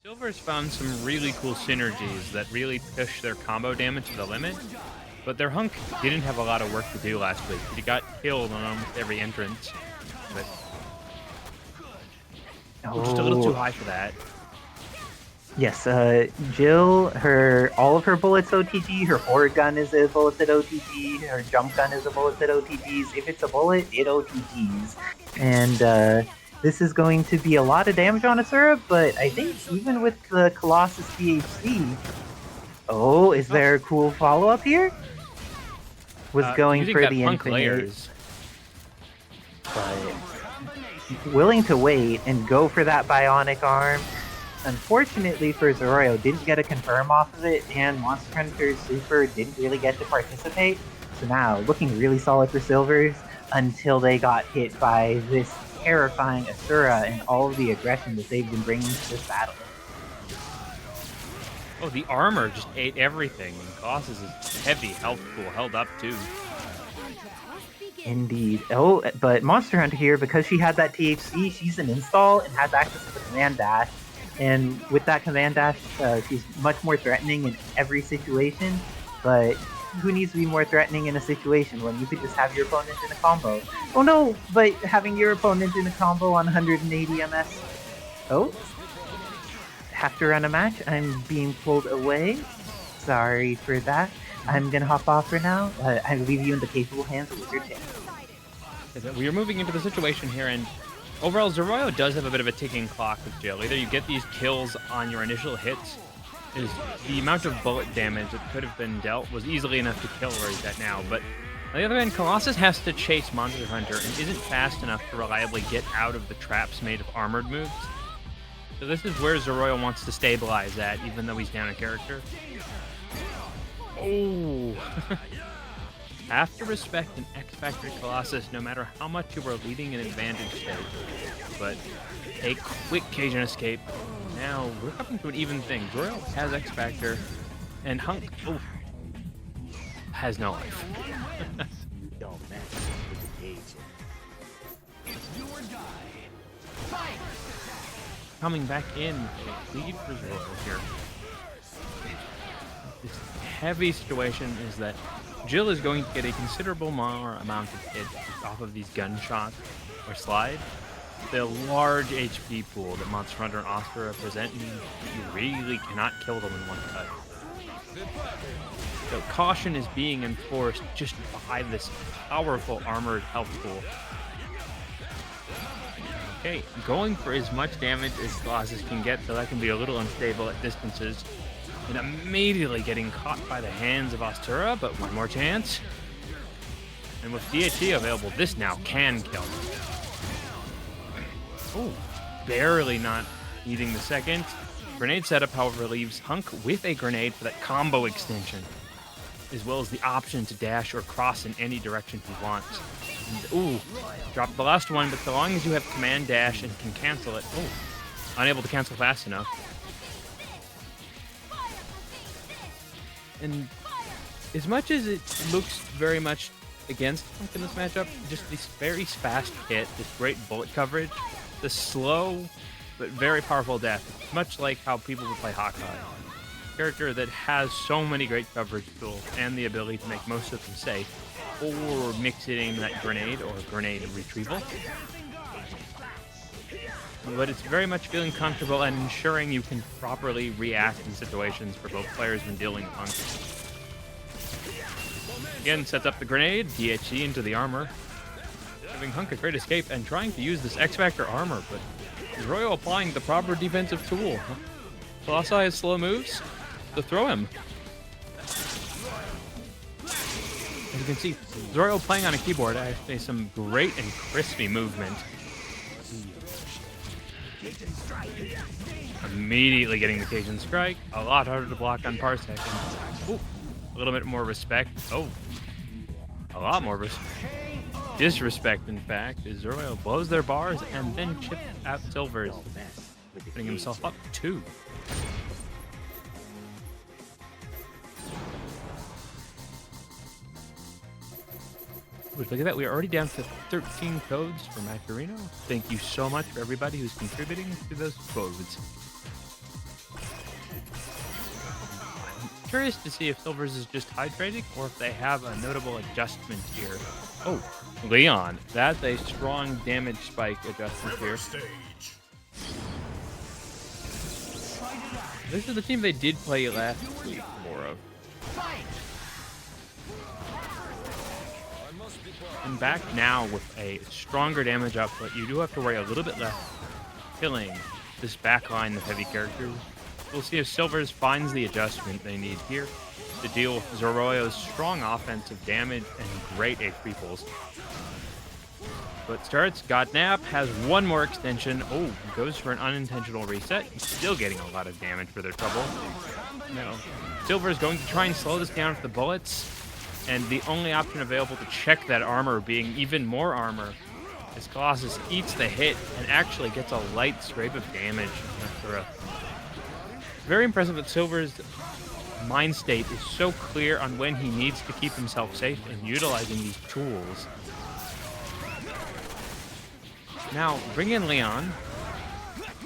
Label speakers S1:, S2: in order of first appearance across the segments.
S1: Sylvers found some really cool synergies that really push their combo damage to the limit, but their Hunk didn't have a lot of work to do last week. He got killed on almost every entrance, but just a little too high for that.
S2: Yes, Jill, all of her bullets OTG, her forward gun is a bullet that OTG, her jump gun is a bullet that OTGs. If it's a bullet, it OTGs. And this is going to be a lot of damage on Asura, but I think even with the Colossus THC... Oh, is there a cool follow-up here? Was going for the infinite,
S1: layers.
S2: but willing to wait and go for that bionic arm. Unfortunately for Zaroio, didn't get a confirm off of it, and Monster Hunter Super didn't really get to participate. So now, looking really solid for Sylvers until they got hit by this terrifying Asura and all of the aggression that they've been bringing to this battle.
S1: Oh, the armor just ate everything. Colossus' heavy health pool held up too.
S2: Indeed. Oh, but Monster Hunter here, because she had that THC, she's an install and has access to the command dash. And with that command dash, she's much more threatening in every situation. But who needs to be more threatening in a situation when you could just have your opponent in a combo? Oh no, but having your opponent in a combo on 180 MS. Oh, have to run a match. I'm being pulled away. Sorry for that. I'm gonna hop off for now. I leave you in the capable hands of your team.
S1: We are moving into the situation here, and overall, Zaroio does have a bit of a ticking clock with Jill. Either you get these kills on your initial hits, is the amount of bullet damage that could have been dealt was easily enough to kill where he's at now. But on the other hand, Colossus has to chase Monster Hunter and isn't fast enough to reliably get out of the traps made of armored moves. So this is where Zaroio wants to stabilize at, even though he's down a character. Oh! Have to respect an X-Factor Colossus no matter how much you are leading an advantage state. But a quick Cajun escape. Now we're coming to an even thing. Zaroio has X-Factor, and Hunk has no life. Coming back in, lead for Zaroio here. This heavy situation is that Jill is going to get a considerable more amount of hits off of these gunshots or slide. The large HP pool that Monster Hunter and Asura present, you really cannot kill them in one cut. So caution is being enforced just by this powerful armored health pool. Okay, going for as much damage as Colossus can get, so that can be a little unstable at distances. And immediately getting caught by the hands of Asura, but one more chance. And with DHE available, this now can kill. Oh, barely not needing the second. Grenade setup, however, leaves Hunk with a grenade for that combo extension, as well as the option to dash or cross in any direction he wants. And, ooh, dropped the last one, but so long as you have command dash and can cancel it. Oh, unable to cancel fast enough. And as much as it looks very much against Hunk in this matchup, just this very fast hit, this great bullet coverage, the slow but very powerful death, much like how people would play Hawkeye. A character that has so many great coverage tools and the ability to make most of them safe, or mix it in that grenade or grenade retrieval. But it's very much feeling comfortable and ensuring you can properly react in situations for both players when dealing with Hunk. Again, sets up the grenade, DHE into the armor, giving Hunk a great escape and trying to use this X-Factor armor, but Zaroio applying the proper defensive tool. Colossi has slow moves, so throw him. As you can see, Zaroio playing on a keyboard, actually some great and crispy movement. Immediately getting the Cajun Strike. A lot harder to block on Parsec. Ooh, a little bit more respect. Oh, a lot more disrespect, in fact, as Zaroio blows their bars and then chips out Sylvers, putting himself up 2. Look at that, we are already down to 13 codes for Macarino. Thank you so much for everybody who's contributing to those codes. curious to see if Sylvers is just hydrating or if they have a notable adjustment here. Oh, Leon. That's a strong damage spike adjustment here. This is the team they did play last week, more of. And back now with a stronger damage output, you do have to worry a little bit less killing this back line of heavy characters. We'll see if Sylvers finds the adjustment they need here to deal with Zaroio's strong offensive damage and great HP pulls. But starts, got Nap, has one more extension. Oh, goes for an unintentional reset. Still getting a lot of damage for their trouble. No. Sylvers going to try and slow this down with the bullets. And the only option available to check that armor being even more armor is Colossus eats the hit and actually gets a light scrape of damage after a... Very impressive that Sylvers' mind state is so clear on when he needs to keep himself safe and utilizing these tools. Now, bring in Leon,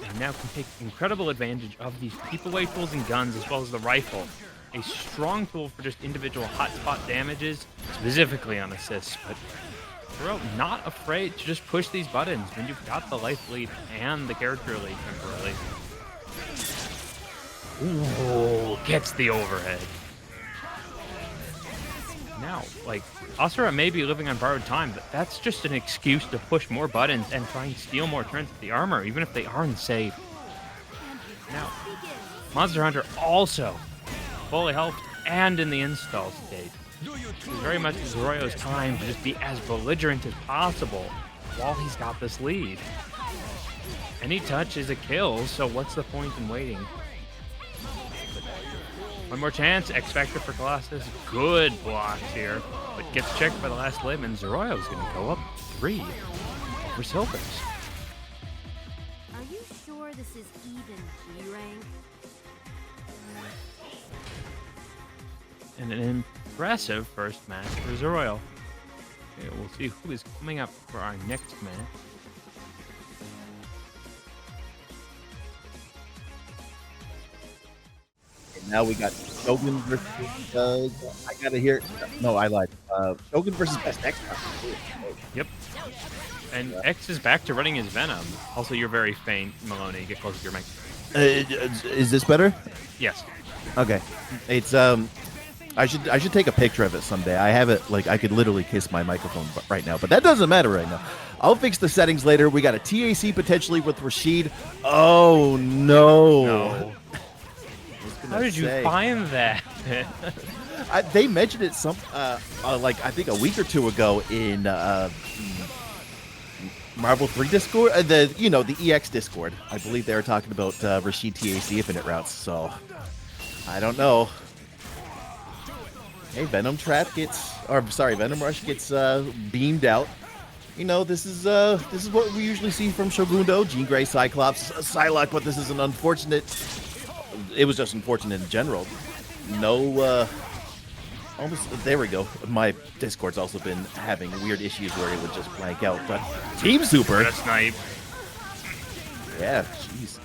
S1: and now can take incredible advantage of these keep-away tools and guns, as well as the rifle. A strong tool for just individual hotspot damages, specifically on assists, but Zero not afraid to just push these buttons when you've got the life lead and the character lead temporarily. Ooh, gets the overhead. Now, like, Asura may be living on borrowed time, but that's just an excuse to push more buttons and try and steal more turns with the armor, even if they aren't safe. Now, Monster Hunter also fully helped and in the install state. It's very much Zaroio's time to just be as belligerent as possible while he's got this lead. Any touch is a kill, so what's the point in waiting? One more chance, X Factor for Colossus. Good blocks here, but gets checked by the last limb, and Zaroio's going to go up 3 for Sylvers.
S3: Are you sure this is even G rank?
S1: And an impressive first match for Zaroio. Okay, we'll see who is coming up for our next match.
S4: Now we got Shogun versus, I gotta hear, no, I lied. Shogun versus BestXbox.
S1: Yep. And X is back to running his Venom. Also, you're very faint, Maloney. Get closer to your mic.
S4: Is this better?
S1: Yes.
S4: Okay. It's, I should take a picture of it someday. I have it, like, I could literally kiss my microphone right now, but that doesn't matter right now. I'll fix the settings later. We got a TAC potentially with Rashid. Oh, no.
S1: How did you find that?
S4: They mentioned it like I think a week or two ago in Marvel 3 Discord, the EX Discord. I believe they were talking about Rashid TAC Infinite routes. So I don't know. Hey, Venom Rush gets beamed out. You know, this is what we usually see from Shogundo, Jean Grey, Cyclops, Psylocke, but this is an unfortunate. It was just unfortunate in general. No, almost, there we go. My Discord's also been having weird issues where it would just blank out, but Team Super.
S1: Snipe.
S4: Yeah, jeez.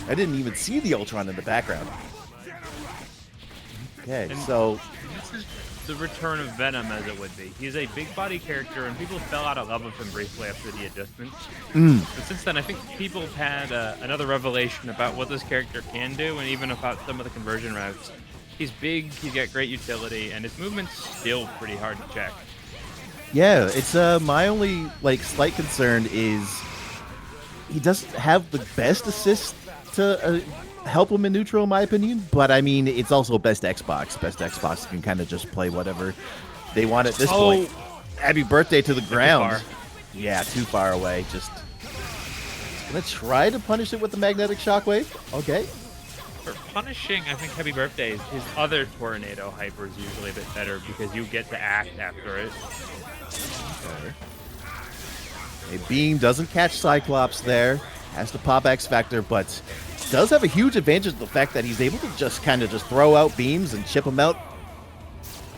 S4: I didn't even see the Ultron in the background. Okay,
S1: And
S4: so
S1: this is the return of Venom, as it would be. He's a big body character, and people fell out of love with him briefly after the adjustments. But since then, I think people have had another revelation about what this character can do, and even about some of the conversion routes. He's big, he's got great utility, and his movement's still pretty hard to check.
S4: yeah, it's my only slight concern is he doesn't have the best assist to help him in neutral, in my opinion. But I mean, it's also BestXbox. BestXbox can kind of just play whatever they want at this point. Happy birthday to the ground. Yeah, too far away. Just gonna try to punish it with the magnetic shockwave. Okay.
S1: For punishing, I think Happy Birthday, his other Tornado Hyper is usually a bit better because you get to act after it.
S4: Okay. A beam doesn't catch Cyclops there. Has to pop X Factor, but does have a huge advantage of the fact that he's able to just kind of just throw out beams and chip them out.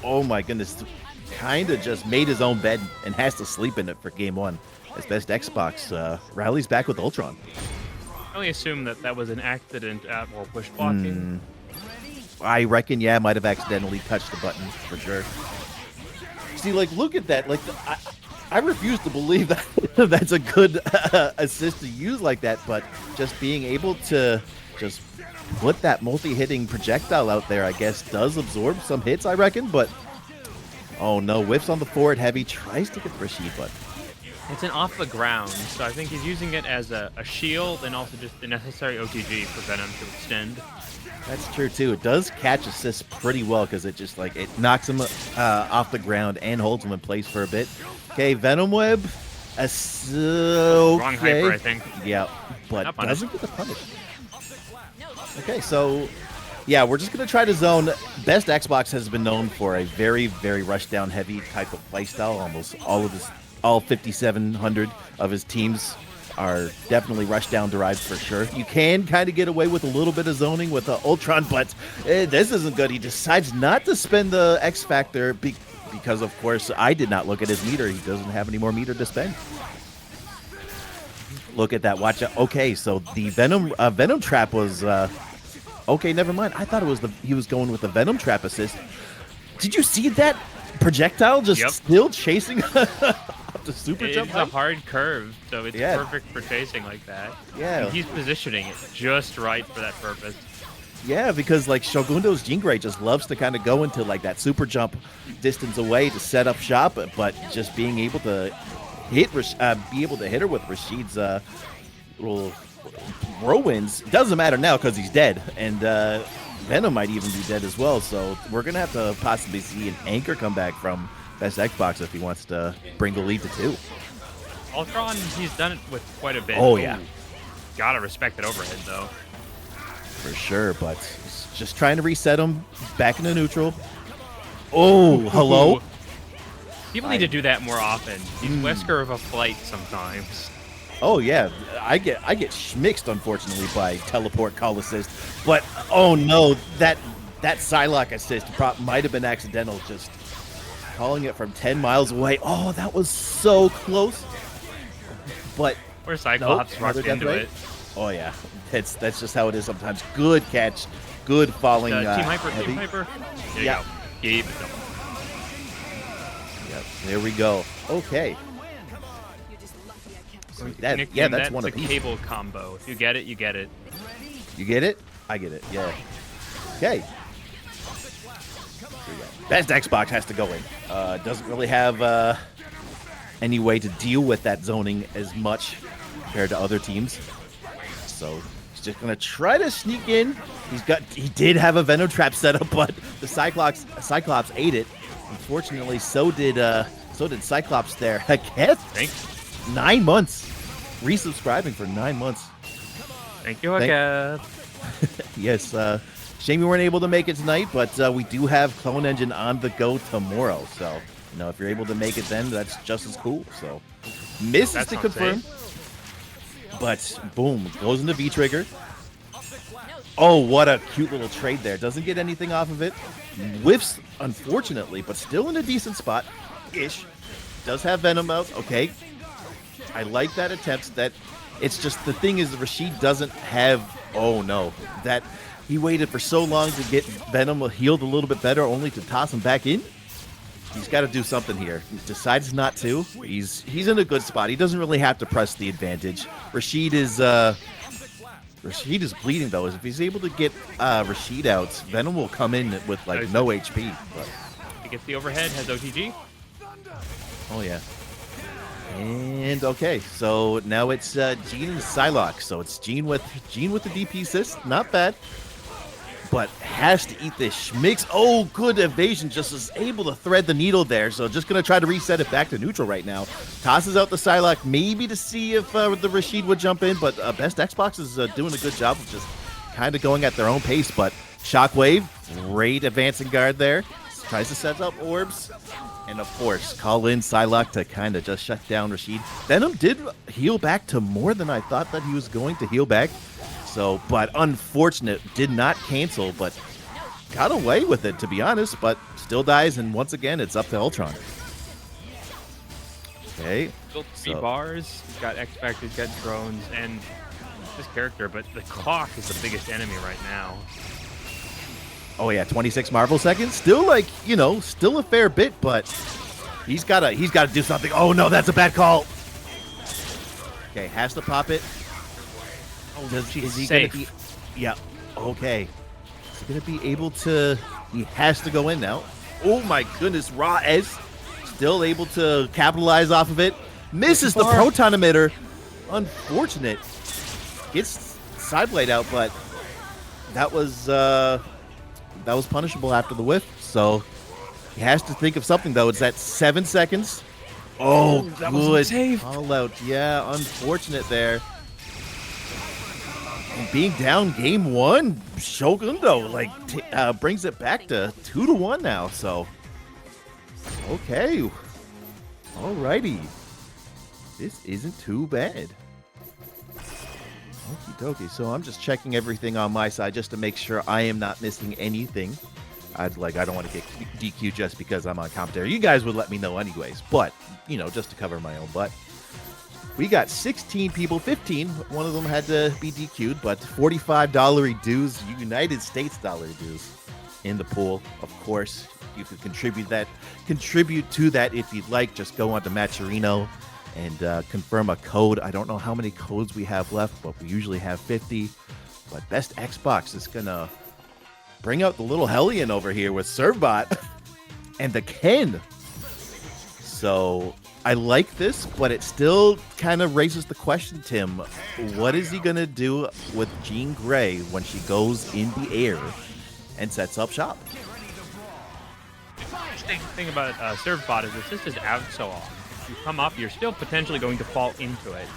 S4: Oh my goodness. Kind of just made his own bed and has to sleep in it for game 1. As BestXbox rallies back with Ultron.
S1: I only assume that was an accident at or push blocking.
S4: I reckon, yeah, might have accidentally touched the button for sure. See, like, look at that. Like, I refuse to believe that that's a good assist to use like that, but just being able to just put that multi-hitting projectile out there, I guess, does absorb some hits, I reckon, but oh no, whiffs on the forward heavy, tries to get Rashid, but
S1: It's an off the ground, so I think he's using it as a shield and also just the necessary OTG for Venom to extend.
S4: that's true too. It does catch assists pretty well because it just like it knocks him off the ground and holds him in place for a bit. Okay, Venom Web.
S1: Wrong hyper, I think.
S4: Yeah, but
S1: Not punish.
S4: doesn't get the punish. Okay, so yeah, we're just gonna try to zone. BestXbox has been known for a very, very rush down heavy type of playstyle. Almost all 5,700 of his teams are definitely rush down derived for sure. You can kind of get away with a little bit of zoning with Ultron, but this isn't good. He decides not to spend the X Factor because, of course, I did not look at his meter. He doesn't have any more meter to spend. Look at that. Watch out. Okay, so the Venom trap was... okay, never mind. I thought it was he was going with the Venom trap assist. Did you see that projectile just still chasing the super jump?
S1: It's a hard curve, so it's
S4: Yeah.
S1: perfect for chasing like that.
S4: Yeah.
S1: And he's positioning it just right for that purpose.
S4: Yeah, because like Shogundo's Jean Grey just loves to kind of go into like that super jump distance away to set up shop, but just being able to hit her with Rashid's little whirlwinds doesn't matter now because he's dead, and Venom might even be dead as well. So we're gonna have to possibly see an anchor come back from BestXbox if he wants to bring the lead to 2.
S1: Ultron, he's done it with quite a bit.
S4: Oh, yeah.
S1: Gotta respect that overhead, though.
S4: For sure, but he's just trying to reset him back into neutral. Oh, hello.
S1: People need to do that more often. He's whisker of a flight sometimes.
S4: Oh yeah, I get schmixed unfortunately by teleport call assist, but oh no, that Psylocke assist might have been accidental, just calling it from 10 miles away. Oh, that was so close. But
S1: Where Cyclops
S4: nope,
S1: rushed
S4: another
S1: into
S4: death
S1: it.
S4: Oh yeah, that's just how it is sometimes. Good catch, good falling.
S1: Team Hyper,
S4: heavy.
S1: Team Hyper. There
S4: Yeah.
S1: you go.
S4: Yep, there we go. Okay. That's
S1: That's
S4: one of
S1: the
S4: these.
S1: cable combo. If you get it, you get it.
S4: You get it? I get it. Yeah. Okay. BestXbox has to go in. Doesn't really have any way to deal with that zoning as much compared to other teams. So he's just gonna try to sneak in. He did have a Venom trap set up, but the Cyclops ate it. Unfortunately, so did Cyclops there. I guess.
S1: Thanks.
S4: 9 months. Resubscribing for 9 months.
S1: Thank you, Hunk.
S4: Yes, shame you weren't able to make it tonight, but we do have Clone Engine on the go tomorrow. So, if you're able to make it then, that's just as cool. So, misses
S1: That
S4: to
S1: sounds
S4: confirm.
S1: safe.
S4: But, boom, goes into V-Trigger. Oh, what a cute little trade there. Doesn't get anything off of it. Whiffs, unfortunately, but still in a decent spot-ish. Does have Venom out. Okay. I like that attempt. It's just the thing is Rashid doesn't have. Oh no, that he waited for so long to get Venom healed a little bit better, only to toss him back in. He's got to do something here. He decides not to. He's in a good spot. He doesn't really have to press the advantage. Rashid is bleeding though. If he's able to get Rashid out, Venom will come in with like no HP. But...
S1: He gets the overhead, has OTG.
S4: Oh yeah. And okay, so now it's Jean and Psylocke. So it's Jean with the DP assist, not bad, but has to eat this schmix. Oh, good evasion, just is able to thread the needle there. So just gonna try to reset it back to neutral right now. Tosses out the Psylocke, maybe to see if the Rashid would jump in, but BestXbox is doing a good job of just kind of going at their own pace. But Shockwave, great advancing guard there. Tries to set up orbs. And of course, call in Psylocke to kind of just shut down Rashid. Venom did heal back to more than I thought that he was going to heal back. So, but unfortunate, did not cancel, but got away with it, to be honest, but still dies, and once again, it's up to Ultron. Okay.
S1: Built 3 bars, he's got X Factor, he's got drones, and this character, but the clock is the biggest enemy right now.
S4: Oh yeah, 26 Marvel seconds. Still like, you know, still a fair bit, but he's gotta do something. Oh no, that's a bad call. Okay, has to pop it.
S1: Oh,
S4: Is he
S1: safe.
S4: gonna be? Yeah. Okay. Is he gonna be able to? He has to go in now. Oh my goodness, Raw S still able to capitalize off of it. Misses the proton emitter. Unfortunate. Gets sideblade out, but that was punishable after the whiff. So he has to think of something though. It's at 7 seconds. Oh,
S1: that was safe.
S4: Call out. Yeah, unfortunate there. And being down game 1, SHOGUNDo like brings it back to 2-1 now. So okay, alrighty, this isn't too bad. Okie dokie. So I'm just checking everything on my side just to make sure I am not missing anything. I don't want to get DQ just because I'm on commentary. You guys would let me know anyways, but you know, just to cover my own butt. We got 16 people, 15. One of them had to be DQ'd, but $45 dues, United States dollar dues in the pool. Of course, you could contribute to that if you'd like. Just go on to Matcherino and confirm a code. I don't know how many codes we have left, but we usually have 50. But BestXbox is gonna bring out the little hellion over here with Servbot and the Ken. So I like this, but it still kind of raises the question, Tim. What is he going to do with Jean Grey when she goes in the air and sets up shop?
S1: The interesting thing about Servbot is this is out so long. If you come up, you're still potentially going to fall into it.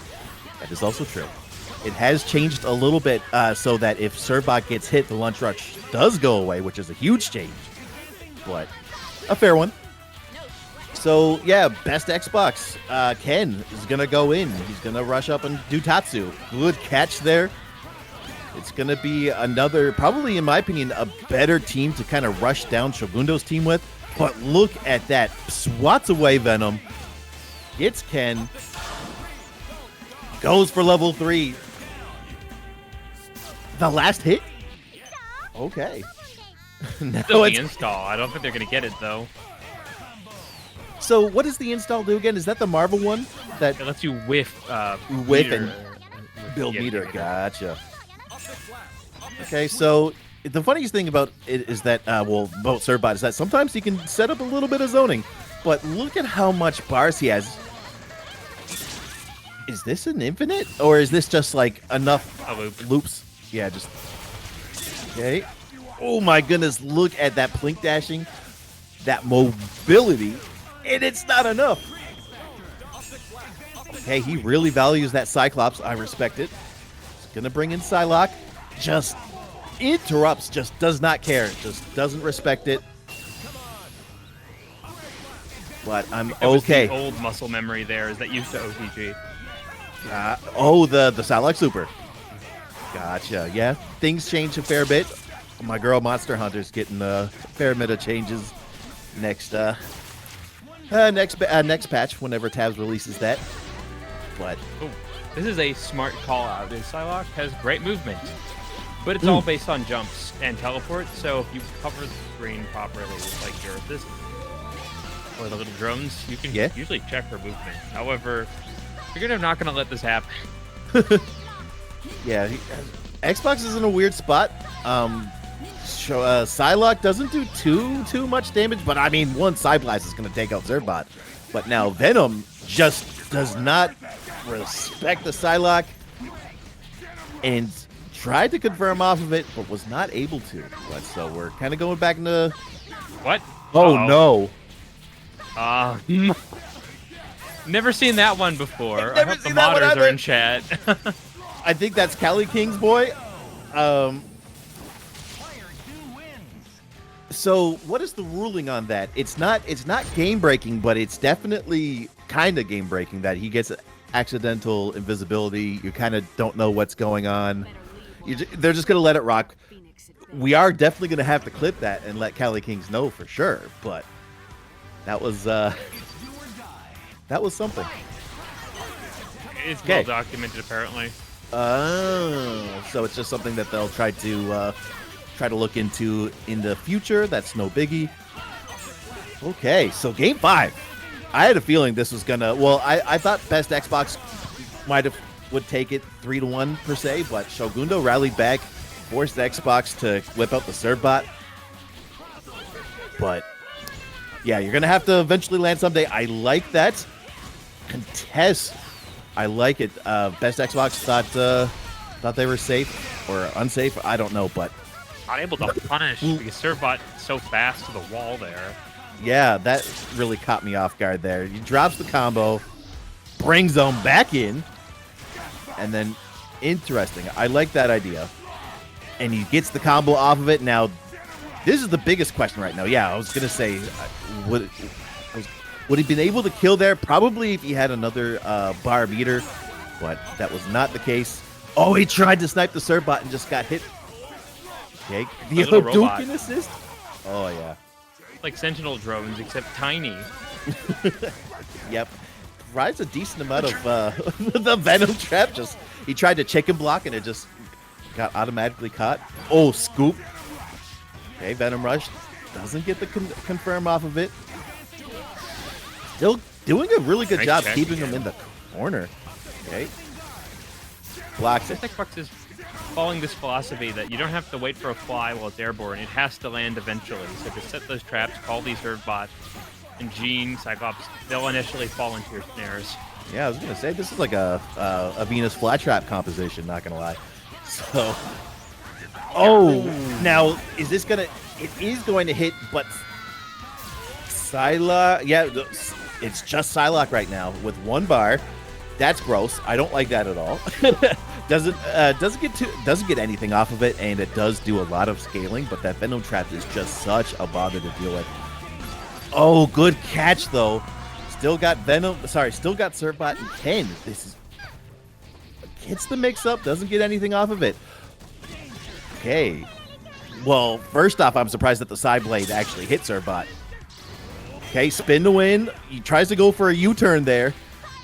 S4: That is also true. It has changed a little bit so that if Servbot gets hit, the lunge rush does go away, which is a huge change, but a fair one. So, yeah, BestXbox. Ken is going to go in. He's going to rush up and do Tatsu. Good catch there. It's going to be another, probably in my opinion, a better team to kind of rush down SHOGUNDo's team with. But look at that. Swats away Venom. Hits Ken. Goes for level 3. The last hit? Okay. Now
S1: Still the
S4: it's...
S1: install. I don't think they're going to get it, though.
S4: So what does the install do again? Is that the Marvel one? That
S1: It lets you whiff
S4: whiff
S1: meter,
S4: and build
S1: yeah,
S4: meter. Gotcha. Okay, so the funniest thing about it is that, about Servbot is that sometimes he can set up a little bit of zoning, but look at how much bars he has. Is this an infinite, or is this just like enough
S1: A loop.
S4: loops? Yeah, just okay. Oh my goodness! Look at that plink dashing, that mobility. And it's not enough. Okay, he really values that Cyclops. I respect it. He's going to bring in Psylocke. Just interrupts. Just does not care. Just doesn't respect it. But I'm
S1: It was
S4: okay.
S1: the old muscle memory there. Is that used to OTG?
S4: The Psylocke Super. Gotcha. Yeah, things change a fair bit. My girl Monster Hunter's getting a fair bit of changes next patch whenever Tabs releases that. But
S1: Oh, this is a smart call out. Psylocke has great movement, but it's all based on jumps and teleport. So if you cover the screen properly with like your assist or the little drones, you can usually check her movement. However, you're not gonna let this happen.
S4: yeah, Xbox is in a weird spot. Psylocke doesn't do too much damage, but I mean, one Side Blast is going to take out Zerbot. But now Venom just does not respect the Psylocke and tried to confirm off of it, but was not able to. But so we're kind of going back into...
S1: What?
S4: Oh,
S1: Uh-oh.
S4: no.
S1: Never seen that one before. I
S4: Never
S1: hope the
S4: seen that one
S1: modders
S4: either.
S1: are in chat.
S4: I think that's Cali King's boy. So what is the ruling on that? It's not game breaking, but it's definitely kind of game breaking that he gets accidental invisibility. You kind of don't know what's going on. They're just gonna let it rock. We are definitely gonna have to clip that and let Cali Kings know for sure. But that was something.
S1: It's well documented, apparently.
S4: Oh, so it's just something that they'll try to try to look into in the future. That's no biggie. Okay, so game 5. I had a feeling this was gonna. Well, I thought BestXbox would take it 3-1 per se, but SHOGUNDo rallied back, forced Xbox to whip out the Servbot. But yeah, you're gonna have to eventually land someday. I like that contest. I like it. BestXbox thought they were safe or unsafe. I don't know, but
S1: Not able to punish because Servbot so fast to the wall there.
S4: yeah, that really caught me off guard there. He drops the combo, brings them back in, and then interesting. I like that idea. And he gets the combo off of it. Now, this is the biggest question right now. Yeah, I was gonna say, would he been able to kill there? Probably if he had another bar meter, but that was not the case. Oh, he tried to snipe the Servbot and just got hit. Okay, the Hadouken assist. Oh yeah.
S1: Like Sentinel drones, except tiny.
S4: Yep. Provides a decent amount of the Venom trap. He tried to chicken block and it just got automatically caught. Oh, scoop. Okay, Venom Rush doesn't get the confirm off of it. Still doing a really good job keeping him in the corner. Okay. Blocks it.
S1: BestXbox is following this philosophy that you don't have to wait for a fly while it's airborne. It has to land eventually. So just set those traps, call these Servbots, and Jean, Cyclops, they'll initially fall into your snares.
S4: Yeah, I was going to say, this is like a Venus flytrap composition, not going to lie. So, oh, now, is this going to, it is going to hit, but Psylocke, yeah, it's just Psylocke right now with 1 bar. That's gross. I don't like that at all. doesn't get anything off of it, and it does do a lot of scaling, but that Venom trap is just such a bother to deal with. Oh, good catch though. Still got Servbot and 10. This is gets the mix up, doesn't get anything off of it. Okay. Well, first off, I'm surprised that the side blade actually hit Servbot. Okay, spin to win. He tries to go for a U-turn there,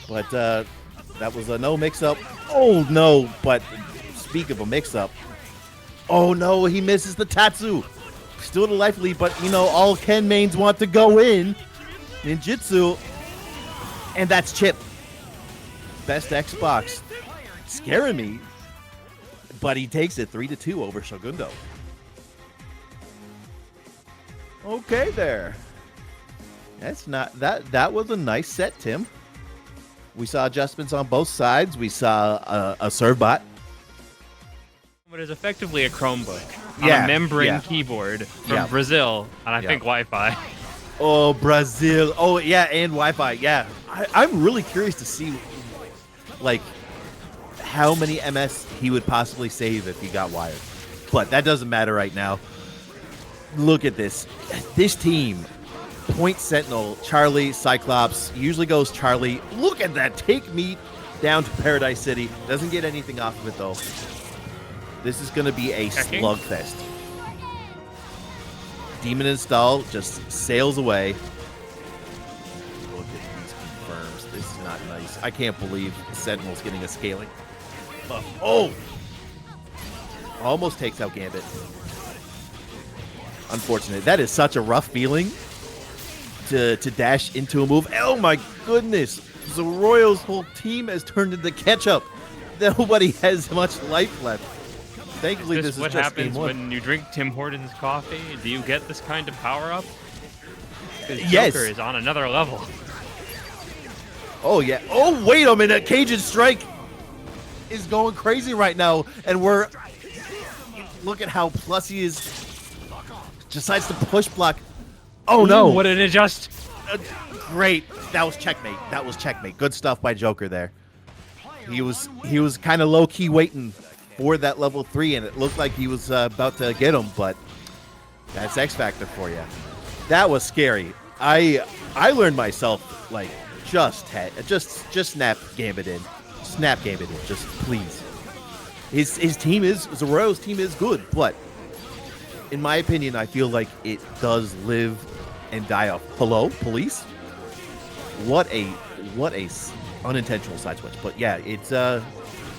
S4: but that was a no mix-up. Oh, no, but speak of a mix-up. Oh, no, he misses the Tatsu. Still the life lead, but, you know, all Ken mains want to go in. Ninjutsu. And that's Chip. BestXbox. Scaring me. But he takes it 3-2 over SHOGUNDo. Okay there. That's not that was a nice set, Tim. We saw adjustments on both sides. We saw a Servbot.
S1: What is effectively a Chromebook on a membrane keyboard from Brazil on, I think, Wi-Fi.
S4: Oh, Brazil. Oh, yeah, and Wi-Fi. Yeah. I'm really curious to see, like, how many MS he would possibly save if he got wired. But that doesn't matter right now. Look at this. This team, Point Sentinel, Charlie, Cyclops, usually goes Charlie. Look at that. Take me down to Paradise City. Doesn't get anything off of it, though. This is going to be a slugfest. Demon Install just sails away. Look at these confirms. This is not nice. I can't believe Sentinel's getting a scaling. Oh! Almost takes out Gambit. Unfortunate. That is such a rough feeling to dash into a move. Oh my goodness. Zaroio's whole team has turned into ketchup. Nobody has much life left. Thankfully, this is
S1: what
S4: just
S1: happens
S4: game 1.
S1: when you drink Tim Hortons coffee? Do you get this kind of power-up? Because
S4: Yes.
S1: Joker is on another level.
S4: Oh, yeah. Oh, wait a minute. Cajun Strike is going crazy right now. And we're... Look at how plus he is. Decides to push block. Oh, no.
S1: Ooh, what an adjust.
S4: Great. That was checkmate. That was checkmate. Good stuff by Joker there. He was kind of low-key waiting for that level 3, and it looked like he was about to get him, but that's X Factor for you. That was scary. I learned myself, like, just snap Gambit in. Snap Gambit in, just please. His team is, Zaroio's team is good, but in my opinion, I feel like it does live and die off. Hello, police? What a unintentional side switch. But yeah, it's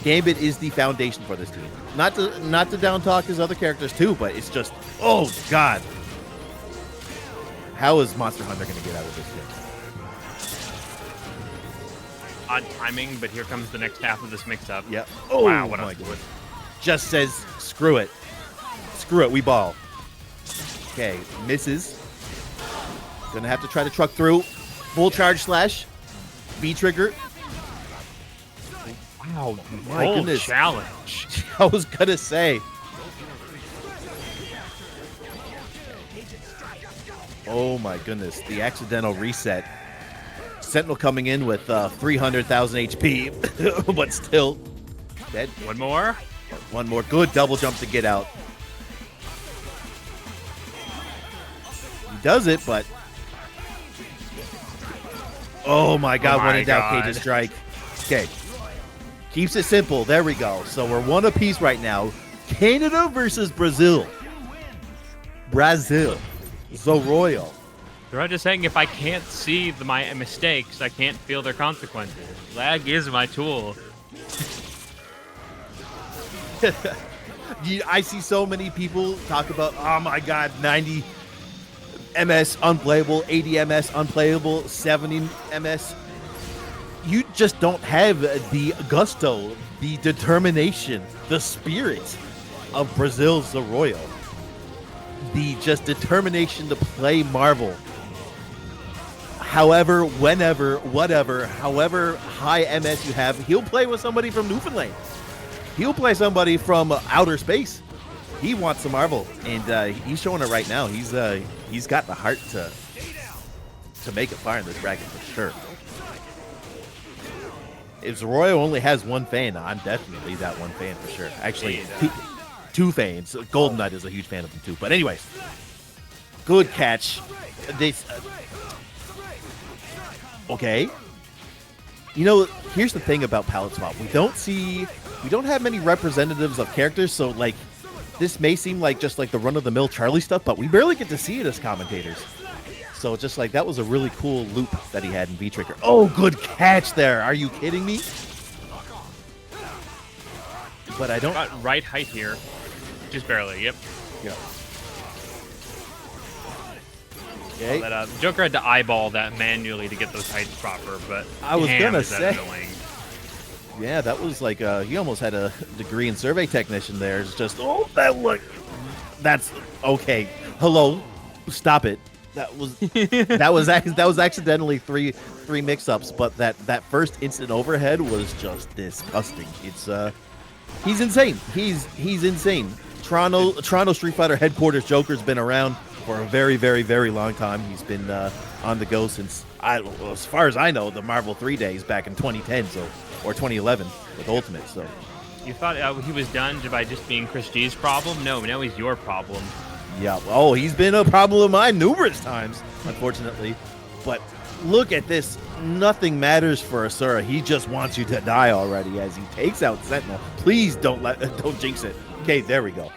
S4: Gambit is the foundation for this team. Not to down talk his other characters too, but it's just, oh god. How is Monster Hunter going to get out of this game?
S1: Odd timing, but here comes the next half of this mix-up.
S4: Yeah. Oh,
S1: wow, what
S4: my
S1: a
S4: god. Just says, screw it. Screw it, we ball. Okay, misses. Gonna have to try to truck through. Full charge slash. V-trigger. Wow, my
S1: Bold
S4: goodness.
S1: challenge.
S4: I was gonna say. Oh my goodness, the accidental reset. Sentinel coming in with 300,000 HP, but still dead.
S1: One more.
S4: One more good double jump to get out. He does it, but oh my god,
S1: my
S4: when in doubt,
S1: God.
S4: Cage strike. Okay. Keeps it simple. There we go. So we're one apiece right now. Canada versus Brazil. Brazil. Zaroio.
S1: They're just saying if I can't see my mistakes, I can't feel their consequences. Lag is my tool.
S4: I see so many people talk about, oh my god, 90 MS unplayable, 80 MS unplayable, 70 MS. You just don't have the gusto, the determination, the spirit of Brazil's Zaroio. The just determination to play Marvel. However, whenever, whatever, however high MS you have, he'll play with somebody from Newfoundland. He'll play somebody from outer space. He wants the Marvel, and he's showing it right now. He's got the heart to make it far in this bracket for sure. If Zaroio only has one fan, I'm definitely that one fan for sure. Actually, two fans. GoldenNut is a huge fan of him too. But anyways, good catch. This. Okay. You know, here's the thing about palette swap. We don't have many representatives of characters, so like this may seem like just like the run-of-the-mill Charlie stuff, but we barely get to see it as commentators. So just like that was a really cool loop that he had in V-Trigger. Oh, good catch there. Are you kidding me? But I don't...
S1: Got right height here. Just barely, yep.
S4: Yeah. Okay.
S1: That, Joker had to eyeball that manually to get those heights proper, but
S4: I was
S1: damn,
S4: gonna
S1: is that
S4: say.
S1: annoying.
S4: Yeah, that was like, he almost had a degree in survey technician there. It's just, oh, that look... That's... Okay. Hello. Stop it. That was accidentally three mix-ups, but that first instant overhead was just disgusting. It's he's insane. He's insane. Toronto Street Fighter headquarters Joker's been around for a very, very, very long time. He's been on the go since as far as I know, the Marvel 3 days back in 2010, or 2011 with Ultimate. So
S1: You thought he was done by just being Chris G's problem? No, now he's your problem.
S4: yeah, oh, he's been a problem of mine numerous times, unfortunately. But look at this. Nothing matters for Asura. He just wants you to die already as he takes out Sentinel. Please don't jinx it. Okay, there we go.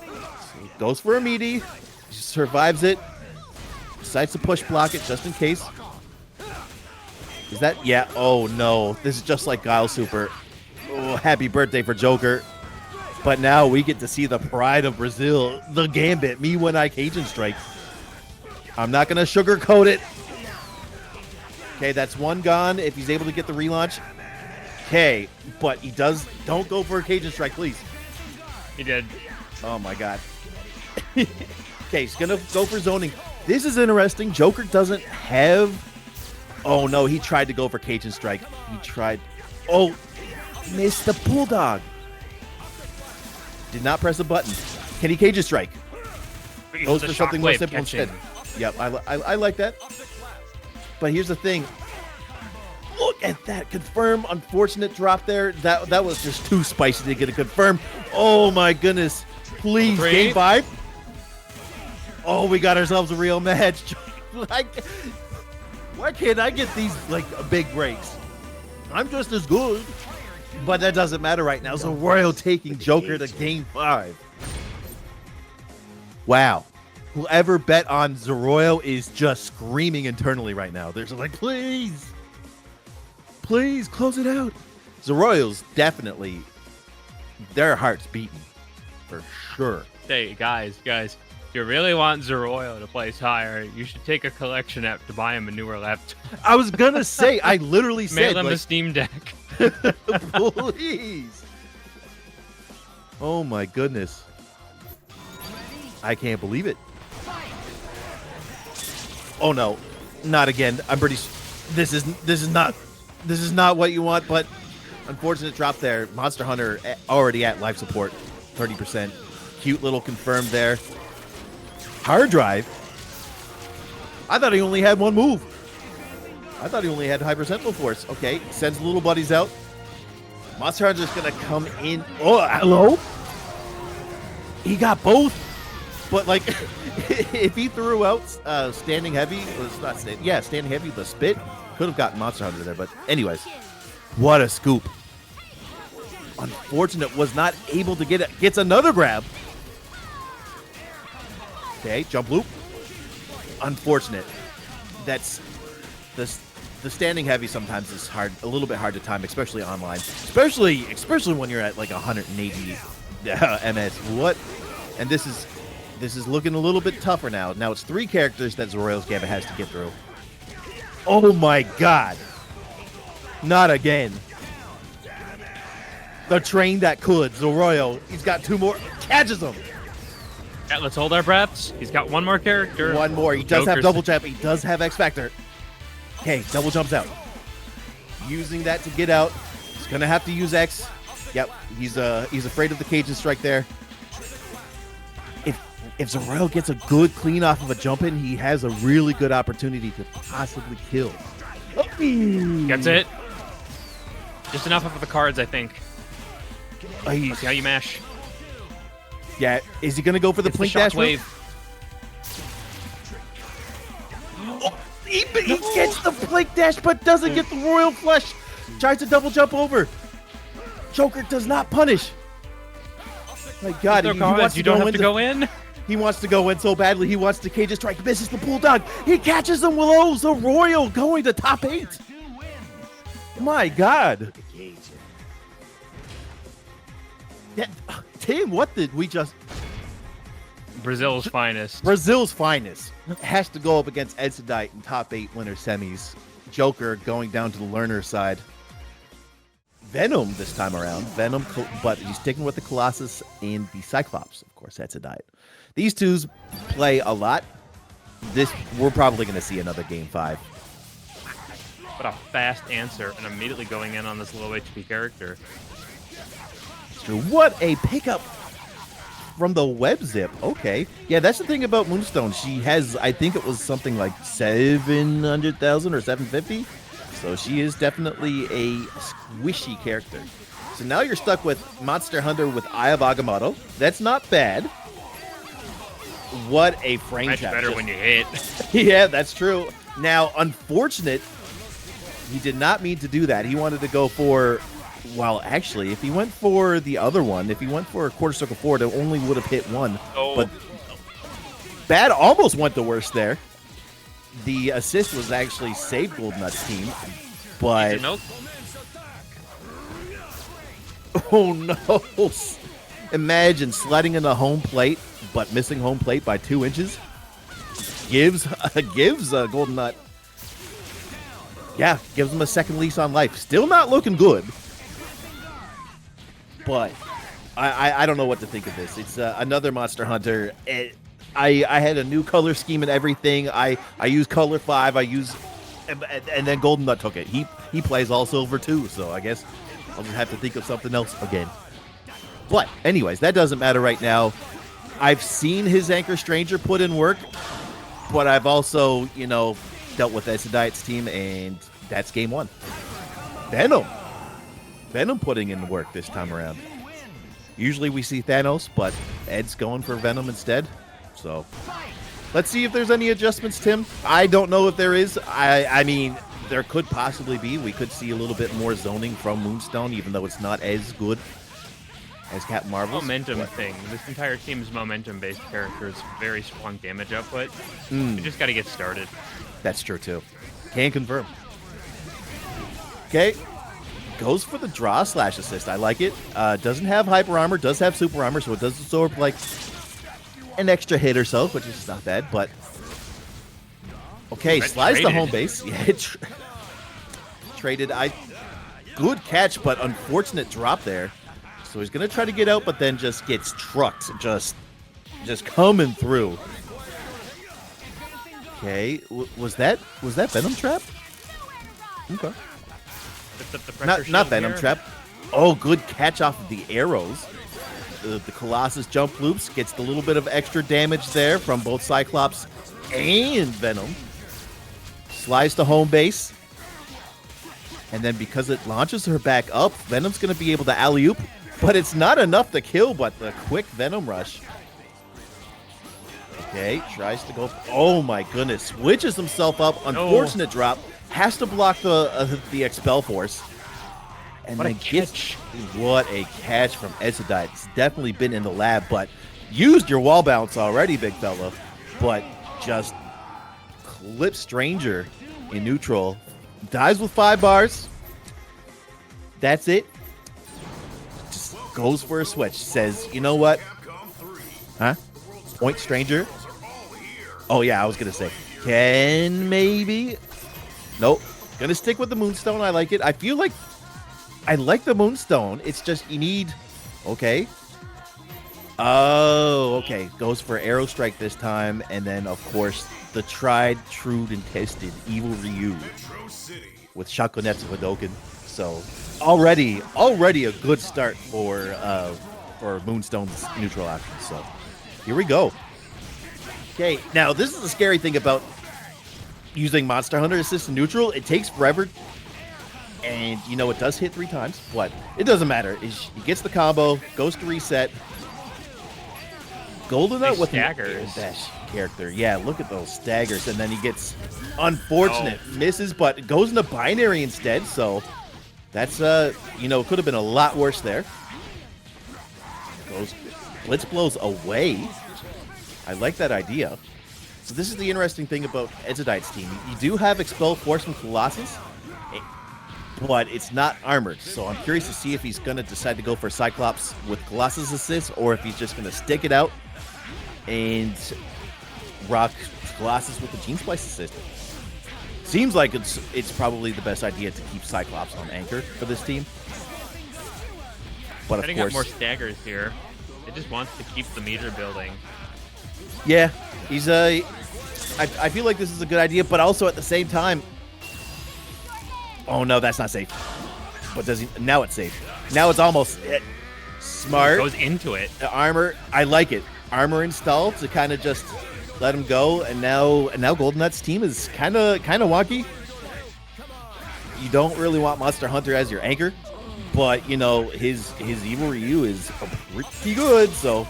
S4: So goes for a meaty. Survives it. Decides to push block it just in case. Is that? Yeah. Oh, no. This is just like Guile Super. Oh, happy birthday for Joker. But now we get to see the pride of Brazil, the Gambit, me when I Cajun strike. I'm not going to sugarcoat it. Okay, that's one gone if he's able to get the relaunch. Okay, but he does. Don't go for a Cajun strike, please.
S1: He did.
S4: Oh, my God. Okay, he's going to go for zoning. This is interesting. Joker doesn't have... Oh, no, he tried to go for Cajun strike. He tried... Oh, missed the bulldog. Did not press a button. Can he Cajun strike? Goes
S1: The
S4: for something more
S1: shockwave
S4: simple
S1: catching.
S4: instead. Yep, I like that. But here's the thing. Look at that confirm. Unfortunate drop there. That was just too spicy to get a confirm. Oh my goodness. Please,
S1: Three.
S4: game 5. Oh, we got ourselves a real match. Like, why can't I get these like big breaks? I'm just as good. But that doesn't matter right now. So Royal taking Joker to game 5. Wow. Whoever bet on Zaroio is just screaming internally right now. They're just like, please, please close it out. Zaroio's definitely, their heart's beating, for sure.
S1: Hey, guys, if you really want Zaroio to place higher, you should take a collection app to buy him a newer laptop.
S4: I was gonna say, I literally said,
S1: Mail him
S4: like,
S1: a Steam Deck.
S4: please. Oh my goodness. I can't believe it. Oh no, not again. I'm pretty. This is not what you want. But unfortunate drop there. Monster Hunter already at life support, 30%. Cute little confirmed there. Hard drive. I thought he only had one move. I thought he only had Hyper Sentinel Force. Okay, sends the little buddies out. Monster Hunter's gonna come in. Oh, hello. He got both. But, like, if he threw out Standing Heavy, or it's not Standing, yeah, Standing Heavy, the Spit, could have gotten Monster Hunter there. But anyways, what a scoop. Unfortunate, was not able to get it. Gets another grab. Okay, jump loop. Unfortunate. That's the Standing Heavy sometimes is hard, a little bit hard to time, especially online. Especially when you're at like 180 MS. What? And this is looking a little bit tougher now. Now it's 3 characters that Zaroio's Gambit has to get through. Oh my god. Not again. The train that could. Zaroio, he's got 2 more. Catches him.
S1: Yeah, let's hold our breaths. He's got 1 more character.
S4: 1 more. He does have double jump. He does have X Factor. Okay, double jumps out. Using that to get out. He's going to have to use X. Yep, he's afraid of the Cajun strike there. If Zaroio gets a good clean off of a jump in, he has a really good opportunity to possibly kill.
S1: Gets it. Just enough of the cards, I think. Let's see how you mash.
S4: Yeah, is he going to go for the Plink Dash
S1: wave?
S4: Oh, he gets the Plink Dash, but doesn't get the Royal Flush. Tries to double jump over. Joker does not punish. My God, he wants
S1: you don't have to go in.
S4: He wants to go in so badly. He wants to cage a strike. Misses the Bulldog. He catches him. Willow. Zaroio going to top 8. My God. Yeah, Tim, what did we just...
S1: Brazil's finest.
S4: Brazil's finest. Has to go up against Edsadiet in top 8 winner semis. Joker going down to the learner side. Venom this time around. Venom, but he's sticking with the Colossus and the Cyclops. Of course, Edsadiet. These twos play a lot. We're probably going to see another Game 5.
S1: What a fast answer, and immediately going in on this low HP character.
S4: What a pickup from the web zip. Okay. Yeah, that's the thing about Moonstone. She has, I think it was something like 700,000 or 750. So she is definitely a squishy character. So now you're stuck with Monster Hunter with Eye of Agamotto. That's not bad. What a frame
S1: Much
S4: trap.
S1: better when you hit.
S4: Yeah, that's true. Now, unfortunate, he did not mean to do that. He wanted to go for, well, actually, if he went for the other one, if he went for a quarter circle forward, it only would have hit 1.
S1: Oh.
S4: But bad almost went the worst there. The assist was actually saved GoldenNut's team, but... Oh, no. Imagine sliding in the home plate, but missing home plate by 2 inches. Gives GoldenNut. Yeah, gives him a second lease on life. Still not looking good. But I don't know what to think of this. It's another Monster Hunter. I had a new color scheme and everything. I used color 5. And then GoldenNut took it. He plays all silver too, so I guess I'll just have to think of something else again. But anyways, that doesn't matter right now. I've seen his Anchor Stranger put in work, but I've also, dealt with Edsadiet's team, and that's Game 1. Venom putting in work this time around. Usually we see Thanos, but Ed's going for Venom instead. So let's see if there's any adjustments, Tim. I don't know if there is. I mean, there could possibly be. We could see a little bit more zoning from Moonstone, even though it's not as good as Captain Marvel's.
S1: Momentum thing. This entire team's momentum-based characters, very strong damage output. We just got to get started.
S4: That's true, too. Can confirm. Okay. Goes for the draw slash assist. I like it. Doesn't have hyper armor, does have super armor, so it does absorb like an extra hit or so, which is not bad, but okay, slides to home base. Yeah, traded. Good catch, but unfortunate drop there. So he's gonna try to get out, but then just gets trucked, just coming through. Okay, was that Venom trap? Okay. Not Venom
S1: here.
S4: trap. Oh, good catch off of the arrows. The Colossus jump loops gets the little bit of extra damage there from both Cyclops and Venom. Slides to home base. And then because it launches her back up, Venom's going to be able to alley-oop. But it's not enough to kill, but the quick Venom rush. Okay, tries to go. Oh my goodness. Switches himself up. Unfortunate drop. Has to block the Expel Force. And
S1: What a
S4: then gets
S1: catch.
S4: what a catch from Edsadiet. It's definitely been in the lab, but used your wall bounce already, big fella. But just clip Stranger in neutral. Dies with 5 bars. That's it. Just goes for a switch. Says, you know what? Huh? Point Stranger. Oh yeah, I was gonna say. Can maybe? Nope. Gonna stick with the Moonstone. I like it. I feel like I like the Moonstone. It's just you need. Okay. Oh, okay. Goes for Arrow Strike this time, and then of course the tried, true, and tested Evil Ryu with Shakunetsu Hadoken. So already a good start for Moonstone's neutral option. So here we go. Okay, now this is the scary thing about using Monster Hunter Assist in neutral. It takes forever. And, you know, it does hit 3 times, but it doesn't matter. He gets the combo, goes to reset. GoldenNut with
S1: staggers.
S4: Dash character. Yeah, look at those staggers. And then he gets unfortunate. Misses, but goes into binary instead. So that's, you know, could have been a lot worse there. Goes Blitz blows away. I like that idea. So this is the interesting thing about Edsadiet's team. You do have Expel Force from Colossus, but it's not armored. So I'm curious to see if he's going to decide to go for Cyclops with Colossus assist, or if he's just going to stick it out and rock Colossus with the Gene Splice assist. Seems like it's probably the best idea to keep Cyclops on anchor for this team. But of
S1: Setting
S4: course,
S1: up more staggers here. It just wants to keep the meter building.
S4: yeah, he's I feel like this is a good idea, but also at the same time, oh no, that's not safe. But does he? Now it's safe. Now it's almost smart.
S1: Goes into it.
S4: The armor, I like it. Armor installed to kind of just let him go, and now GoldenNut's team is kind of wonky. You don't really want Monster Hunter as your anchor, but you know his Evil Ryu is pretty good. So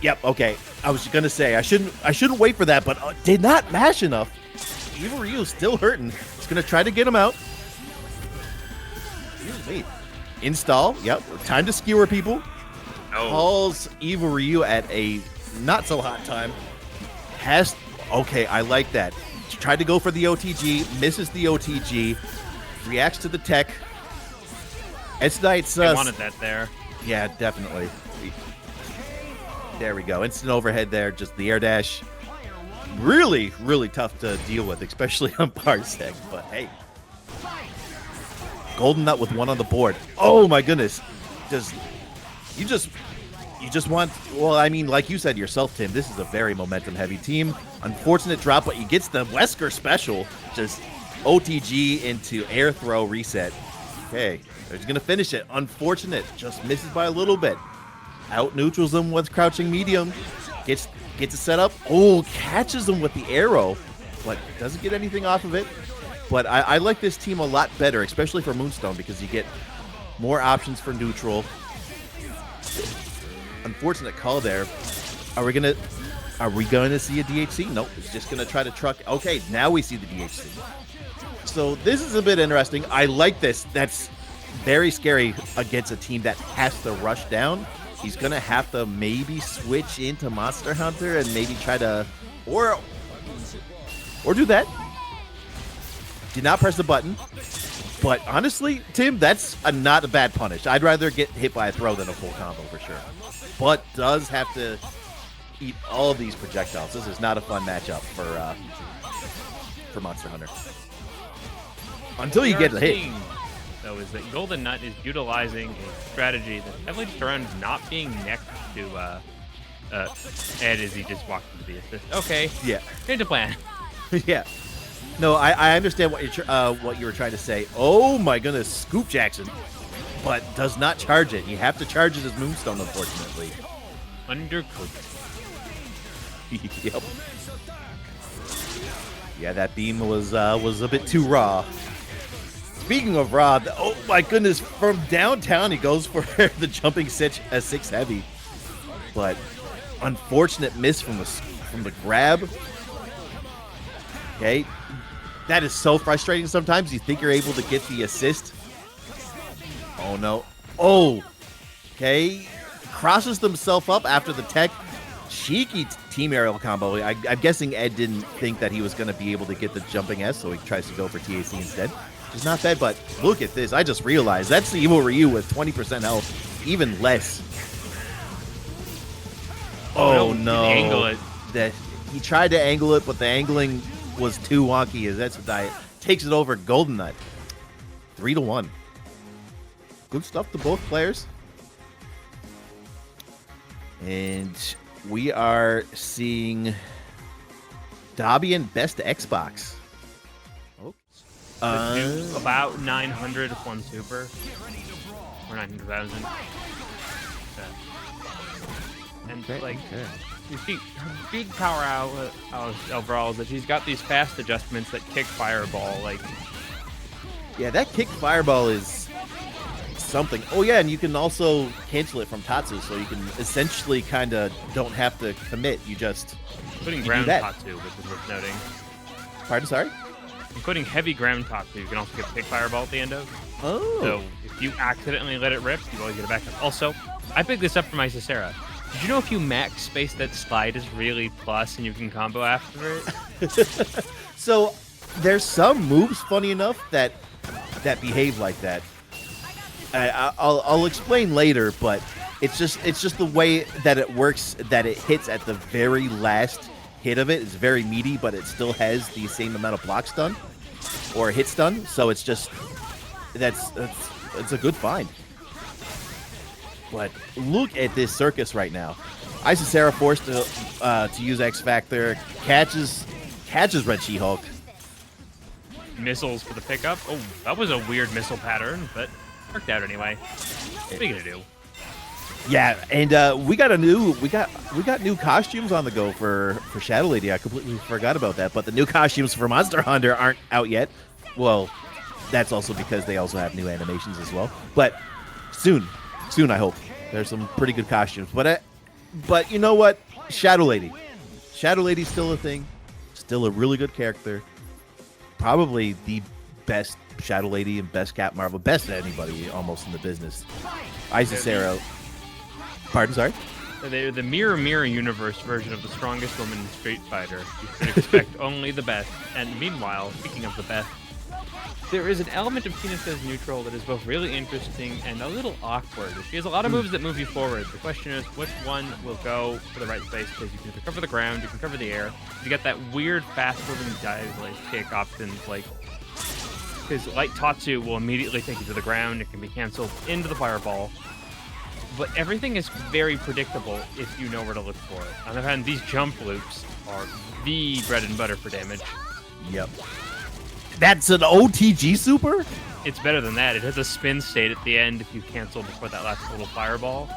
S4: Yep. Okay. I was gonna say I shouldn't wait for that, but did not mash enough. Evil Ryu is still hurting. He's gonna try to get him out. Excuse me. Install. Yep. Time to skewer people.
S1: Oh.
S4: Calls Evil Ryu at a not so hot time. Okay, I like that. Tried to go for the OTG, misses the OTG, reacts to the tech. Edsadiet's
S1: I wanted that there.
S4: Yeah, definitely. There we go. Instant overhead there. Just the air dash. Really, really tough to deal with, especially on Parsec. But hey. GoldenNut with 1 on the board. Oh my goodness. You just want, well, I mean, like you said yourself, Tim, this is a very momentum-heavy team. Unfortunate drop, but he gets the Wesker special. Just OTG into air throw reset. Okay, he's going to finish it. Unfortunate. Just misses by a little bit. Out neutrals him with crouching medium. Gets a setup. Oh, catches him with the arrow, but doesn't get anything off of it. But I like this team a lot better, especially for Moonstone, because you get more options for neutral. Unfortunate call there. Are we gonna see a DHC? Nope. It's just gonna try to truck. Okay, now we see the DHC. So this is a bit interesting. I like this. That's very scary against a team that has to rush down. He's gonna have to maybe switch into Monster Hunter and maybe try to or do that. Did not press the button. But honestly, Tim, that's not a bad punish. I'd rather get hit by a throw than a full combo for sure. But does have to eat all of these projectiles. This is not a fun matchup for Monster Hunter. Until you get a hit.
S1: Though, is that GoldenNut is utilizing a strategy that's heavily just around not being next to Ed as he just walked into the assist. Okay.
S4: Yeah.
S1: Change the plan.
S4: Yeah. No, I understand what you were trying to say. Oh my goodness, Scoop Jackson, but does not charge it. You have to charge it as Moonstone, unfortunately.
S1: Undercooked.
S4: Yep. Yeah, that beam was a bit too raw. Speaking of raw, oh my goodness, from downtown he goes for the jumping 6 heavy, but unfortunate miss from the grab. Okay. That is so frustrating sometimes. You think you're able to get the assist. Oh, no. Oh. Okay. Crosses himself up after the tech. Cheeky team aerial combo. I'm guessing Ed didn't think that he was going to be able to get the jumping S, so he tries to go for TAC instead. Which is not bad, but look at this. I just realized that's the Evil Ryu with 20% health. Even less. Oh, no.
S1: Angle it.
S4: He tried to angle it, but the angling was too wonky as Edsadiet takes it over GoldenNut. 3-1. Good stuff to both players. And we are seeing Dobby and BestXbox.
S1: About 900 if one super. Or 900,000. And you see, her big power out overall is that she's got these fast adjustments that kick Fireball. Like,
S4: yeah, that kick Fireball is something. Oh yeah, and you can also cancel it from Tatsu, so you can essentially kind of don't have to commit. You just
S1: including ground Tatsu, which is worth noting.
S4: Pardon, sorry.
S1: Including heavy ground Tatsu, you can also get kick Fireball at the end of.
S4: Oh.
S1: So if you accidentally let it rip, you always get it back up. Also, I picked this up from Isicera. Did you know if you max space that slide is really plus and you can combo after it?
S4: So there's some moves, funny enough, that behave like that. I'll explain later, but it's just the way that it works, that it hits at the very last hit of it. It's very meaty, but it still has the same amount of block stun or hit stun. So it's just it's a good find. But look at this circus right now. Isicera forced to use X Factor, catches Red She-Hulk.
S1: Missiles for the pickup. Oh, that was a weird missile pattern, but worked out anyway. What are you gonna do?
S4: Yeah, and we got new costumes on the go for Shadow Lady. I completely forgot about that. But the new costumes for Monster Hunter aren't out yet. Well, that's also because they also have new animations as well. But soon I hope. There's some pretty good costumes. But you know what? Shadow Lady's still a thing. Still a really good character. Probably the best Shadow Lady and best Cap Marvel. Best anybody almost in the business. Isicera. Pardon, sorry?
S1: They're the Mirror Universe version of the strongest woman in Street Fighter. You should expect only the best. And meanwhile, speaking of the best, there is an element of Hinata's neutral that is both really interesting and a little awkward. She has a lot of moves that move you forward. The question is, which one will go for the right space? Because you can cover the ground, you can cover the air. You get that weird, fast-moving dive, like kick options, like because Light Tatsu will immediately take you to the ground. It can be canceled into the fireball. But everything is very predictable if you know where to look for it. On the other hand, these jump loops are the bread and butter for damage.
S4: Yep. That's an OTG super?
S1: It's better than that. It has a spin state at the end if you cancel before that last little fireball.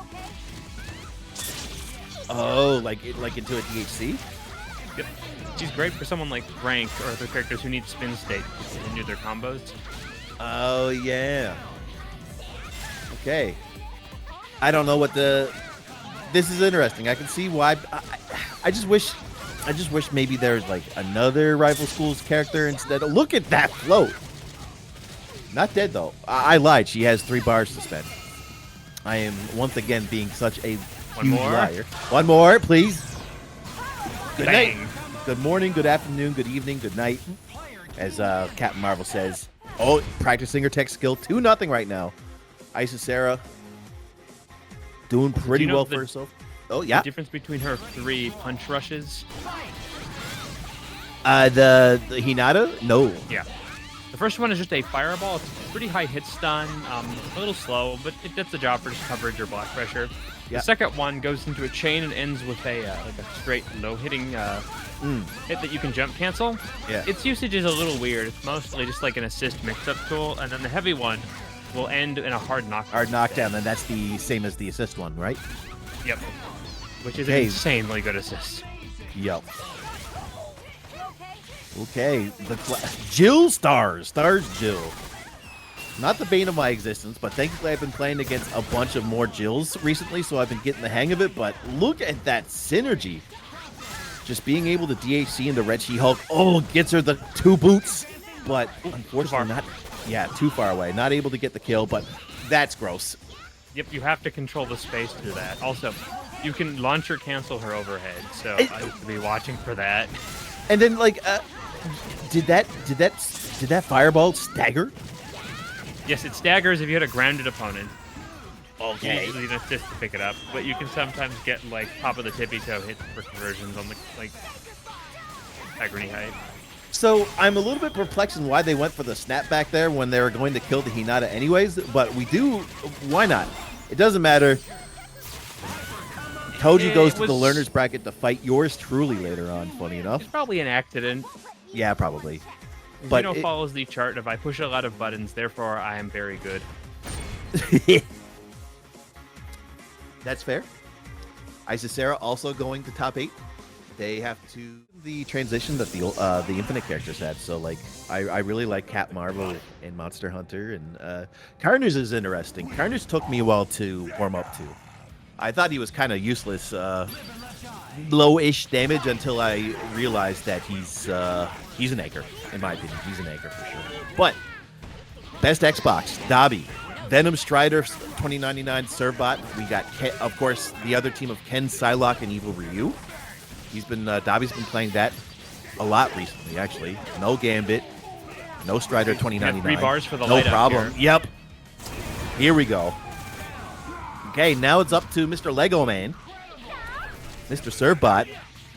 S4: Oh, like into a DHC?
S1: Yep. She's great for someone like Rank or other characters who need spin state to continue their combos.
S4: Oh, yeah. Okay. I don't know what the... This is interesting. I can see why... I just wish maybe there's like another Rival Schools character instead. Look at that float. Not dead though. I lied. She has 3 bars to spend. I am once again being such a huge liar. One more, please. Good night. Good morning, good afternoon, good evening, good night. As Captain Marvel says, oh, practicing her tech skill 2-0 right now. Isicera doing pretty well for herself. Oh, yeah.
S1: The difference between her 3 punch rushes?
S4: The Hinata? No.
S1: Yeah. The first one is just a fireball. It's a pretty high hit stun, a little slow, but it does the job for just coverage or block pressure.
S4: Yeah.
S1: The second one goes into a chain and ends with a like a straight low-hitting hit that you can jump cancel.
S4: Yeah.
S1: Its usage is a little weird. It's mostly just like an assist mix-up tool, and then the heavy one will end in a hard knockdown.
S4: Hard knockdown, and that's the same as the assist one, right?
S1: Yep. Which is an insanely good assist.
S4: Yep. Okay, Jill Stars Jill. Not the bane of my existence, but thankfully I've been playing against a bunch of more Jills recently, so I've been getting the hang of it, but look at that synergy. Just being able to DHC into Red She-Hulk, gets her the 2 boots, but unfortunately too far away. Not able to get the kill, but that's gross.
S1: Yep, you have to control the space through that. Also, you can launch or cancel her overhead, so I have to be watching for that.
S4: And then, like, did that fireball stagger?
S1: Yes, it staggers if you hit a grounded opponent.
S4: Okay.
S1: You usually need an assist to pick it up, but you can sometimes get like top of the tippy toe hits for conversions on the like agony height.
S4: So I'm a little bit perplexed in why they went for the snapback there when they were going to kill the Hinata anyways, but why not? It doesn't matter. Toji goes to the learner's bracket to fight yours truly later on, funny enough.
S1: It's probably an accident.
S4: Yeah, probably. But
S1: Xeno follows the chart of I push a lot of buttons, therefore I am very good.
S4: That's fair. Isicera also going to top 8. They have to the transition that the Infinite characters had. So like I really like Cap Marvel and Monster Hunter, and Carnage is interesting. Carnage took me a while to warm up to. I thought he was kind of useless, low-ish damage until I realized that he's an anchor, in my opinion. He's an anchor for sure. But BestXbox, Dobby, Venom Strider, 2099 Servbot. We got, of course, the other team of Ken, Psylocke, and Evil Ryu. Dobby's been playing that a lot recently, actually. No Gambit, no Strider, 2099.
S1: 3 bars for the
S4: no
S1: light
S4: problem.
S1: Up here.
S4: Yep. Here we go. Okay, now it's up to Mr. Lego Man, Mr. Servbot.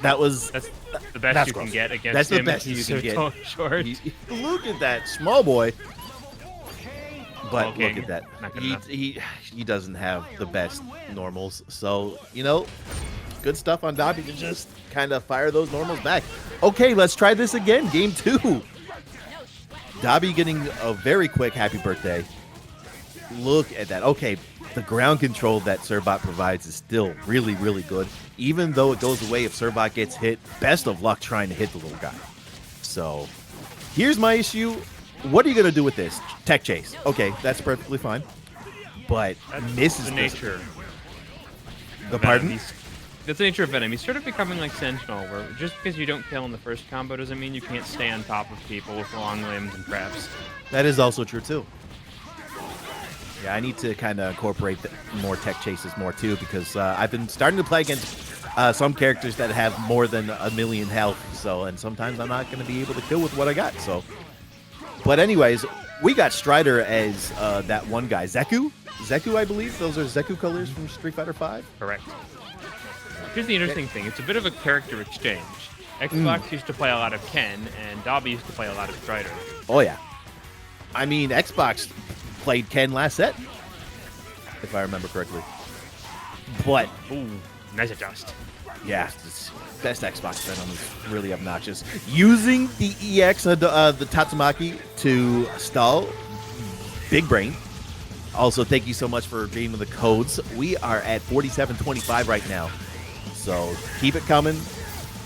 S4: That's
S1: the best you can get against
S4: that's
S1: him.
S4: That's the best you can get.
S1: Short.
S4: Look at that small boy. But
S1: Okay,
S4: look at that.
S1: not good enough.
S4: He doesn't have the best normals. So, good stuff on Dobby to just kind of fire those normals back. Okay, let's try this again. Game 2. Dobby getting a very quick happy birthday. Look at that. Okay, the ground control that Servbot provides is still really, really good. Even though it goes away if Servbot gets hit, best of luck trying to hit the little guy. So, here's my issue. What are you going to do with this? Tech chase. Okay, that's perfectly fine. But misses
S1: the nature.
S4: The pardon?
S1: That's the nature of Venom. He's sort of becoming like Sentinel, where just because you don't kill in the first combo doesn't mean you can't stay on top of people with long limbs and traps.
S4: That is also true, too. Yeah, I need to kind of incorporate more tech chases more, too, because I've been starting to play against some characters that have more than 1 million health, and sometimes I'm not going to be able to kill with what I got, so... But anyways, we got Strider as that one guy, Zeku. Zeku, I believe. Those are Zeku colors from Street Fighter V.
S1: Correct. Here's the interesting thing. It's a bit of a character exchange. Xbox used to play a lot of Ken, and Dobby used to play a lot of Strider.
S4: Oh, yeah. I mean, Xbox played Ken last set, if I remember correctly. But...
S1: Ooh, nice adjust.
S4: Yeah, BestXbox Venom is really obnoxious. Using the EX, the Tatsumaki, to stall. Big brain. Also, thank you so much for reading the codes. We are at 47.25 right now. So, keep it coming.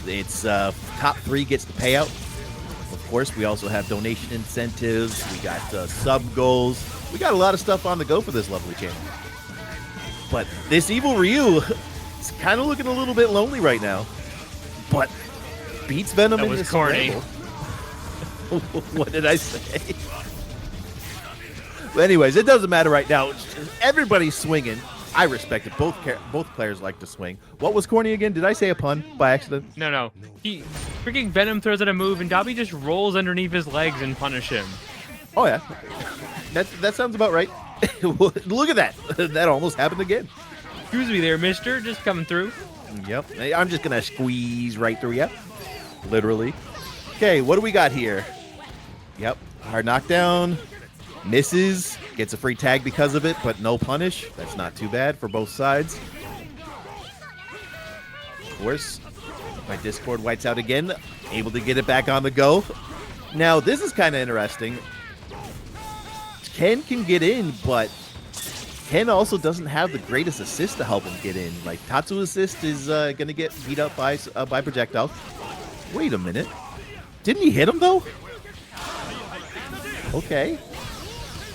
S4: It's top 3 gets the payout. Of course, we also have donation incentives. We got sub goals. We got a lot of stuff on the go for this lovely channel. But this Evil Ryu... It's kind of looking a little bit lonely right now, but beats Venom in this
S1: corny.
S4: What did I say? But anyways, it doesn't matter right now. Everybody's swinging. I respect it. Both players like to swing. What was corny again? Did I say a pun by accident?
S1: No. He freaking Venom throws out a move, and Dobby just rolls underneath his legs and punish him.
S4: Oh yeah, that sounds about right. Look at that. That almost happened again.
S1: Excuse me there, mister. Just coming through.
S4: Yep. I'm just gonna squeeze right through you. Literally. Okay, what do we got here? Yep. Hard knockdown. Misses. Gets a free tag because of it, but no punish. That's not too bad for both sides. Of course, my Discord whites out again. Able to get it back on the go. Now, this is kind of interesting. Ken can get in, but Ken also doesn't have the greatest assist to help him get in. Like, Tatsu's assist is going to get beat up by projectiles. Wait a minute. Didn't he hit him, though? Okay.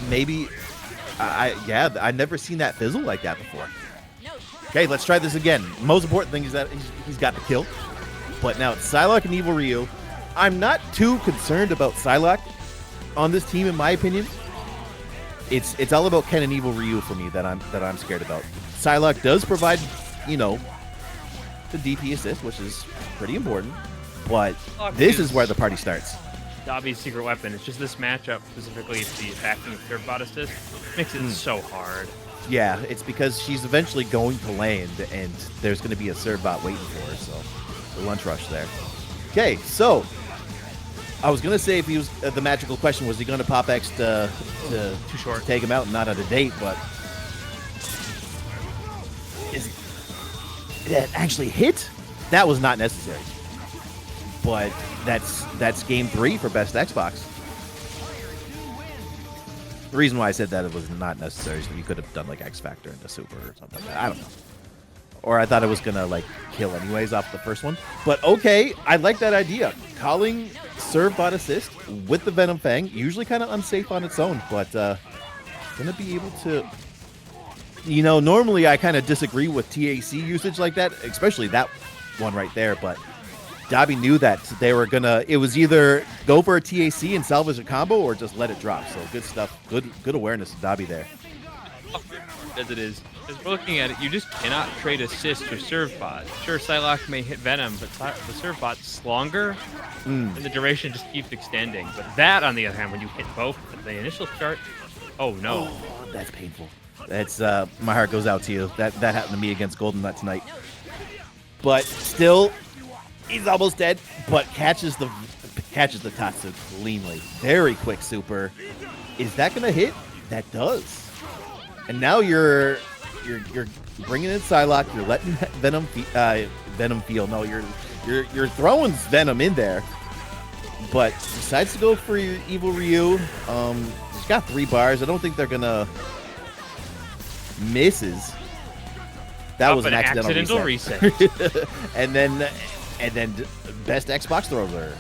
S4: Maybe. Yeah, I've never seen that fizzle like that before. Okay, let's try this again. Most important thing is that he's got the kill. But now it's Psylocke and Evil Ryu. I'm not too concerned about Psylocke on this team, in my opinion. It's all about Ken and Evil Ryu for me that I'm scared about. Psylocke does provide, the DP assist, which is pretty important. But this is where the party starts.
S1: Dobby's secret weapon. It's just this matchup, specifically the attacking Servbot assist, makes it so hard.
S4: Yeah, it's because she's eventually going to land, and there's going to be a Servbot waiting for her, so the lunch rush there. Okay, so I was going to say if he was the magical question, was he going to pop X to
S1: Too short.
S4: take him out and not out of date, but is that actually hit? That was not necessary. But that's game 3 for BestXbox. The reason why I said that it was not necessary is that you could have done like X Factor into Super or something. I don't know. Or I thought it was gonna like kill anyways off the first one. But okay, I like that idea. Calling Servbot assist with the Venom Fang, usually kind of unsafe on its own, but gonna be able to. Normally I kind of disagree with TAC usage like that, especially that one right there, but Dobby knew that they were gonna. It was either go for a TAC and salvage a combo, or just let it drop. So good stuff. Good awareness of Dobby there.
S1: As it is, as we're looking at it, you just cannot trade assist for Servbot. Sure, Psylocke may hit Venom, but the Servbot's longer, and the duration just keeps extending. But that, on the other hand, when you hit both at the initial start, oh no,
S4: that's painful. That's my heart goes out to you. That happened to me against GoldenNut tonight. But still. He's almost dead, but catches the Tatsu cleanly. Very quick super. Is that gonna hit? That does. And now you're bringing in Psylocke. You're letting Venom feel. No, you're throwing Venom in there, but decides to go for your Evil Ryu. He's got 3 bars. I don't think they're gonna misses. That was an accidental reset. and then BestXbox throws her.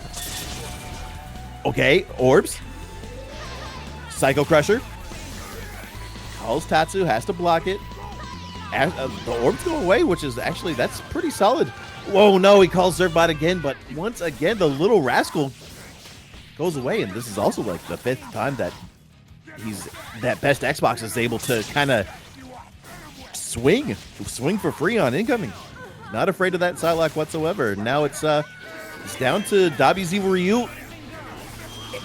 S4: Okay, orbs. Psycho Crusher. Calls Tatsu, has to block it. The orbs go away, which is actually, that's pretty solid. Whoa, no, he calls Servbot again, but once again, the little rascal goes away, and this is also like the 5th time that BestXbox is able to kind of swing for free on incoming. Not afraid of that Psylocke whatsoever. Now it's down to Dobby's Evil Ryu,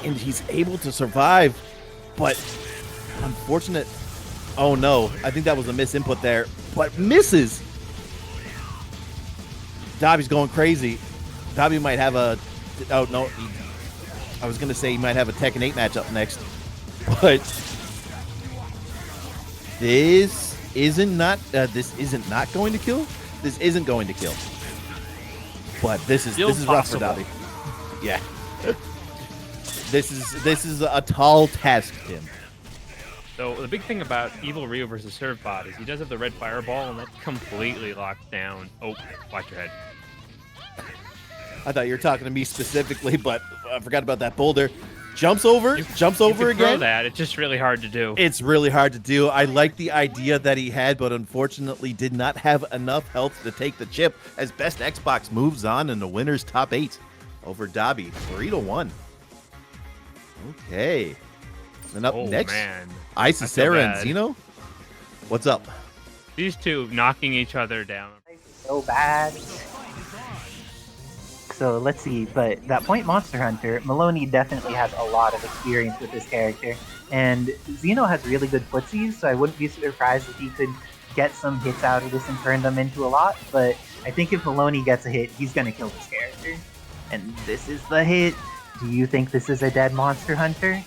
S4: and he's able to survive, but unfortunate. Oh no, I think that was a misinput there, but misses. Dobby's going crazy. Dobby might have a. Oh no, I was gonna say he might have a Tekken 8 matchup next, but this isn't not going to kill. This isn't going to kill, but this is rough for Dobby. Yeah, this is a tall task, Tim.
S1: So the big thing about Evil Ryu versus Servbot is he does have the red fireball, and that completely locks down. Oh, watch your head.
S4: I thought you were talking to me specifically, but I forgot about that boulder. Jumps over again.
S1: Throw that. It's just really hard to do.
S4: It's really hard to do. I like the idea that he had, but unfortunately did not have enough health to take the chip as BestXbox moves on in the winner's top 8 over Dobby. 3-1. Okay. And up next,
S1: man.
S4: Isicera and Xeno. What's up?
S1: These two knocking each other down.
S2: So bad. So let's see, but that point Monster Hunter, Maloney definitely has a lot of experience with this character. And Xeno has really good footsies, so I wouldn't be surprised if he could get some hits out of this and turn them into a lot. But I think if Maloney gets a hit, he's going to kill this character. And this is the hit. Do you think this is a dead Monster Hunter?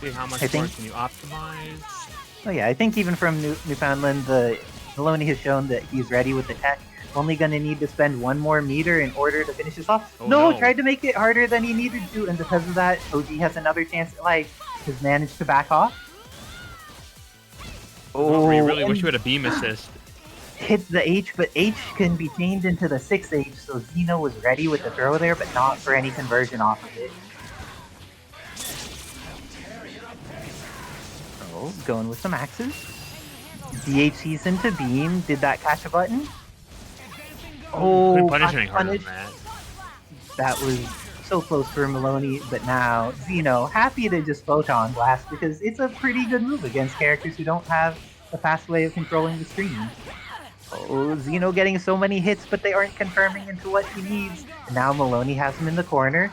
S1: See how much more can you optimize?
S2: Oh yeah, I think even from Newfoundland, Maloney has shown that he's ready with the tech. Only gonna need to spend one more meter in order to finish this off.
S1: Oh,
S2: no,
S1: no,
S2: tried to make it harder than he needed to, and because of that, Toji has another chance at life. Has managed to back off.
S1: Oh, we really wish we had a beam assist.
S2: Hits the H, but H can be changed into the 6H, so Xeno was ready with the throw there, but not for any conversion off of it. Oh, going with some axes. DHC's into beam. Did that catch a button? Oh,
S1: couldn't punish any harder than that.
S2: That was so close for Maloney, but now Xeno happy to just Photon Blast because it's a pretty good move against characters who don't have a fast way of controlling the screen. Oh, Xeno getting so many hits, but they aren't confirming into what he needs. And now Maloney has him in the corner.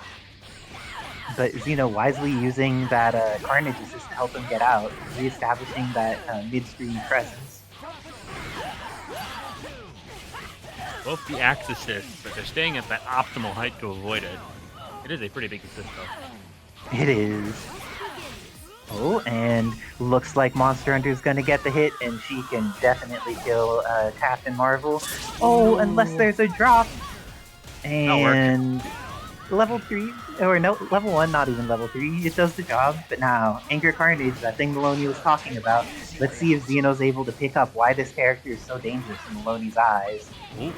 S2: But Xeno wisely using that Carnage assist to help him get out, re-establishing that mid-screen presence.
S1: Both the axe assists, but they're staying at that optimal height to avoid it. It is a pretty big assist, though.
S2: It is. Oh, and looks like Monster Hunter's gonna get the hit, and she can definitely kill Captain Marvel. Oh, unless there's a drop. And level 3, or no, level 1, not even level 3, it does the job. But now, Anchor Carnage, that thing Maloney was talking about, let's see if Xeno's able to pick up why this character is so dangerous in Maloney's eyes.
S1: Ooh.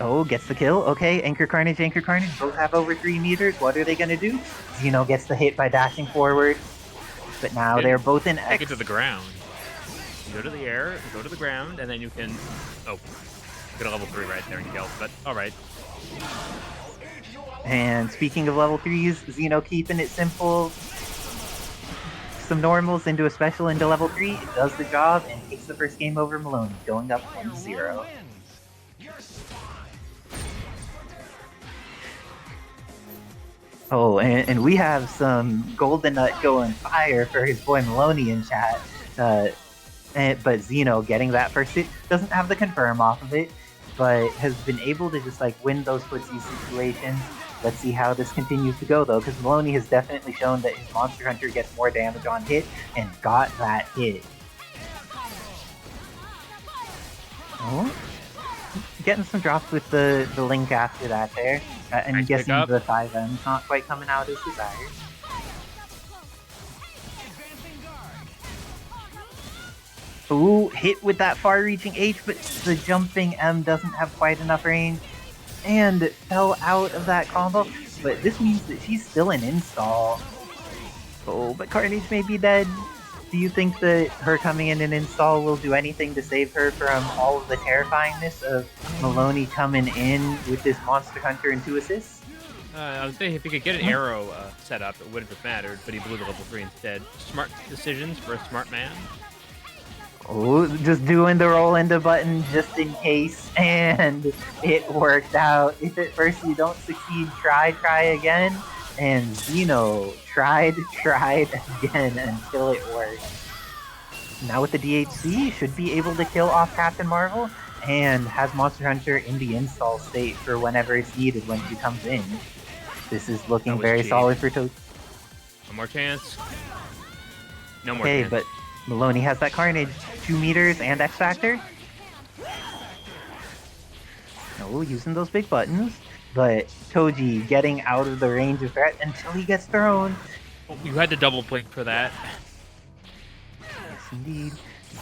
S2: Oh, gets the kill. Okay, Anchor Carnage, both have over 3 meters. What are they gonna do? Xeno gets the hit by dashing forward. But now they're both in X.
S1: Take it to the ground. You go to the air, go to the ground, and then you can... Oh, get a level 3 right there and kill. But, alright.
S2: And speaking of level 3s, Xeno keeping it simple. Some normals into a special into level 3. It does the job and takes the first game over Maloney, going up 1-0. Oh, and we have some GoldenNut going fire for his boy Maloney in chat. But Xeno getting that first hit, doesn't have the confirm off of it, but has been able to just like win those footsie situations. Let's see how this continues to go though, because Maloney has definitely shown that his Monster Hunter gets more damage on hit, and got that hit. Oh, getting some drops with the link after that there. And
S1: Nice
S2: guessing
S1: pickup.
S2: the 5M's not quite coming out as desired. Ooh, hit with that far-reaching H, but the jumping M doesn't have quite enough range. And fell out of that combo. But this means that she's still an install. Oh, but Carnage may be dead. Do you think that her coming in an install will do anything to save her from all of the terrifyingness of Maloney coming in with this Monster Hunter and 2 assists?
S1: I was saying if he could get an arrow set up, it wouldn't have mattered, but he blew the level 3 instead. Smart decisions for a smart man.
S2: Oh, just doing the roll into button just in case, and it worked out. If at first you don't succeed, try again. And Xeno tried again until it worked. Now with the DHC, should be able to kill off Captain Marvel, and has Monster Hunter in the install state for whenever it's needed when she comes in. This is looking very
S1: cheap.
S2: solid for Toji.
S1: One more chance. No more
S2: Okay,
S1: chance.
S2: but Maloney has that Carnage, 2 meters and X Factor. No, using those big buttons. But Toji getting out of the range of threat until he gets thrown.
S1: Oh, you had to double blink for that.
S2: Yes, indeed.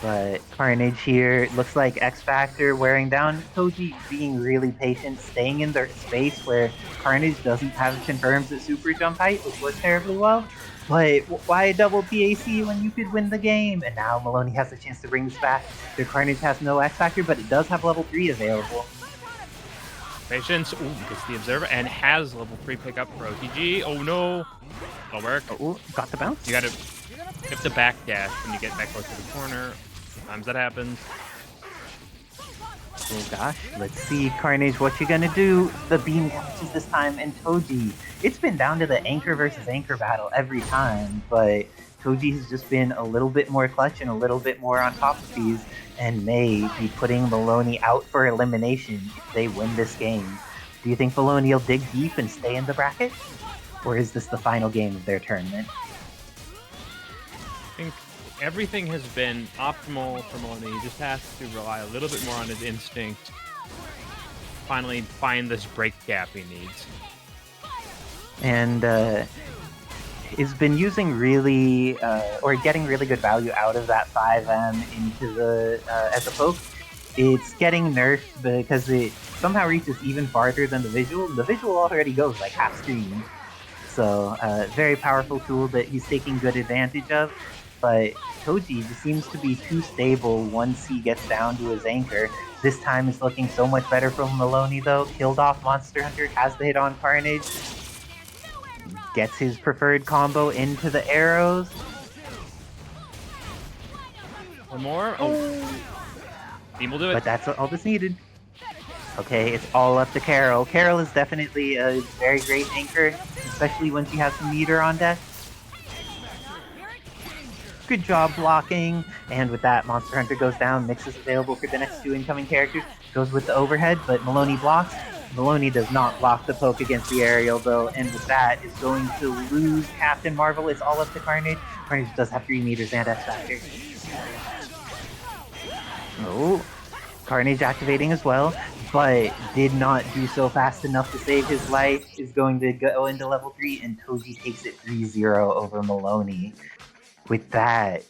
S2: But Carnage here, looks like X Factor wearing down. Toji being really patient, staying in their space where Carnage doesn't have confirms the super jump height, which works terribly well. But why double PAC when you could win the game? And now Maloney has a chance to bring this back. Their Carnage has no X Factor, but it does have level 3 available.
S1: Patience. Ooh, gets the observer and has level 3 pickup for OTG. Oh no. That'll work.
S2: Oh, got the bounce.
S1: You have to back dash when you get back close to the corner. Sometimes that happens.
S2: Oh gosh, let's see, Carnage, what you gonna do? The beam catches this time, and Toji. It's been down to the anchor versus anchor battle every time, but Toji has just been a little bit more clutch and a little bit more on top of these, and may be putting Maloney out for elimination if they win this game. Do you think Maloney will dig deep and stay in the bracket? Or is this the final game of their tournament?
S1: I think everything has been optimal for Maloney. He just has to rely a little bit more on his instinct. Finally find this break gap he needs.
S2: And has been using really, or getting really good value out of that 5M into the, as a poke. It's getting nerfed because it somehow reaches even farther than the visual. The visual already goes like half screen. So, very powerful tool that he's taking good advantage of. But Toji just seems to be too stable once he gets down to his anchor. This time is looking so much better from Maloney though. Killed off Monster Hunter, has the hit on Carnage. Gets his preferred combo into the arrows.
S1: One more. Oh. Team will do it.
S2: But that's all that's needed. Okay, it's all up to Carol. Carol is definitely a very great anchor, especially when she has some meter on deck. Good job blocking, and with that, Monster Hunter goes down. Mix is available for the next 2 incoming characters. Goes with the overhead, but Maloney blocks. Maloney does not block the poke against the aerial though, and with that is going to lose Captain Marvel. It's all up to Carnage. Carnage does have 3 meters and X Factor. Oh, Carnage activating as well, but did not do so fast enough to save his life. Is going to go into level 3, and Toji takes it 3-0 over Maloney. With that,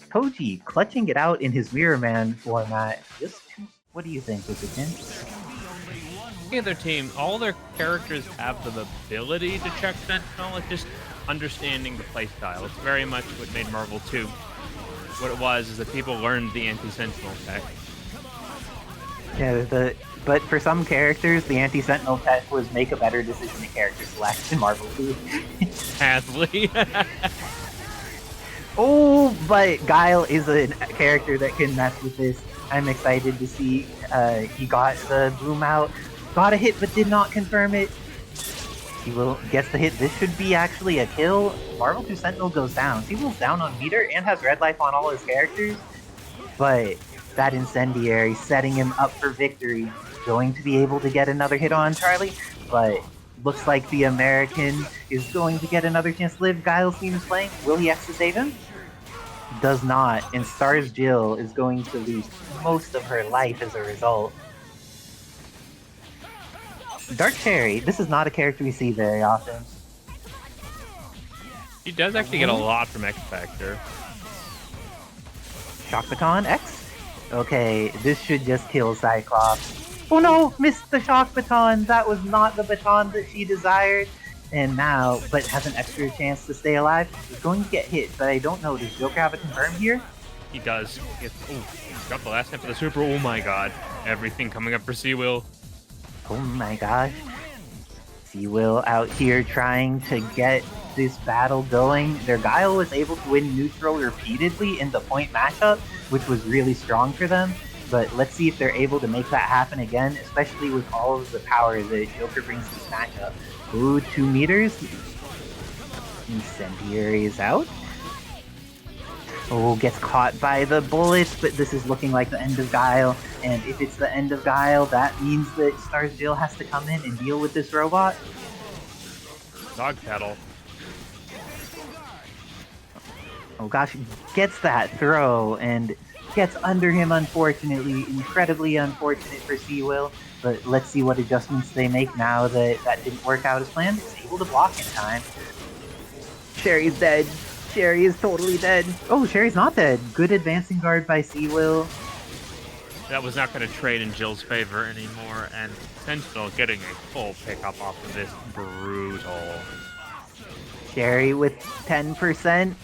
S2: Toji clutching it out in his Mirror Man format. What do you think, Wizardkin?
S1: Looking at their team, all their characters have the ability to check Sentinel. It's just understanding the playstyle. It's very much what made Marvel 2. What it was is that people learned the anti-Sentinel tech.
S2: Yeah, but for some characters, the anti-Sentinel tech was make a better decision to character select in Marvel 2.
S1: Hadley.
S2: Oh, but Guile is a character that can mess with this. I'm excited to see he got the boom out. Got a hit, but did not confirm it. He will gets the hit. This should be actually a kill. Marvel 2 Sentinel goes down. Cwill's down on meter and has red life on all his characters. But that incendiary setting him up for victory. Going to be able to get another hit on Charlie, but looks like the American is going to get another chance to live. Guile's team is playing. Will he X to save him? Does not, and S.T.A.R.S Jill is going to lose most of her life as a result. Dark Cherry, this is not a character we see very often.
S1: He does actually get a lot from X Factor.
S2: Shock Baton X? Okay, this should just kill Cyclops. Oh no! Missed the Shock Baton! That was not the baton that she desired. And now, but has an extra chance to stay alive. He's going to get hit, but I don't know. Does Joker have a confirm here?
S1: He does. He's got the last hit for the super. Oh my god. Everything coming up for Cwill.
S2: Oh my gosh. Cwill out here trying to get this battle going. Their Guile was able to win neutral repeatedly in the point matchup, which was really strong for them. But let's see if they're able to make that happen again, especially with all of the power that Joker brings to this matchup. Ooh, 2 meters. Incendiary is out. Oh, gets caught by the bullets, but this is looking like the end of Guile. And if it's the end of Guile, that means that S.T.A.R.S Jill has to come in and deal with this robot.
S1: Dog pedal.
S2: Oh gosh, gets that throw and gets under him, unfortunately. Incredibly unfortunate for Cwill. But let's see what adjustments they make now that that didn't work out as planned. It's able to block in time. Sherry's dead. Sherry is totally dead. Oh, Sherry's not dead. Good advancing guard by Cwill.
S1: That was not going to trade in Jill's favor anymore, and Sentinel getting a full pickup off of this. Brutal.
S2: Sherry with 10%.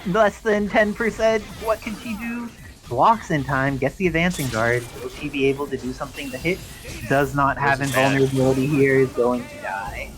S2: Less than 10%. What can she do? blocks in time, gets the advancing guard. Will she be able to do something to hit? Does not have invulnerability here, is going to die.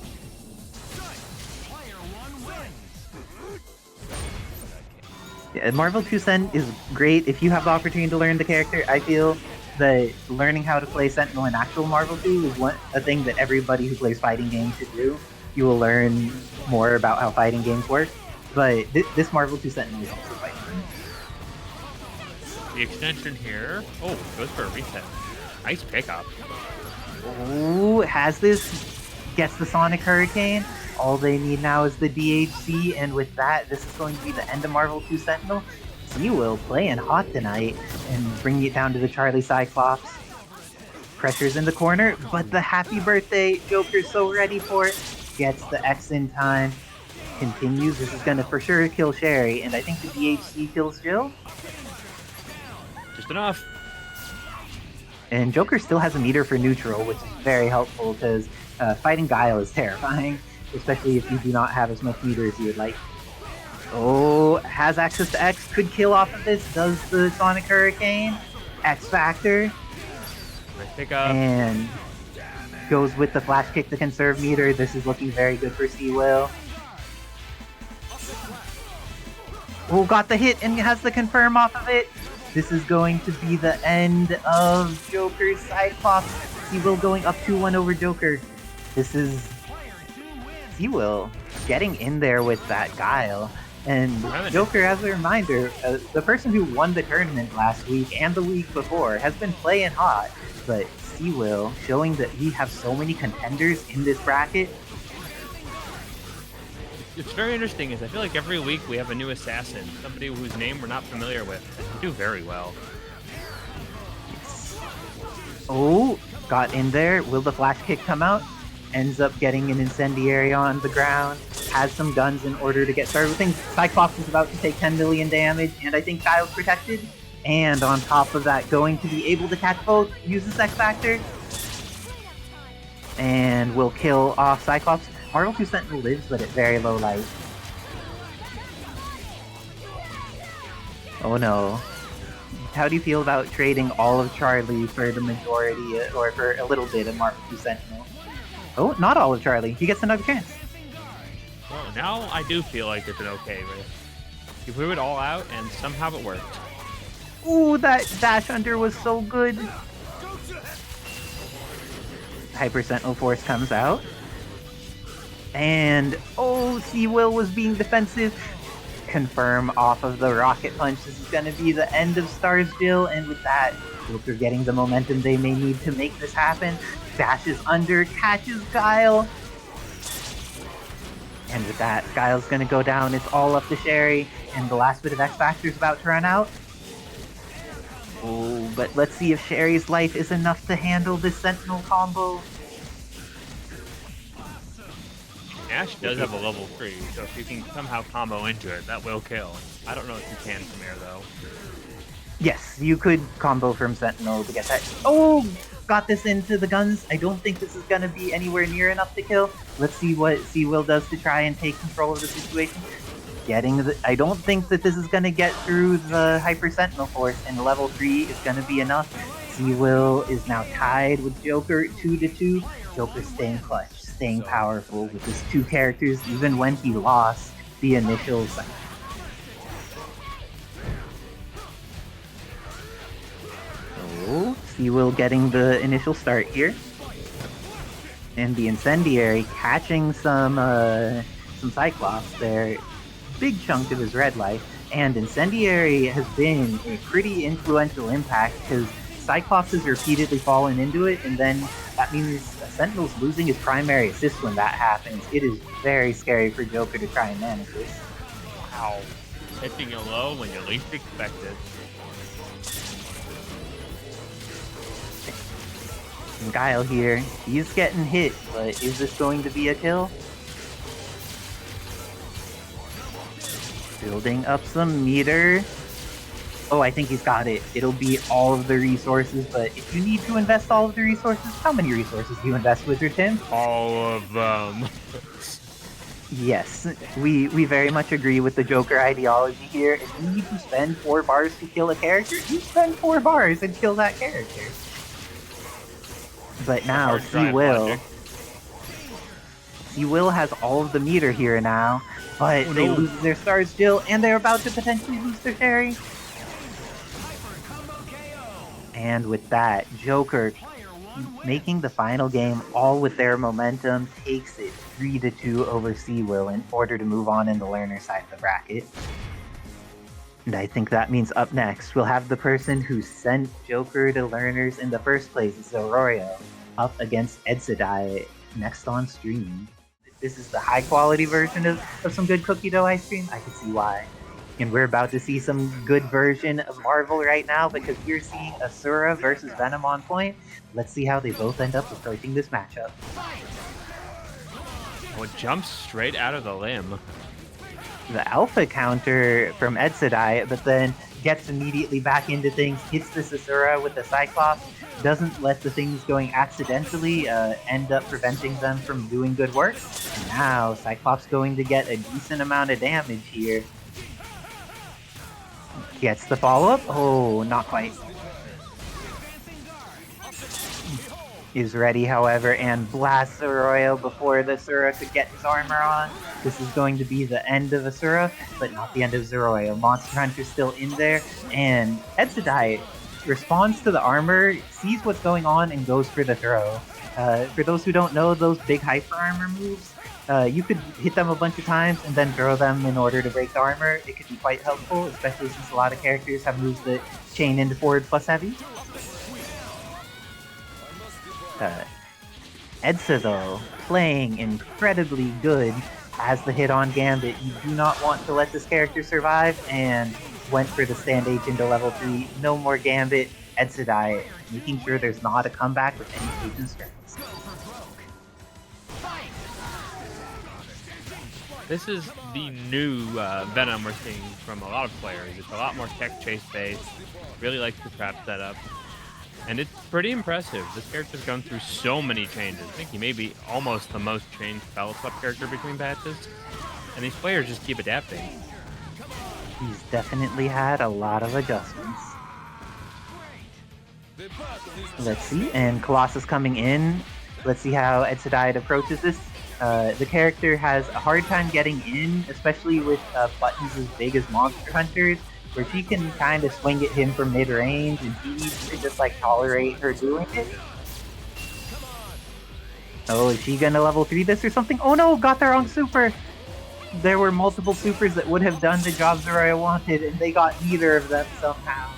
S2: Yeah, Marvel 2 Cent is great if you have the opportunity to learn the character. I feel that learning how to play Sentinel in actual Marvel 2 is a thing that everybody who plays fighting games should do. You will learn more about how fighting games work, but this Marvel 2 Sentinel is also quite fun.
S1: The extension here. Oh, goes for a reset. Nice pickup.
S2: Ooh, has this, gets the Sonic Hurricane. All they need now is the DHC, and with that, this is going to be the end of Marvel 2 Sentinel. Cwill playing hot tonight and bringing it down to the Charlie Cyclops. Pressure's in the corner, but the happy birthday Joker's so ready for it. Gets the X in time. Continues. This is going to for sure kill Sherry, and I think the DHC kills Jill.
S1: Just enough.
S2: And Joker still has a meter for neutral, which is very helpful because fighting Guile is terrifying, especially if you do not have as much meter as you would like. Oh, has access to X, could kill off of this, does the Sonic Hurricane, X Factor,
S1: Nice pickup.
S2: and goes with the flash kick to conserve meter. This is looking very good for Cwill. Oh, got the hit and has the confirm off of it. This is going to be the end of Joker's Cyclops. Cwill going up 2-1 over Joker. This is Cwill getting in there with that Guile. And Joker, as a reminder, the person who won the tournament last week and the week before has been playing hot. But Cwill showing that we have so many contenders in this bracket.
S1: It's very interesting is I feel like every week we have a new assassin, somebody whose name we're not familiar with. They do very well.
S2: Oh, got in there. Will the flash kick come out? Ends up getting an incendiary on the ground. Has some guns in order to get started with things. Cyclops is about to take 10 million damage, and I think Guile's protected. And on top of that, going to be able to catch both. Uses X Factor. And will kill off Cyclops. Marvel 2 Sentinel lives, but at very low light. Oh no. How do you feel about trading all of Charlie for the majority, or for a little bit of Marvel 2 Sentinel? Oh, not all of Charlie. He gets another chance.
S1: Well, now I do feel like it's an okay risk. You threw it all out, and somehow it worked.
S2: Ooh, that dash under was so good. Hyper Sentinel Force comes out. And, oh, Cwill was being defensive. Confirm off of the Rocket Punch. This is going to be the end of S.T.A.R.S Jill, and with that, Joker getting the momentum they may need to make this happen. Dashes under, catches Guile. And with that, Guile's going to go down. It's all up to Sherry, and the last bit of X Factor is about to run out. Oh, but let's see if Sherry's life is enough to handle this Sentinel combo.
S1: Ash does have a level 3, so if you can somehow combo into it, that will kill. I don't know if you can from air, though.
S2: Yes, you could combo from Sentinel to get that. Oh, got this into the guns. I don't think this is going to be anywhere near enough to kill. Let's see what Cwill does to try and take control of the situation. I don't think that this is going to get through the Hyper Sentinel Force, and level 3 is going to be enough. Cwill is now tied with Joker 2-2. Joker staying clutch, staying powerful with his two characters, even when he lost the initial cycle. So, Cwill getting the initial start here. And the Incendiary catching some Cyclops there. Big chunk of his red life. And Incendiary has been a pretty influential impact because Cyclops has repeatedly fallen into it, and then that means Sentinel's losing his primary assist when that happens. It is very scary for Joker to try and manage this.
S1: Wow. Hitting it low when you least expect it.
S2: And Guile here, he's getting hit, but is this going to be a kill? Building up some meter. Oh, I think he's got it. It'll be all of the resources, but if you need to invest all of the resources, how many resources do you invest with your Tim?
S1: All of them.
S2: Yes, we very much agree with the Joker ideology here. If you need to spend 4 bars to kill a character, you spend 4 bars and kill that character. But now,
S1: Hard drive logic.
S2: Cwill has all of the meter here now, but
S1: Oh,
S2: they
S1: no.
S2: lose their stars still, and they're about to potentially lose their carry. And with that, Joker making the final game all with their momentum takes it 3-2 over Cwill in order to move on in the learner side of the bracket. And I think that means up next, we'll have the person who sent Joker to learners in the first place, Zaroio, up against Edsadiet next on stream. If this is the high quality version of some good cookie dough ice cream, I can see why. And we're about to see some good version of Marvel right now because we're seeing Asura versus Venom on point. Let's see how they both end up approaching this matchup.
S1: Oh, it jumps straight out of the limb.
S2: The alpha counter from Edsadiet, but then gets immediately back into things, hits this Asura with the Cyclops, doesn't let the things going accidentally end up preventing them from doing good work. And now Cyclops going to get a decent amount of damage here. Gets the follow-up. Oh, not quite. Is ready, however, and blasts Zaroio before the Asura could get his armor on. This is going to be the end of Asura, but not the end of Zaroio. Monster Hunter's still in there, and Edsadiet responds to the armor, sees what's going on, and goes for the throw. For those who don't know, those big hyper armor moves, you could hit them a bunch of times and then throw them in order to break the armor. It could be quite helpful, especially since a lot of characters have moves that chain into forward plus heavy. Edsa, though, playing incredibly good, has the hit on Gambit. You do not want to let this character survive, and went for the stand H into level 3. No more Gambit. Edsadiet, making sure there's not a comeback with any Cajun strengths.
S1: This is the new Venom we're seeing from a lot of players. It's a lot more tech chase based. Really likes the trap setup. And it's pretty impressive. This character's gone through so many changes. I think he may be almost the most changed Battle Swap character between patches. And these players just keep adapting.
S2: He's definitely had a lot of adjustments. Let's see, and Colossus coming in. Let's see how Edsadiet approaches this. The character has a hard time getting in, especially with buttons as big as Monster Hunter's, where she can kind of swing at him from mid-range, and he needs to just like tolerate her doing it. Oh, is she gonna level 3 this or something? Oh no, got the wrong super! There were multiple supers that would have done the job Zaroio wanted, and they got neither of them somehow.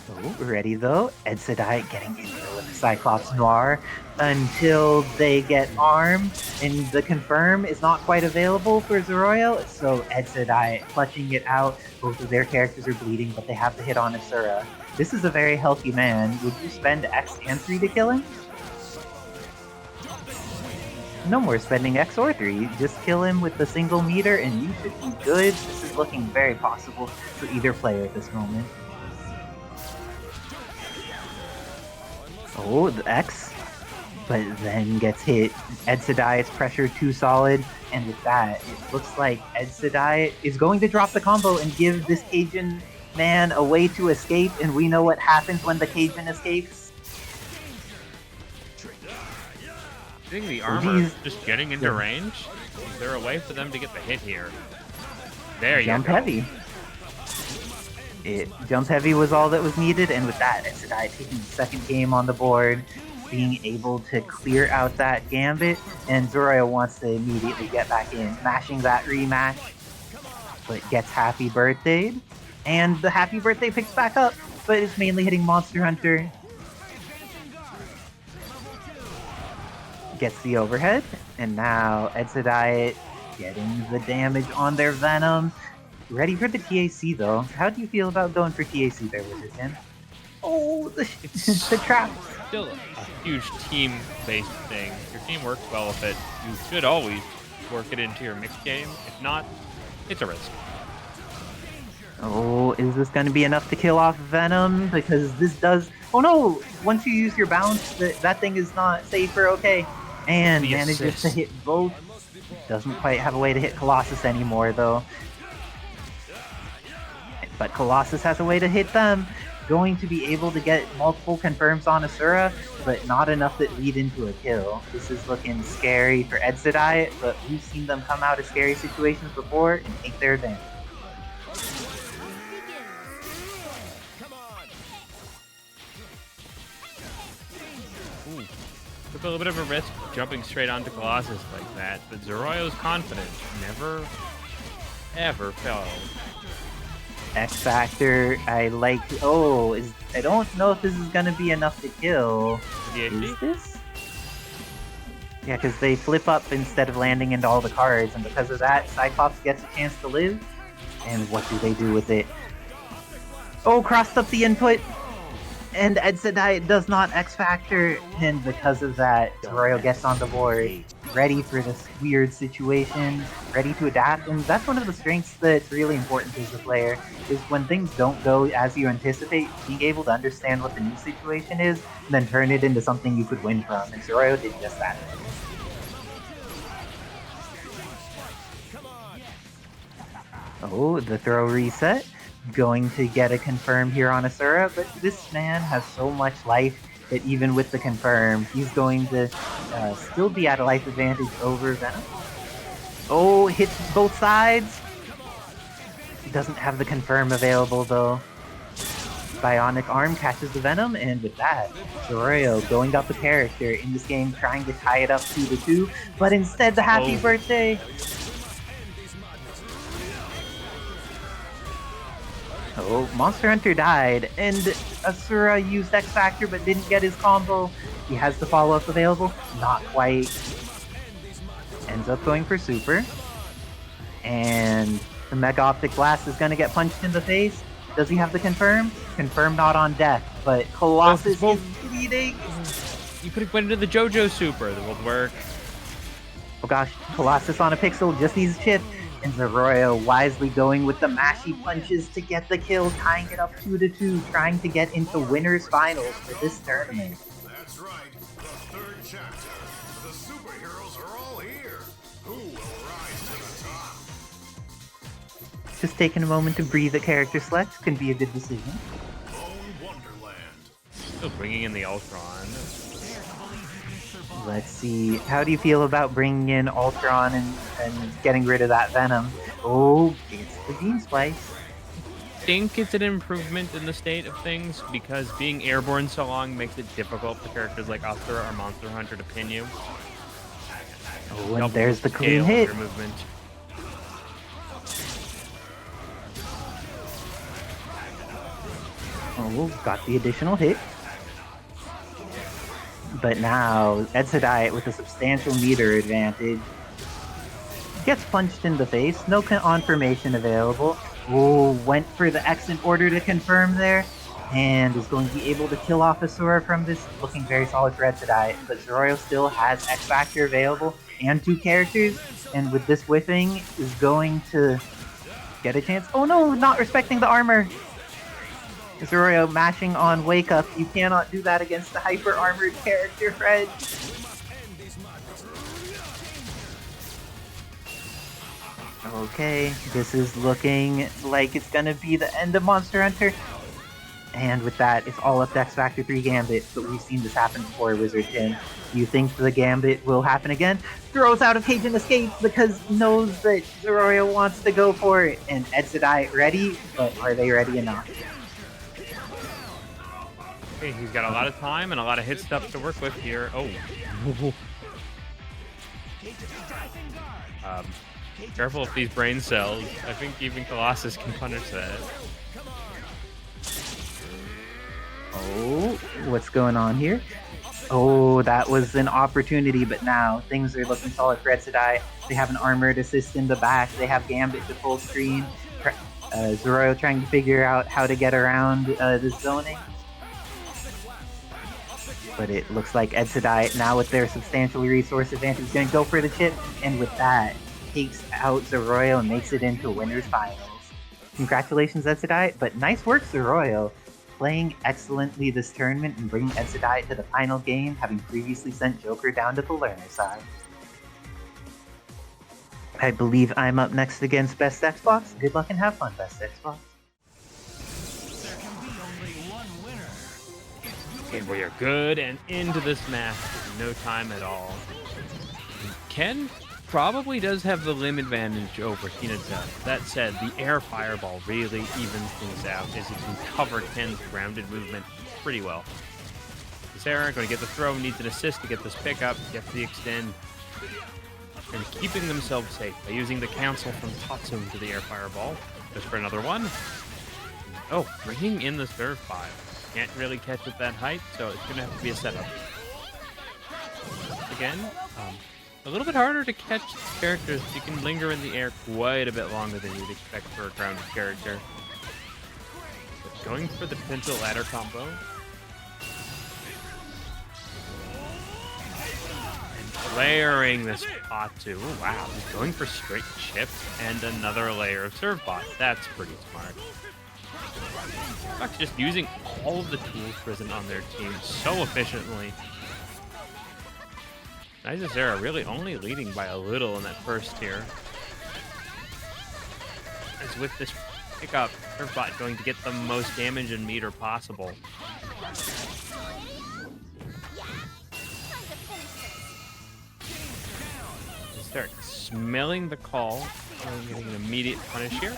S2: Oh, ready though. Edsadiet getting into it with the Cyclops Noir until they get armed, and the confirm is not quite available for Zaroio, so Edsadiet clutching it out. Both of their characters are bleeding, but they have the hit on Asura. This is a very healthy man. Would you spend X and 3 to kill him? No more spending X or 3. Just kill him with the single meter and you should be good. This is looking very possible for either player at this moment. Oh, the X, but then gets hit. Edsadiet's pressure too solid, and with that, it looks like Edsadiet is going to drop the combo and give this Cajun man a way to escape, and we know what happens when the Cajun escapes.
S1: I think the armor is just getting into range. Is there a way for them to get the hit here? There you go.
S2: Jump heavy. Jump heavy was all that was needed, and with that, Edsadiet taking the second game on the board, being able to clear out that Gambit, and Zaroio wants to immediately get back in, mashing that rematch, but gets Happy Birthday'd, and the Happy Birthday picks back up, but it's mainly hitting Monster Hunter. Gets the overhead, and now Edsadiet getting the damage on their Venom. Ready for the TAC though. How do you feel about going for TAC there with this, Tim? Oh, the trap!
S1: Still a huge team-based thing. If your team works well with it, you should always work it into your mixed game. If not, it's a risk.
S2: Oh, is this going to be enough to kill off Venom? Because this does Oh no! Once you use your bounce, that thing is not safe or okay. And
S1: The
S2: manages to
S1: assist.
S2: hit both. Doesn't quite have a way to hit Colossus anymore, though. But Colossus has a way to hit them. Going to be able to get multiple confirms on Asura, but not enough that lead into a kill. This is looking scary for Edsadiet, but we've seen them come out of scary situations before and take their advantage.
S1: Ooh. Took a little bit of a risk jumping straight onto Colossus like that, but Zaroio's confidence never, ever failed.
S2: X Factor, I like. Oh, I don't know if this is gonna be enough to kill. Is this? Yeah, because they flip up instead of landing into all the cards, and because of that, Cyclops gets a chance to live. And what do they do with it? Oh, crossed up the input! And Edsadiet does not X Factor, and because of that, Zaroio gets on the board, ready for this weird situation, ready to adapt, and that's one of the strengths that's really important as a player, is when things don't go as you anticipate, being able to understand what the new situation is, and then turn it into something you could win from, and Zaroio did just that. Oh, the throw reset. Going to get a confirm here on Asura, but this man has so much life that even with the confirm, he's going to still be at a life advantage over Venom. Oh, hits both sides! He doesn't have the confirm available though. Bionic Arm catches the Venom, and with that, Zaroio going up a character in this game trying to tie it up 2-2, but instead the happy birthday! Oh, Monster Hunter died, and Asura used X Factor but didn't get his combo. He has the follow-up available, not quite. Ends up going for Super. And the Mega Optic Blast is going to get punched in the face. Does he have the confirm? Confirm not on death, but Colossus is bleeding.
S1: You could have went into the JoJo Super, that would work.
S2: Oh gosh, Colossus on a pixel, just needs a chip. And Zaroio wisely going with the mashy punches to get the kill, tying it up 2-2, trying to get into winners finals for this tournament.
S5: That's right, the third chapter. The superheroes are all here. Who will rise to the top?
S2: Just taking a moment to breathe at character select can be a good decision.
S5: Lone Wonderland.
S1: Still bringing in the Ultron.
S2: Let's see, how do you feel about bringing in Ultron and getting rid of that Venom? Oh, it's the Beam Splice.
S1: I think it's an improvement in the state of things because being airborne so long makes it difficult for characters like Asura or Monster Hunter to pin you.
S2: Oh, and there's the clean hit.
S1: Movement.
S2: Oh, got the additional hit. But now, Edsadiet with a substantial meter advantage. Gets punched in the face, no confirmation available. Oh, went for the X in order to confirm there. And is going to be able to kill off Asura from this. Looking very solid for Edsadiet. But Zaroio still has X Factor available and 2 characters. And with this whiffing, is going to get a chance. Oh no, not respecting the armor. Zaroio mashing on Wake Up. You cannot do that against the hyper armored character, Fred. Okay, this is looking like it's gonna be the end of Monster Hunter. And with that, it's all up to X Factor 3 Gambit, but we've seen this happen before, Wizard Tim. Do you think the Gambit will happen again? Throws out of cage and escapes because knows that Zaroio wants to go for it. And Edsadiet ready, but are they ready enough?
S1: Okay, he's got a lot of time and a lot of hit stuff to work with here. Oh. Careful with these brain cells. I think even Colossus can punish that.
S2: Oh, what's going on here? Oh, that was an opportunity, but now things are looking solid for Edsadiet. They have an armored assist in the back. They have Gambit to full screen. Zaroio trying to figure out how to get around this zoning. But it looks like Edsadiet, now with their substantial resource advantage, is going to go for the chip, and with that, takes out Zaroio and makes it into winners finals. Congratulations, Edsadiet, but nice work, Zaroio. playing excellently this tournament and bringing Edsadiet to the final game, having previously sent Joker down to the learner side. I believe I'm up next against BestXbox. Good luck and have fun, BestXbox.
S1: Okay, we are good and into this match with no time at all. Ken probably does have the limb advantage over Hinata. That said, the air fireball really evens things out as he can cover Ken's grounded movement pretty well. Isicera going to get the throw, needs an assist to get this pickup, gets the extend, and keeping themselves safe by using the cancel from Tatsu into the air fireball. Just for another one. Oh, bringing in the Servbot. Can't really catch at that height, so it's going to have to be a setup. Again, a little bit harder to catch characters. You can linger in the air quite a bit longer than you'd expect for a grounded character. But going for the potential ladder combo. And layering this Tatsu. Oh, wow, he's going for straight chip and another layer of Servbot. That's pretty smart. Fox just using all of the tools present on their team so efficiently. Isicera really only leading by a little in that first tier. As with this pickup, Servbot going to get the most damage and meter possible. Start smelling the call and getting an immediate punish here.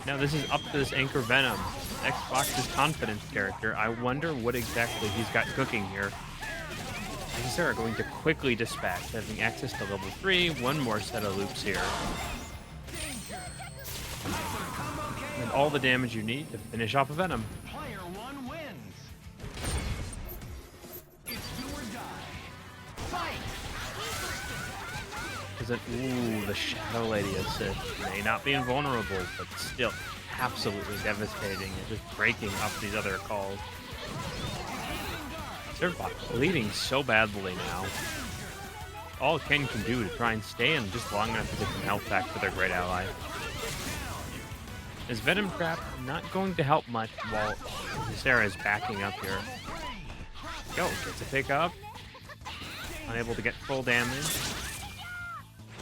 S1: Now this is up to this Anchor Venom, Xbox's confidence character. I wonder what exactly he's got cooking here. Isicera going to quickly dispatch, having access to level 3, one more set of loops here. And all the damage you need to finish off a Venom. Ooh, the Shadow Lady assist. May not be invulnerable, but still absolutely devastating and just breaking up these other calls. Servbot bleeding so badly now. All Ken can do to try and stay in just long enough to get some health back for their great ally. His Venom Trap not going to help much while Isicera is backing up here. Go, gets a pick up. Unable to get full damage.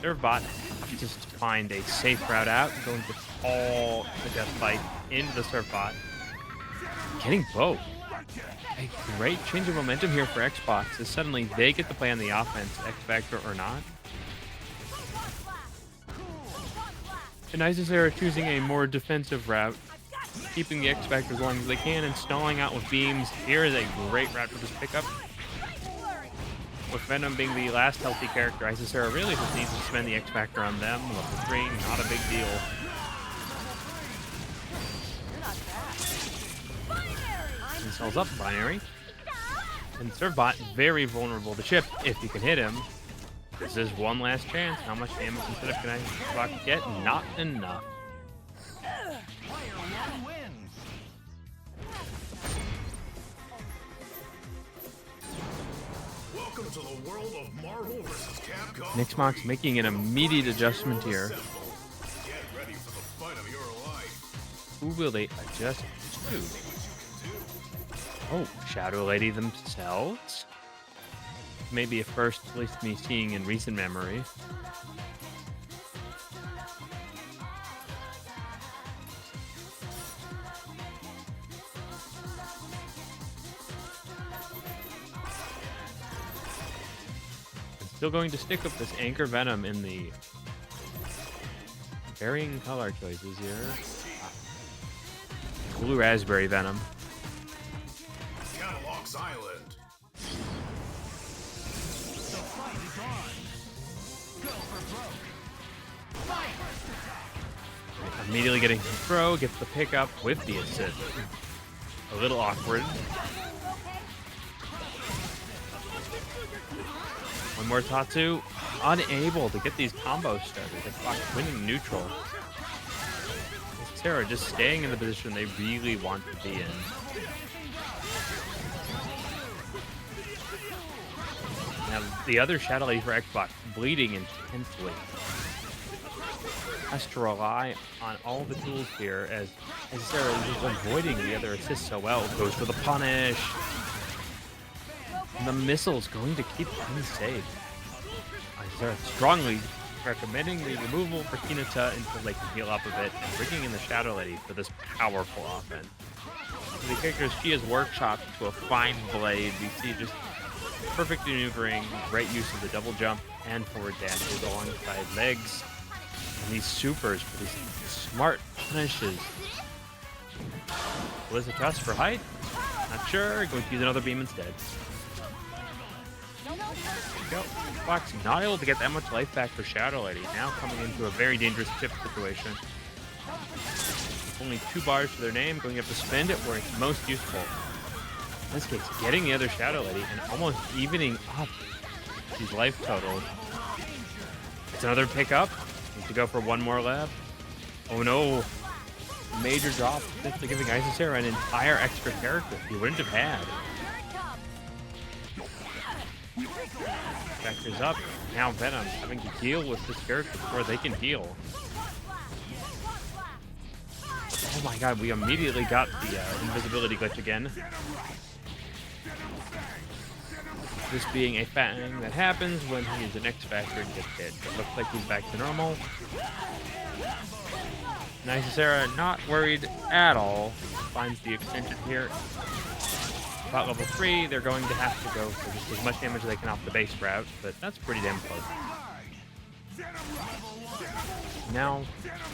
S1: Servbot just find a safe route out, going to all the death fight into the Servbot. Getting both. A great change of momentum here for Xbox as suddenly they get to play on the offense, X Factor or not. And Isicera choosing a more defensive route, keeping the X Factor as long as they can and stalling out with beams. Here is a great route for this pickup. With Venom being the last healthy character, Isicera really just needs to spend the X Factor on them. Level 3, not a big deal. Installs up Binary. And Servbot very vulnerable to chip if you can hit him. This is one last chance. How much damage and setup can Xbox get? Not enough.
S5: Welcome to the world of Marvel vs. Capcom.
S1: Xbox making an immediate adjustment here.
S5: Get ready for the fight of your life.
S1: Who will they adjust to? Oh, Shadow Lady themselves? Maybe a first, at least me seeing in recent memory. Still going to stick with this Anchor Venom in the varying color choices here. Blue Raspberry Venom.
S5: Catalog's Island.
S6: The fight is on. Go for broke. Fight.
S1: Immediately getting the throw, gets the pickup with the assist. A little awkward. One more Tatsu, unable to get these combos started. Xbox winning neutral. Isicera just staying in the position they really want to be in. Now the other Shadow Lady for Xbox bleeding intensely. has to rely on all the tools here as Isicera is just avoiding the other assists so well. Goes for the punish. And the missile's going to keep him safe. Isicera strongly recommending the removal for Hinata until they can heal up a bit and bringing in the Shadow Lady for this powerful offense. The characters she has workshopped to a fine blade. We see just perfect maneuvering, great use of the double jump and forward dashes alongside legs. And these supers for these smart punishes. Was it toss for height? Not sure. Going to use another beam instead. There we go. Fox not able to get that much life back for Shadow Lady. Now coming into a very dangerous chip situation. Only 2 bars to their name, going up to spend it where it's most useful. In this case, getting the other Shadow Lady and almost evening up these life totals. It's another pickup. Need to go for one more lap. Oh no. Major drop. Simply giving Isicera an entire extra character he wouldn't have had. Factors up. Now Venom having to deal with this character before they can heal. Oh my god, we immediately got the invisibility glitch again. This being a thing that happens when he is an X Factor and gets hit. It looks like he's back to normal. Isicera not worried at all. Finds the extension here. About level 3, they're going to have to go for just as much damage as they can off the base route, but that's pretty damn close. Now,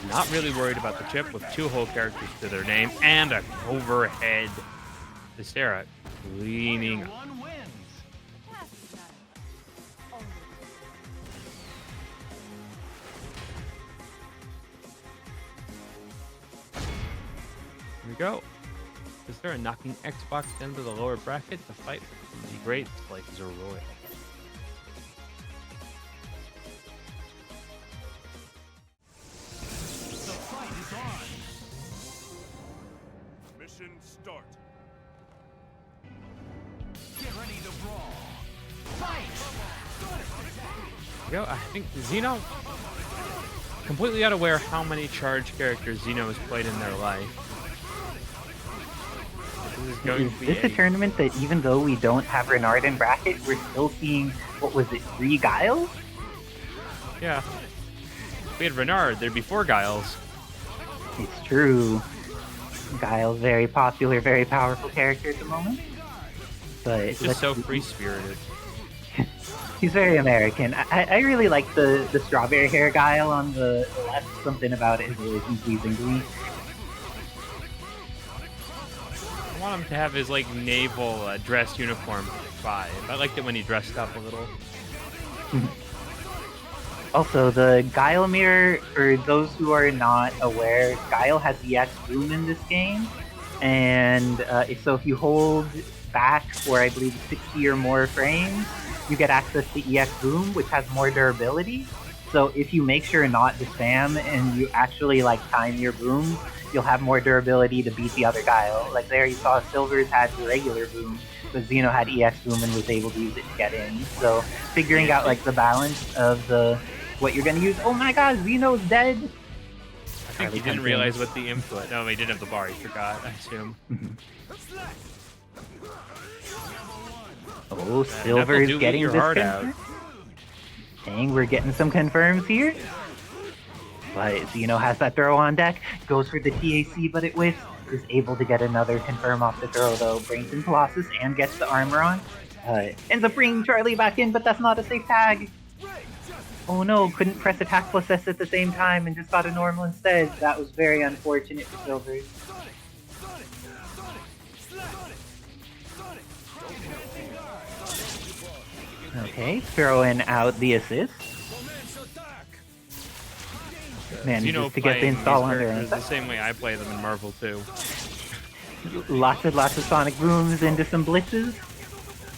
S1: not really worried about the chip with 2 whole characters to their name and an overhead. Isicera leaning up.
S6: One wins.
S1: Here we go. Isicera knocking Xbox down to the lower bracket to fight the greats like Zaroio.
S6: The fight is on.
S5: Mission start.
S6: Get ready to brawl. Fight.
S1: There we go. I think Xeno, completely unaware how many charge characters Xeno has played in their life. This is going to be
S2: Is this a tournament that even though we don't have Renard in bracket, we're still seeing, what was it, 3 Guiles?
S1: Yeah. If we had Renard, there'd be 4 Guiles.
S2: It's true. Guile's very popular, very powerful character at the moment. But
S1: It's just so free-spirited.
S2: he's very American. I really like the strawberry hair Guile on the left. Something about it has always been pleasing to me.
S1: I want him to have his like naval dress uniform 5. I liked it when he dressed up a little.
S2: Also, the Guile mirror, for those who are not aware, Guile has EX Boom in this game. And so if you hold back for, I believe, 60 or more frames, you get access to EX Boom, which has more durability. So if you make sure not to spam and you actually like time your booms, you'll have more durability to beat the other Guile. Like there you saw Sylvers had the regular boom, but Xeno had EX Boom and was able to use it to get in. So figuring out like the balance of what you're gonna use. Oh my god, Xeno's dead!
S1: I think he didn't realize what the input. No, he didn't have the bar. He forgot, I assume.
S2: Oh,
S1: Knuckle
S2: Sylvers
S1: do
S2: getting
S1: eat your
S2: this
S1: heart out.
S2: confirmed. Dang, we're getting some confirms here. But Xeno has that throw on deck, goes for the TAC, but it whiffs. Is able to get another confirm off the throw though, brings in Colossus and gets the armor on. Ends up bringing Charlie back in, but that's not a safe tag. Oh no, couldn't press attack plus S at the same time and just got a normal instead. That was very unfortunate for Sylvers. Okay, throwing out the assist. Manages to get the install on their own.
S1: the same way I play them in Marvel too.
S2: Lots of sonic booms into some blitzes.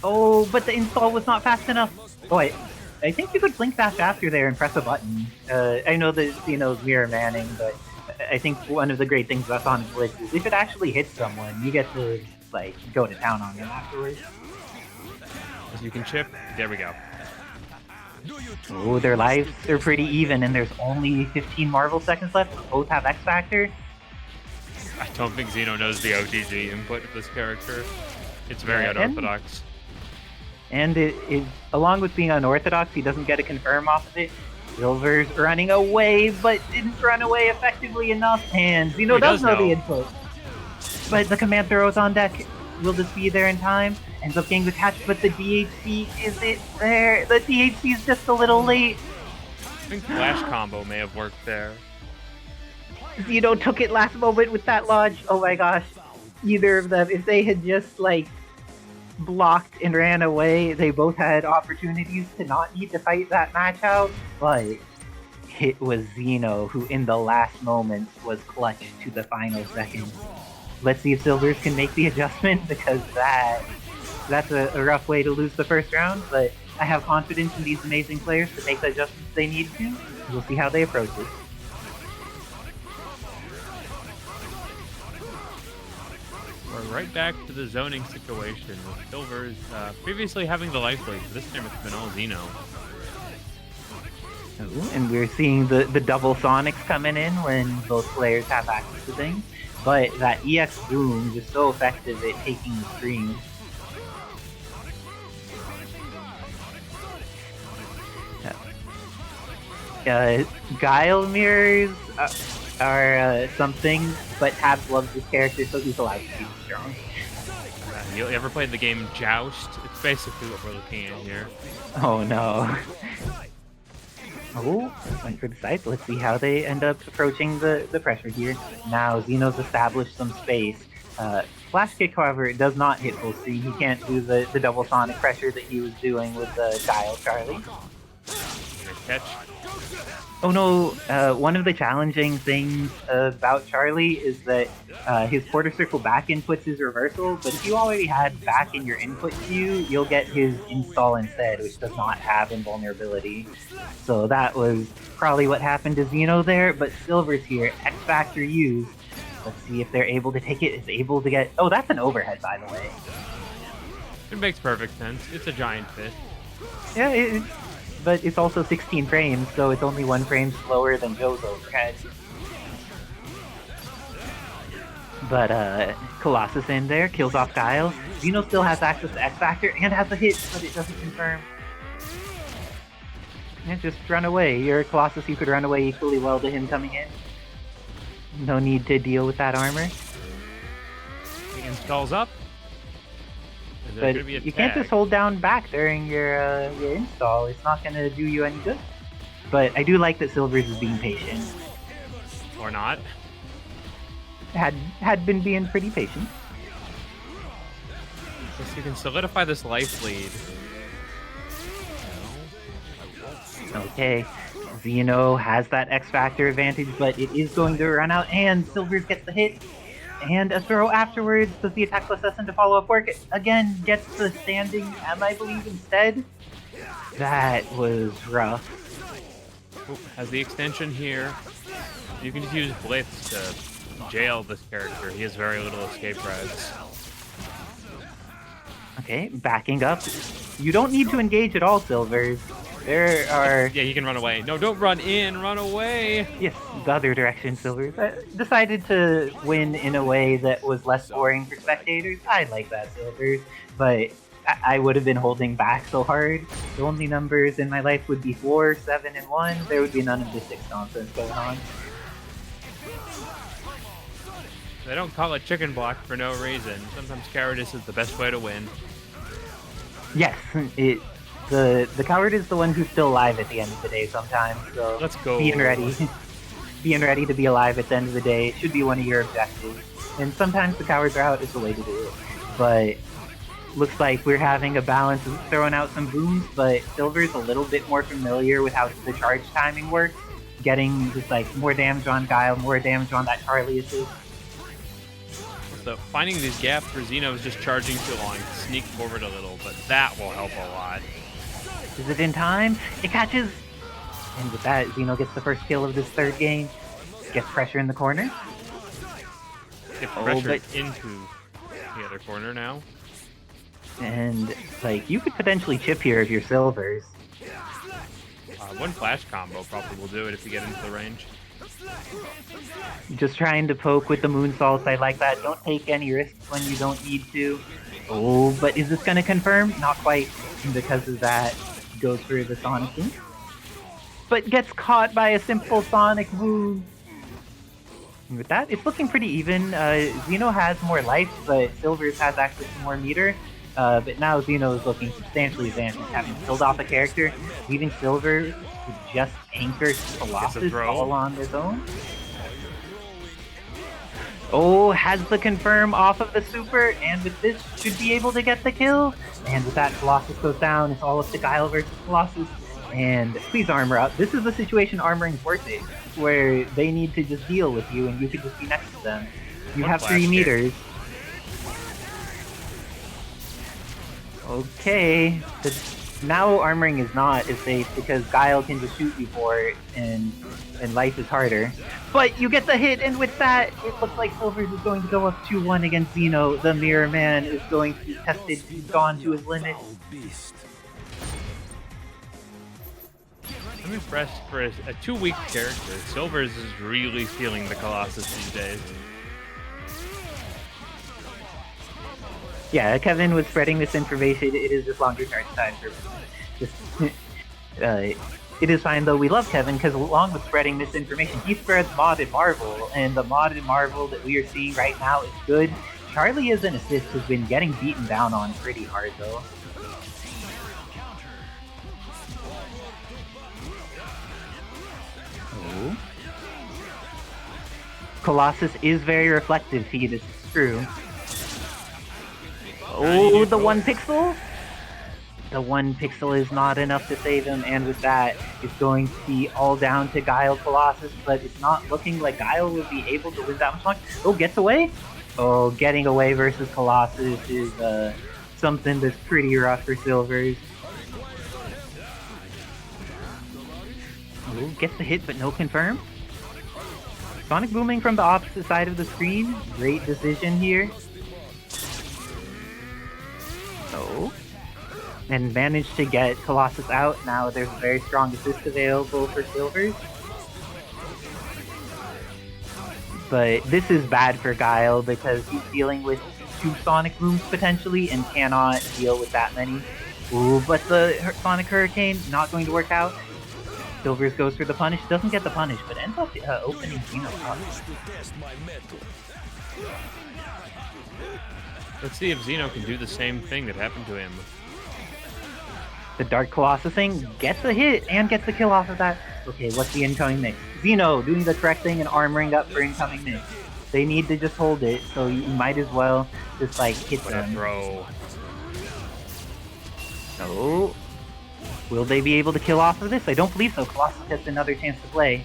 S2: Oh, but the install was not fast enough. Oh, I think you could blink dash after there and press a button. I know that Xeno's mirror manning, but I think one of the great things about Sonic Blitz is if it actually hits someone, you get to like go to town on them afterwards.
S1: As you can chip, there we go.
S2: Oh, their lives are pretty even, and there's only 15 Marvel seconds left. Both have X Factor.
S1: I don't think Xeno knows the OTG input of this character. It's very
S2: Yeah,
S1: unorthodox.
S2: And it, along with being unorthodox, he doesn't get a confirm off of it. Sylvers running away, but didn't run away effectively enough, and Xeno
S1: He
S2: does
S1: does
S2: know the
S1: know.
S2: input. But the command throw is on deck. Will this be there in time? Ends up getting detached, but the DHC, is it there? The DHC is just a little late.
S1: I think Flash combo may have worked there.
S2: Xeno took it last moment with that lodge. Oh my gosh. Either of them, if they had just, like, blocked and ran away, they both had opportunities to not need to fight that match out, but it was Xeno who in the last moments was clutch to the final second. Let's see if Sylvers can make the adjustment, because that's a rough way to lose the first round, but I have confidence in these amazing players to make the adjustments they need to. We'll see how they approach it.
S1: We're right back to the zoning situation with Sylvers previously having the life lead. This time it's been all Xeno.
S2: Ooh, and we're seeing the double Sonics coming in when both players have access to things. But that EX Boom is so effective at taking the screen. Guile mirrors are something, but Tabs loves this character, so he's allowed to be strong.
S1: You ever played the game Joust? It's basically what we're looking at here.
S2: Oh no. Oh, went for the side. Let's see how they end up approaching the pressure here. Now Xeno's established some space. Flash kick, however, it does not hit full screen. He can't do the double sonic pressure that he was doing with the Guile Charlie.
S1: Nice catch.
S2: Oh no, one of the challenging things about Charlie is that his quarter circle back inputs is reversal, but if you already had back in your input queue, you'll get his install instead, which does not have invulnerability. So that was probably what happened to Xeno there, but Sylvers here, X Factor used. Let's see if they're able to take it, is able to get... Oh, that's an overhead, by the way.
S1: It makes perfect sense. It's a giant fist.
S2: Yeah, but it's also 16 frames, so it's only 1 frame slower than Joe's overhead. But Colossus in there, kills off Guile. Xeno still has access to X Factor and has a hit, but it doesn't confirm. Yeah, just run away. You're a Colossus, you could run away equally well to him coming in. No need to deal with that armor.
S1: The install's up. Is there
S2: But
S1: gonna be a
S2: you can't
S1: tag?
S2: just hold down back during your install. It's not going to do you any good. But I do like that Sylvers is being patient.
S1: Or not.
S2: Had been being pretty patient.
S1: Guess you can solidify this life lead.
S2: Okay, Xeno has that X Factor advantage, but it is going to run out, and Sylvers gets the hit. And a throw afterwards. Does the attack plus SN to follow up work? Again, gets the standing M, I believe, instead. That was rough.
S1: Ooh, has the extension here. You can just use Blitz to jail this character. He has very little escape routes.
S2: Okay, backing up. You don't need to engage at all, Sylvers. There are...
S1: Yeah, he can run away. No, don't run in. Run away.
S2: Yes, the other direction, Sylvers. Decided to win in a way that was less boring for spectators. I like that, Sylvers. But I would have been holding back so hard. The only numbers in my life would be 4, 7, and 1. There would be none of this 6 nonsense going on.
S1: They don't call it chicken block for no reason. Sometimes cowardice is the best way to win.
S2: Yes, the coward is the one who's still alive at the end of the day sometimes, so
S1: Let's go.
S2: being ready to be alive at the end of the day should be one of your objectives. And sometimes the cowards are out is the way to do it. But looks like we're having a balance of throwing out some booms, but Silver's a little bit more familiar with how the charge timing works, getting just like more damage on Guile, more damage on that Charlie assist.
S1: So finding these gaps for Xeno is just charging too long. Sneak forward a little, but that will help a lot.
S2: Is it in time? It catches! And with that, Xeno gets the first kill of this third game. Gets pressure in the corner.
S1: Get
S2: Oh,
S1: pressured
S2: but-
S1: into the other corner now.
S2: And, like, you could potentially chip here if you're Sylvers.
S1: One flash combo probably will do it if you get into the range.
S2: Just trying to poke with the moonsaults. I like that. Don't take any risks when you don't need to. Oh, but is this gonna confirm? Not quite. And because of that, goes for the Sonic Boom. But gets caught by a simple Sonic Boom. And with that, it's looking pretty even. Xeno has more life, but Sylvers has access to more meter. But now Xeno is looking substantially advantaged, having killed off a character, leaving Silver to just anchor Colossus all on his own. Oh, has the confirm off of the super, and with this, should be able to get the kill. And with that, Colossus goes down. It's all up to Guile versus Colossus. And please armor up. This is a situation armoring's worth it, where they need to just deal with you, and you could just be next to them. You have 3 meters. Okay, now armoring is not as safe because Guile can just shoot you for it, and life is harder. But you get the hit, and with that, it looks like Sylvers is going to go up 2-1 against Xeno. The Mirror Man is going to be tested. He's gone to his limit.
S1: I'm impressed for a 2-week character. Sylvers is really feeling the Colossus these days.
S2: Yeah, Kevin was spreading this information. It is just longer charge time for just. It is fine though. We love Kevin because along with spreading this information, he spreads modded Marvel, and the modded Marvel that we are seeing right now is good. Charlie as an assist has been getting beaten down on pretty hard though. Oh. Colossus is very reflective, Feed, this is true. Oh, the 1 pixel? The 1 pixel is not enough to save him, and with that, it's going to be all down to Guile Colossus, but it's not looking like Guile will be able to win that much longer. Oh, gets away? Oh, getting away versus Colossus is something that's pretty rough for Sylvers. Oh, gets the hit, but no confirm. Sonic booming from the opposite side of the screen. Great decision here. Oh. And managed to get Colossus out. Now there's a very strong assist available for Sylvers. But this is bad for Guile because he's dealing with 2 Sonic Booms potentially and cannot deal with that many. Ooh, but the Sonic Hurricane not going to work out. Sylvers goes for the punish, doesn't get the punish, but ends up opening Xeno up.
S1: Let's see if Xeno can do the same thing that happened to him.
S2: The Dark Colossus thing gets a hit and gets the kill off of that. Okay, what's the incoming mix? Xeno doing the correct thing and armoring up for incoming mix. They need to just hold it, so you might as well just like hit them.
S1: Throw.
S2: Oh. Will they be able to kill off of this? I don't believe so. Colossus gets another chance to play.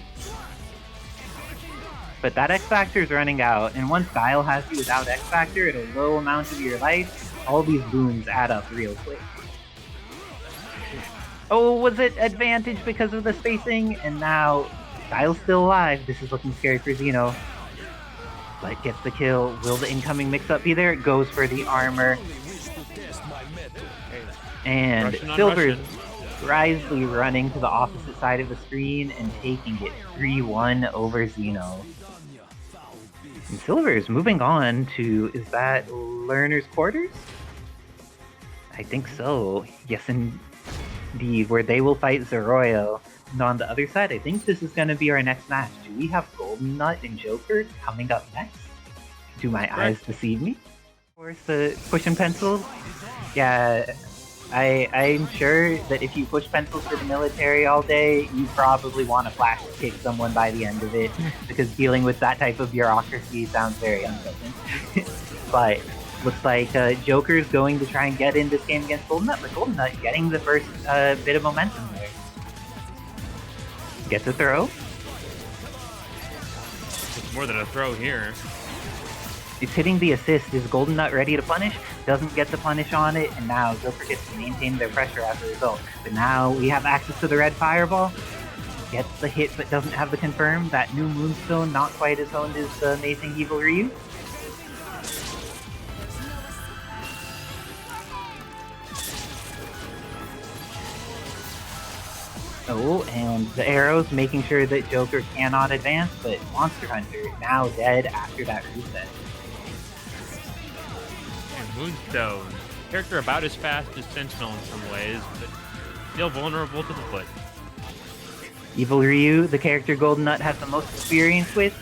S2: But that X Factor is running out, and once Guile has you without X Factor at a low amount of your life, all these booms add up real quick. Oh, was it advantage because of the spacing? And now Guile's still alive. This is looking scary for Xeno. But gets the kill. Will the incoming mix-up be there? It goes for the armor. And Sylvers wisely running to the opposite side of the screen and taking it 3-1 over Xeno. And Sylvers moving on to, is that Learner's Quarters? I think so. Yes, indeed, where they will fight Zaroio. And on the other side, I think this is going to be our next match. Do we have GoldenNut and Joker coming up next? Do my eyes deceive me? Of course, the push and pencils. Yeah, I'm sure that if you push pencils for the military all day, you probably want to flash kick someone by the end of it, because dealing with that type of bureaucracy sounds very unpleasant. But looks like Joker's going to try and get in this game against GoldenNut, but GoldenNut getting the first bit of momentum there. Gets a throw.
S1: It's more than a throw here.
S2: It's hitting the assist. Is GoldenNut ready to punish? Doesn't get the punish on it, and now Joker gets to maintain their pressure as a result. But now we have access to the red fireball. Gets the hit, but doesn't have the confirm. That new Moonstone, not quite as owned as the Amazing Evil Ryu. Oh, and the arrows making sure that Joker cannot advance, but Monster Hunter now dead after that reset.
S1: And Moonstone, character about as fast as Sentinel in some ways, but still vulnerable to the foot.
S2: Evil Ryu, the character GoldenNut has the most experience with,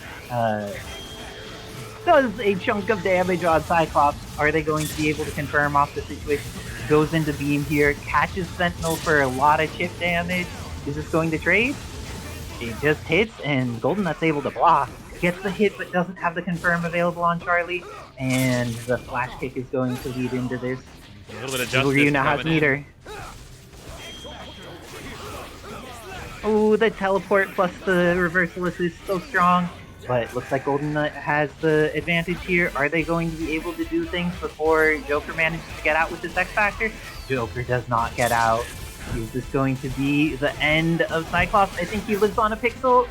S2: does a chunk of damage on Cyclops. Are they going to be able to confirm off the situation? Goes into beam here, catches Sentinel for a lot of chip damage. Is this going to trade? It just hits, and GoldenNut's able to block. Gets the hit, but doesn't have the confirm available on Charlie, and the flash kick is going to lead into this.
S1: A little bit of
S2: Evil Ryu
S1: justice
S2: now has
S1: coming in.
S2: meter. Oh, the teleport plus the reversal assist so strong. But looks like GoldenNut has the advantage here. Are they going to be able to do things before Joker manages to get out with this X Factor? Joker does not get out. Is this going to be the end of Cyclops? I think he lives on a pixel.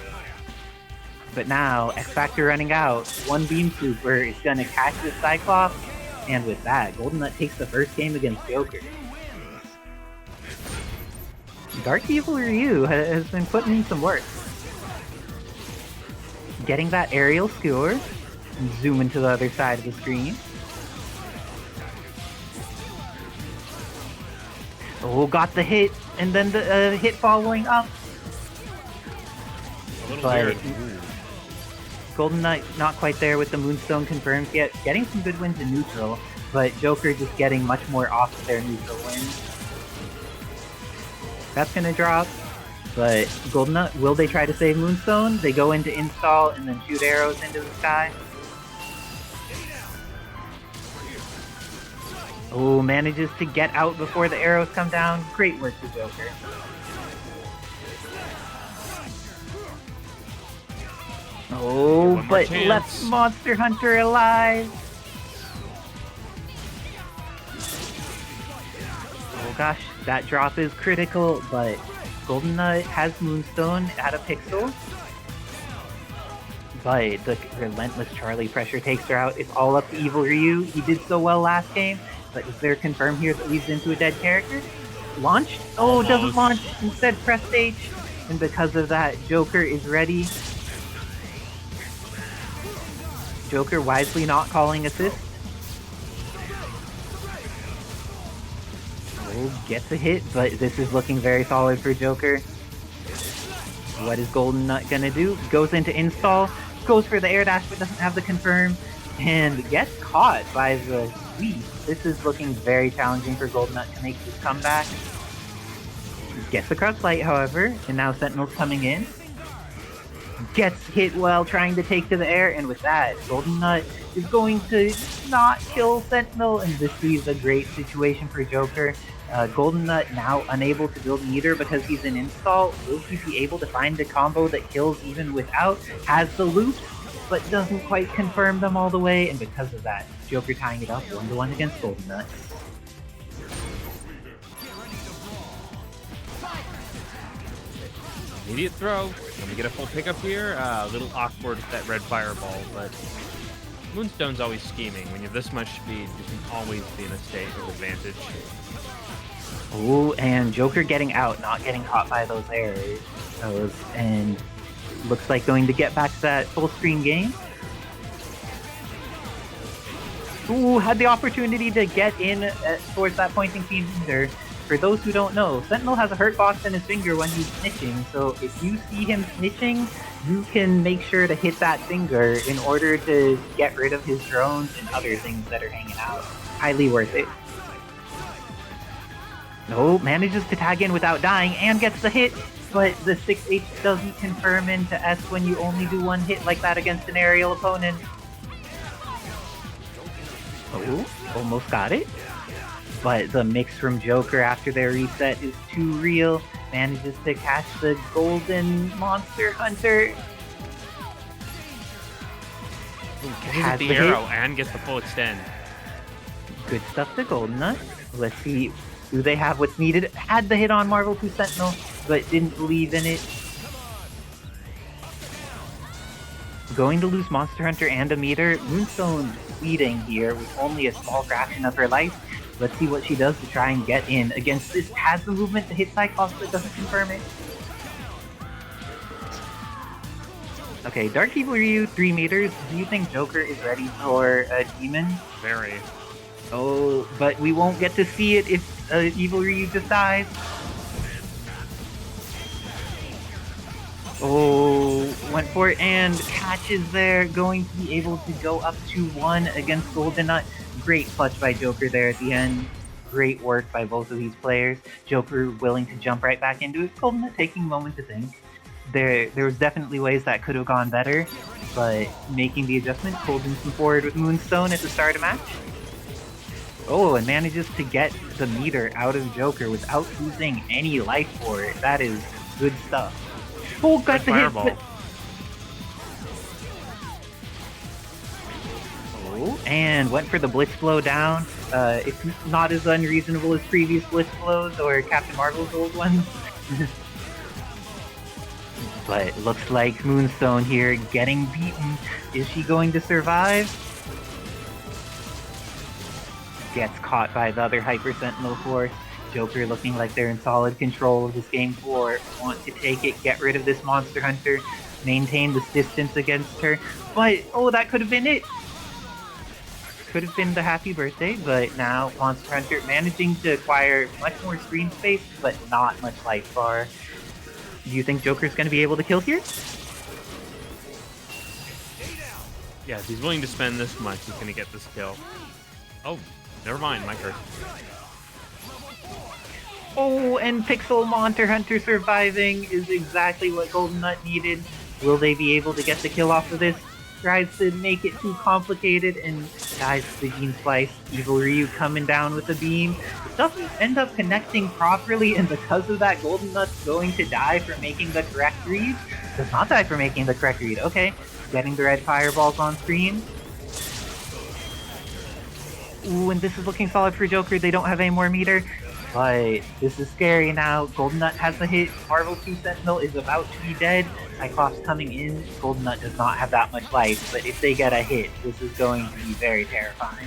S2: But now, X Factor running out. One Beam Super is going to catch this Cyclops. And with that, GoldenNut takes the first game against Joker. Dark Evil Ryu has been putting in some work. Getting that aerial skewer, zooming to the other side of the screen. Oh, got the hit, and then the hit following up.
S1: A little
S2: But
S1: weird.
S2: GoldenNut not quite there with the Moonstone confirmed yet. Getting some good wins in neutral, but Joker just getting much more off of their neutral wins. That's gonna drop. But GoldenNut, will they try to save Moonstone? They go into install and then shoot arrows into the sky. Oh, manages to get out before the arrows come down. Great work for Joker. Oh,
S1: One more
S2: but
S1: chance.
S2: left Monster Hunter alive. Oh gosh, that drop is critical, but GoldenNut has Moonstone at a pixel. But the relentless Charlie pressure takes her out. It's all up to Evil Ryu. He did so well last game, but is there a confirm here that leads into a dead character? Launched? Oh, doesn't
S1: Almost.
S2: launch. Instead, pressed H. And because of that, Joker is ready. Joker wisely not calling assist. Oh, gets a hit, but this is looking very solid for Joker. What is GoldenNut gonna do? Goes into install, goes for the air dash, but doesn't have the confirm, and gets caught by the sweep. This is looking very challenging for GoldenNut to make this comeback. Gets the cross light, however, and now Sentinel's coming in. Gets hit while trying to take to the air, and with that, GoldenNut is going to not kill Sentinel, and this leaves a great situation for Joker. GoldenNut now unable to build meter because he's in install. Will he be able to find a combo that kills even without? Has the loops, but doesn't quite confirm them all the way, and because of that, Joker tying it up 1-1 against GoldenNut.
S1: Immediate throw. Can we get a full pickup here? A little awkward with that red fireball, but Moonstone's always scheming. When you have this much speed, you can always be in a state of advantage.
S2: Oh, and Joker getting out, not getting caught by those errors. And looks like going to get back to that full screen game. Ooh, had the opportunity to get in towards that pointing finger. For those who don't know, Sentinel has a hurt box in his finger when he's snitching, so if you see him snitching, you can make sure to hit that finger in order to get rid of his drones and other things that are hanging out. Highly worth it. No, manages to tag in without dying and gets the hit, but the 6H doesn't confirm into S when you only do one hit like that against an aerial opponent. Oh, almost got it. But the mix from Joker after their reset is too real. Manages to catch the golden Monster Hunter.
S1: Has the arrow and gets the full extend.
S2: Good stuff to GoldenNut. Let's see, do they have what's needed? Had the hit on Marvel 2 Sentinel, but didn't believe in it. Going to lose Monster Hunter and a meter. Moonstone leading here with only a small fraction of her life. Let's see what she does to try and get in against this. Has the movement to hit Cyclops, but doesn't confirm it. Okay, Dark Evil Ryu, 3 meters. Do you think Joker is ready for a demon?
S1: Very.
S2: Oh, but we won't get to see it if Evil Ryu just dies. Oh, went for it and catches there, going to be able to go up to 1 against GoldenNut. Great clutch by Joker there at the end. Great work by both of these players. Joker willing to jump right back into it. GoldenNut taking a moment to think. There was definitely ways that could have gone better, but making the adjustment, holding some forward with Moonstone at the start of the match. Oh, and manages to get the meter out of Joker without losing any life for it. That is good stuff. Oh, got the hit, but... Oh, and went for the Blitz Blow down. It's not as unreasonable as previous Blitz Blows or Captain Marvel's old ones. But looks like Moonstone here getting beaten. Is she going to survive? Gets caught by the other Hyper Sentinel Force. Joker looking like they're in solid control of this game 4. Want to take it, get rid of this Monster Hunter, maintain this distance against her. But, oh, that could have been it! Could have been the happy birthday, but now Monster Hunter managing to acquire much more screen space, but not much life bar. Do you think Joker's going to be able to kill here?
S1: Yeah, if he's willing to spend this much, he's going to get this kill. Oh, never mind, my turn.
S2: Oh, and Pixel Monster Hunter surviving is exactly what GoldenNut needed. Will they be able to get the kill off of this? Tries to make it too complicated and dies to the Gene Splice. Evil Ryu coming down with a beam. It doesn't end up connecting properly, and because of that, GoldenNut's going to die for making the correct read. Does not die for making the correct read. Okay, getting the red fireballs on screen. Ooh, and this is looking solid for Joker. They don't have any more meter. But this is scary now. GoldenNut has the hit. Marvel 2 Sentinel is about to be dead. Cyclops coming in. GoldenNut does not have that much life, but if they get a hit, this is going to be very terrifying.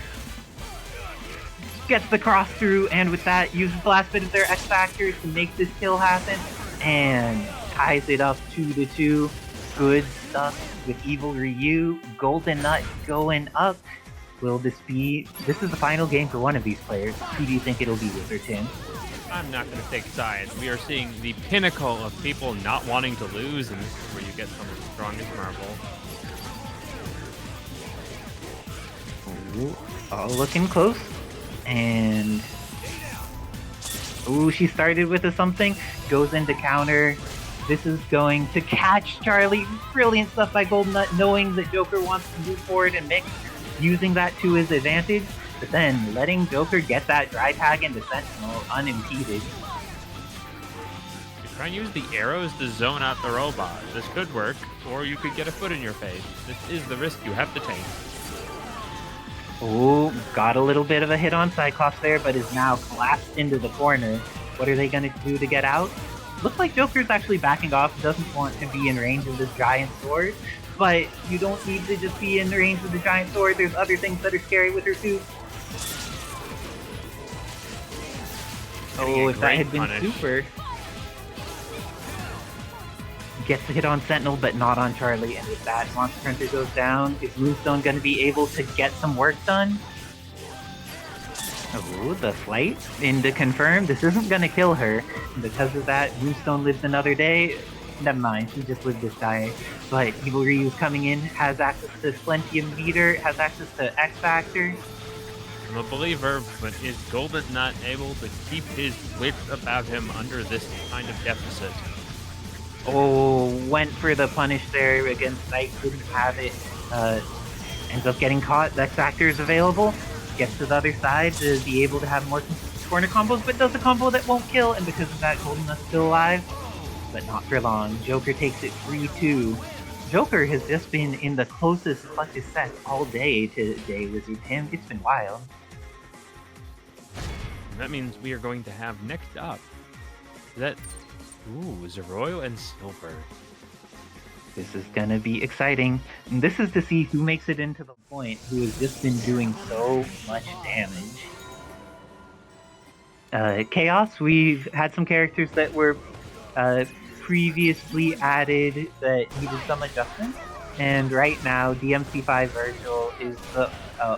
S2: Gets the cross through, and with that, uses the last bit of their X Factor to make this kill happen, and ties it up 2-2. Good stuff with Evil Ryu. GoldenNut going up. Will this be... This is the final game for one of these players. Who do you think it'll be with, or Tim?
S1: I'm not going to take sides. We are seeing the pinnacle of people not wanting to lose, and this is where you get some of the strongest Marvel.
S2: Ooh, all looking close. And... Ooh, she started with a something. Goes into counter. This is going to catch Charlie. Brilliant stuff by GoldenNut, knowing that Joker wants to move forward and mix. Using that to his advantage, but then letting Joker get that dry tag into Sentinel unimpeded.
S1: You try and use the arrows to zone out the robot. This could work, or you could get a foot in your face. This is the risk you have to take.
S2: Oh, got a little bit of a hit on Cyclops there, but is now collapsed into the corner. What are they going to do to get out? Looks like Joker's actually backing off, doesn't want to be in range of this giant sword. But you don't need to just be in the range of the giant sword. There's other things that are scary with her too. Oh, if that had been super. Gets the hit on Sentinel, but not on Charlie. And with that, Monster Hunter goes down. Is Moonstone going to be able to get some work done? Oh, the flight in to confirm. This isn't going to kill her. And because of that, Moonstone lives another day. Never mind, he just lived this day. But Evil Ryu's coming in, has access to plenty of meter, has access to X Factor.
S1: I'm a believer, but is GoldenNut able to keep his wits about him under this kind of deficit?
S2: Oh, went for the punish there against Sight, didn't have it. Ends up getting caught, the X Factor is available. Gets to the other side to be able to have more corner combos, but does a combo that won't kill, and because of that, GoldenNut's still alive. But not for long. Joker takes it 3-2. Joker has just been in the closest clutchest set all day today, Wizard Tim. It's been wild.
S1: And that means we are going to have next up. Is that... Ooh, Zaroio and Sylvers.
S2: This is gonna be exciting. And this is to see who makes it into the point, who has just been doing so much damage. Chaos, we've had some characters that were previously added that needed some adjustments, and right now DMC5 Virgil is the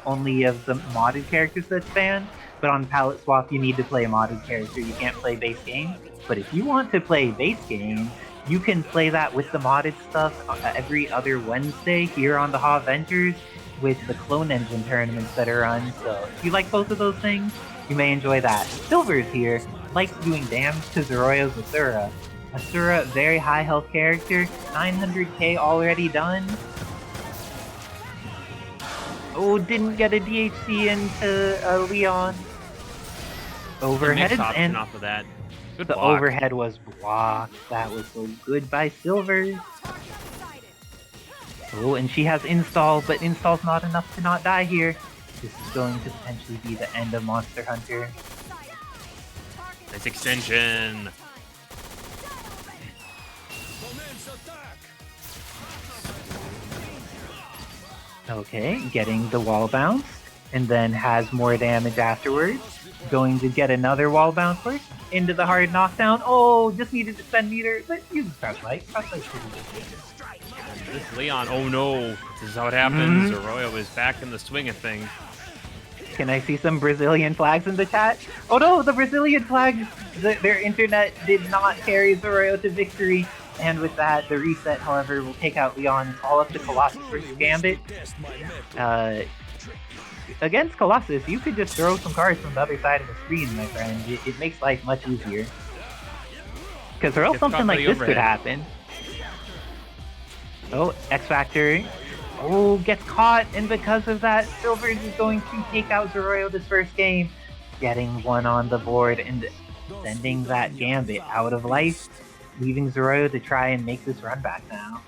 S2: only of the modded characters that's banned, but on palette swap you need to play a modded character, you can't play base game. But if you want to play base game, you can play that with the modded stuff every other Wednesday here on the Ha Ventures with the Clone Engine tournaments that are run, so if you like both of those things, you may enjoy that. Sylvers here likes doing damage to Zaroio's Asura. Asura, very high health character, 900k already done. Oh, didn't get a DHC into Leon. Overhead, and
S1: off of that. Good
S2: the
S1: block.
S2: overhead was blocked. That was so good by Sylvers. Oh, and she has install, but install's not enough to not die here. This is going to potentially be the end of Monster Hunter.
S1: Nice extension.
S2: Okay, getting the wall bounce, and then has more damage afterwards. Going to get another wall bounce first, into the hard knockdown. Oh, just needed to spend meter, but use Crosslight. Crosslight's pretty good.
S1: This Leon, oh no, this is how it happens. Zaroio is back in the swing of things.
S2: Can I see some Brazilian flags in the chat? Oh no, the Brazilian flags! Their internet did not carry Zaroio to victory. And with that, the reset, however, will take out Leon. It's all up to Colossus versus Gambit. Against Colossus, you could just throw some cards from the other side of the screen, my friend. It makes life much easier. Because or else something like this could happen. Oh, X Factor. Oh, gets caught, and because of that, Sylvers is going to take out Zaroio this first game. Getting one on the board and sending that Gambit out of life. Leaving Zaroio to try and make this run back now.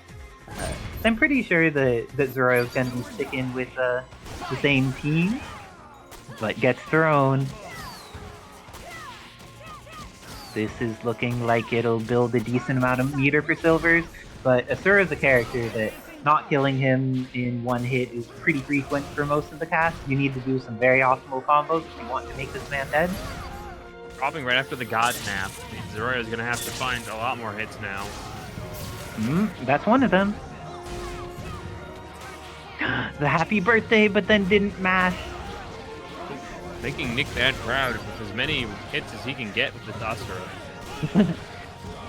S2: I'm pretty sure that Zaroio is going to be sticking with the same team, but gets thrown. This is looking like it'll build a decent amount of meter for Sylvers, but Asura is a character that not killing him in one hit is pretty frequent for most of the cast. You need to do some very optimal combos if you want to make this man dead.
S1: Dropping right after the God Snap. Zaroio is going to have to find a lot more hits now.
S2: That's one of them. The happy birthday, but then didn't mash.
S1: Making Nick that proud with as many hits as he can get with the Asura.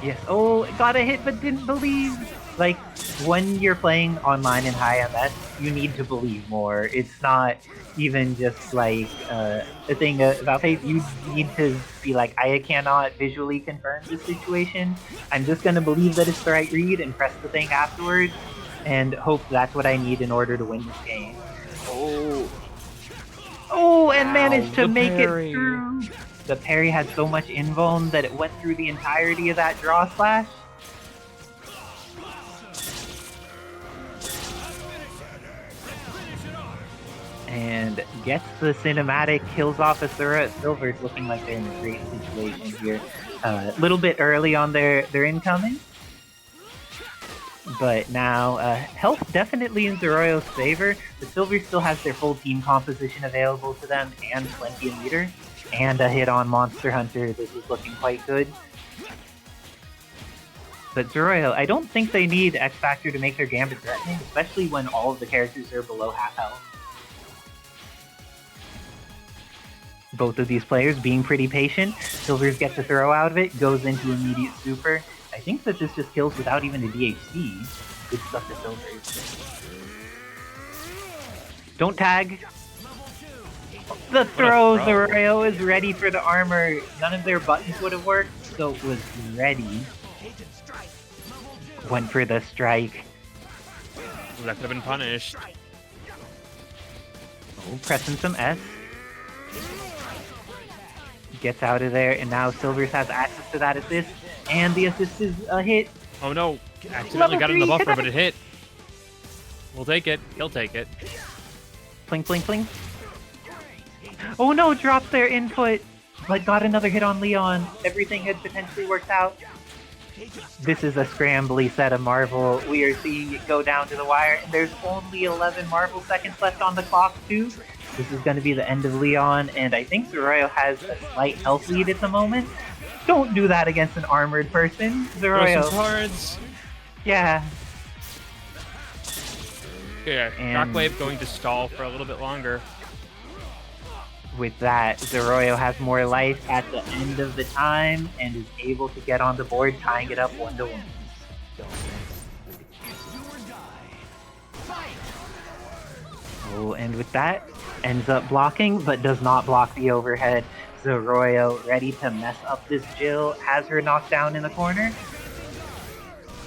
S2: Yes, oh, got a hit but didn't believe. Like, when you're playing online in high MS, you need to believe more. It's not even just like a thing about faith. You need to be like, I cannot visually confirm this situation. I'm just gonna believe that it's the right read and press the thing afterwards and hope that's what I need in order to win this game. Oh, and managed to make it through. The parry had so much invuln that it went through the entirety of that draw slash. And gets the cinematic, kills off Asura. Sylvers looking like they're in a great situation here. A little bit early on their incoming. But now, health definitely in Zaroio's favor. The Sylvers still has their full team composition available to them and plenty of meter. And a hit on Monster Hunter. This is looking quite good. But Zaroio, I don't think they need X Factor to make their Gambit threatening, especially when all of the characters are below half health. Both of these players being pretty patient. Sylvers gets a throw out of it, goes into immediate super. I think that this just kills without even a DHC. Good stuff to Sylvers. Don't tag. The throw, Zaroio is ready for the armor. None of their buttons would have worked, so it was ready. Went for the strike.
S1: That could have been punished.
S2: Oh, pressing some S. Gets out of there, and now Sylvers has access to that assist, and the assist is a hit.
S1: Oh no, accidentally got in the buffer, but it hit. We'll take it. He'll take it.
S2: Pling, pling, pling. Oh no, dropped their input, but got another hit on Leon. Everything had potentially worked out. This is a scrambly set of Marvel. We are seeing it go down to the wire, and there's only 11 Marvel seconds left on the clock too. This is going to be the end of Leon, and I think Zaroio has a slight health lead at the moment. Don't do that against an armored person,
S1: Throw some
S2: Zaroio.
S1: cards.
S2: Yeah.
S1: Yeah,
S2: And-
S1: Shockwave going to stall for a little bit longer.
S2: With that, Zaroio has more life at the end of the time and is able to get on the board, tying it up 1-1. Oh, and with that, ends up blocking, but does not block the overhead. Zaroio ready to mess up this Jill, has her knocked down in the corner.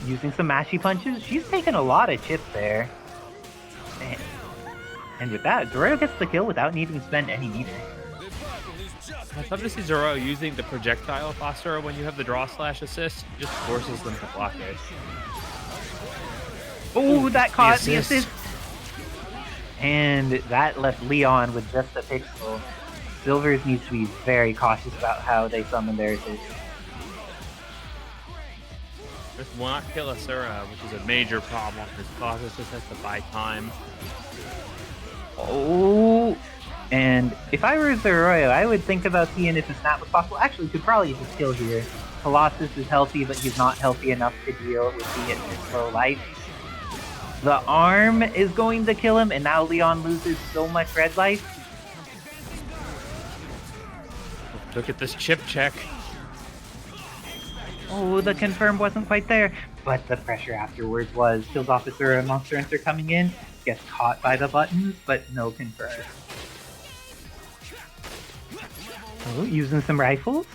S2: Using some mashy punches, she's taking a lot of chips there. And with that, Zaroio gets the kill without needing to spend any meter.
S1: I'd love to see Zaroio using the projectile of Asura when you have the draw slash assist. It just forces them to block it.
S2: Oh, that caught the
S1: assist.
S2: assist. And that left Leon with just a pixel. Sylvers needs to be very cautious about how they summon their assists.
S1: This will not kill Asura, which is a major problem. This Colossus just has to buy time.
S2: Oh, and if I were Zaroio, I would think about seeing if a snap was possible. Actually, could probably just kill here. Colossus is healthy, but he's not healthy enough to deal with the slow life. The arm is going to kill him, and now Leon loses so much red life.
S1: Look at this chip check.
S2: Oh, the confirm wasn't quite there, but the pressure afterwards was. Kills Officer and Monster Hunter coming in, gets caught by the buttons, but no confirm. Oh, using some rifles.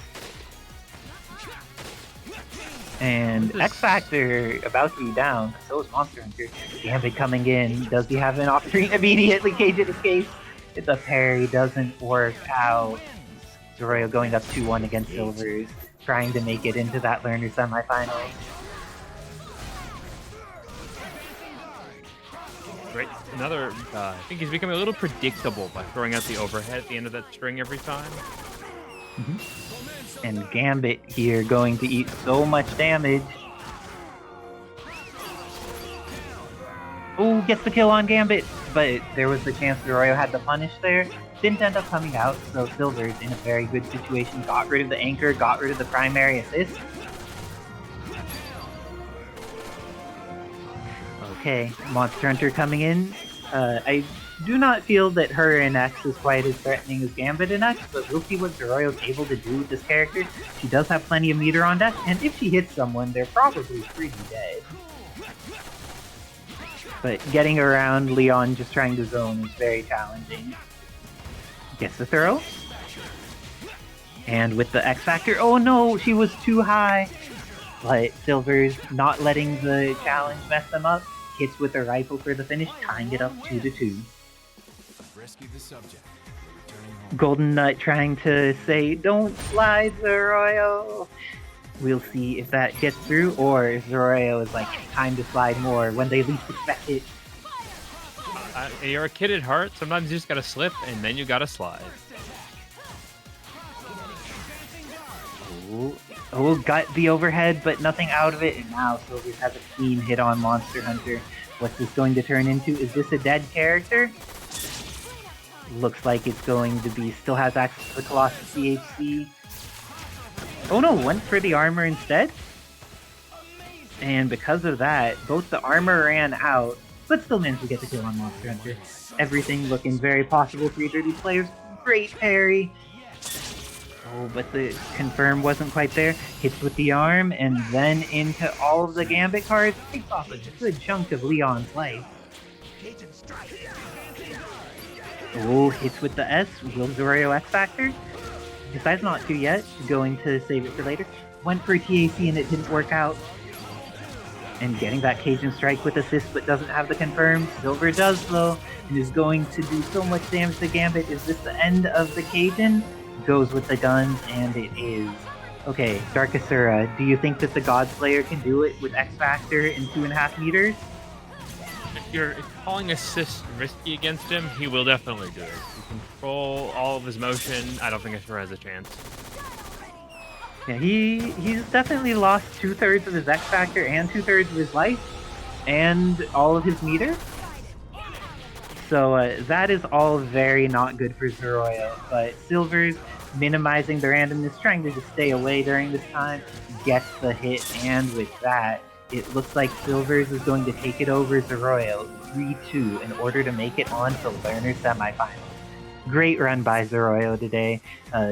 S2: And X Factor about to be down, so is Monster Hunter. Gambit coming in. Does he have an opportunity? Immediately Cage it escapes. The parry doesn't work out. Zaroio going up 2-1 against Sylvers, trying to make it into that learner semifinal.
S1: Right, another. I think he's becoming a little predictable by throwing out the overhead at the end of that string every time.
S2: And Gambit here going to eat so much damage. Oh, gets the kill on Gambit, but there was the chance Zaroio had the punish there. Didn't end up coming out, so Sylvers in a very good situation. Got rid of the anchor, got rid of the primary assist. Okay, Monster Hunter coming in. I do not feel that her in X is quite as threatening as Gambit in X, but we'll see what Zaroio's able to do with this character. She does have plenty of meter on deck, and if she hits someone, they're probably pretty dead. But getting around Leon just trying to zone is very challenging. Gets the throw. And with the X Factor, oh no, she was too high. But Sylvers not letting the challenge mess them up. Hits with a rifle for the finish, tying it up 2-2.
S6: Rescue the subject.
S2: GoldenNut trying to say, don't slide, Zaroio. We'll see if that gets through, or if Zaroio is like, time to slide more when they least expect it.
S1: You're a kid at heart. Sometimes you just gotta slip, and then you gotta slide.
S2: Oh, got the overhead, but nothing out of it, and now Sylvers has a clean hit on Monster Hunter. What's this going to turn into? Is this a dead character? Looks like it's going to be, still has access to the Colossus CHC. Oh no, went for the armor instead? And because of that, both the armor ran out, but still managed to get the kill on Monster Hunter. Everything looking very possible for either of these players. Great parry! Oh, but the confirm wasn't quite there. Hits with the arm, and then into all of the Gambit cards. Takes off a good chunk of Leon's life. Oh, hits with the S. Will Zaroio X Factor? Decides not to yet. Going to save it for later. Went for TAC and it didn't work out. And getting that Cajun Strike with assist, but doesn't have the confirm. Silver does though, and is going to do so much damage to Gambit. Is this the end of the Cajun? Goes with the guns, and it is. Okay, Dark Asura, do you think that the Godslayer can do it with X Factor in 2.5 meters?
S1: If you're calling assist risky against him, he will definitely do it. You control all of his motion. I don't think Asura has a chance.
S2: Yeah, he's definitely lost 2/3 of his X Factor and 2/3 of his life, and all of his meter. So that is all very not good for Zaroio, but Sylvers minimizing the randomness, trying to just stay away during this time, gets the hit, and with that, it looks like Sylvers is going to take it over Zaroio 3-2 in order to make it on to Learner semifinals. Great run by Zaroio today,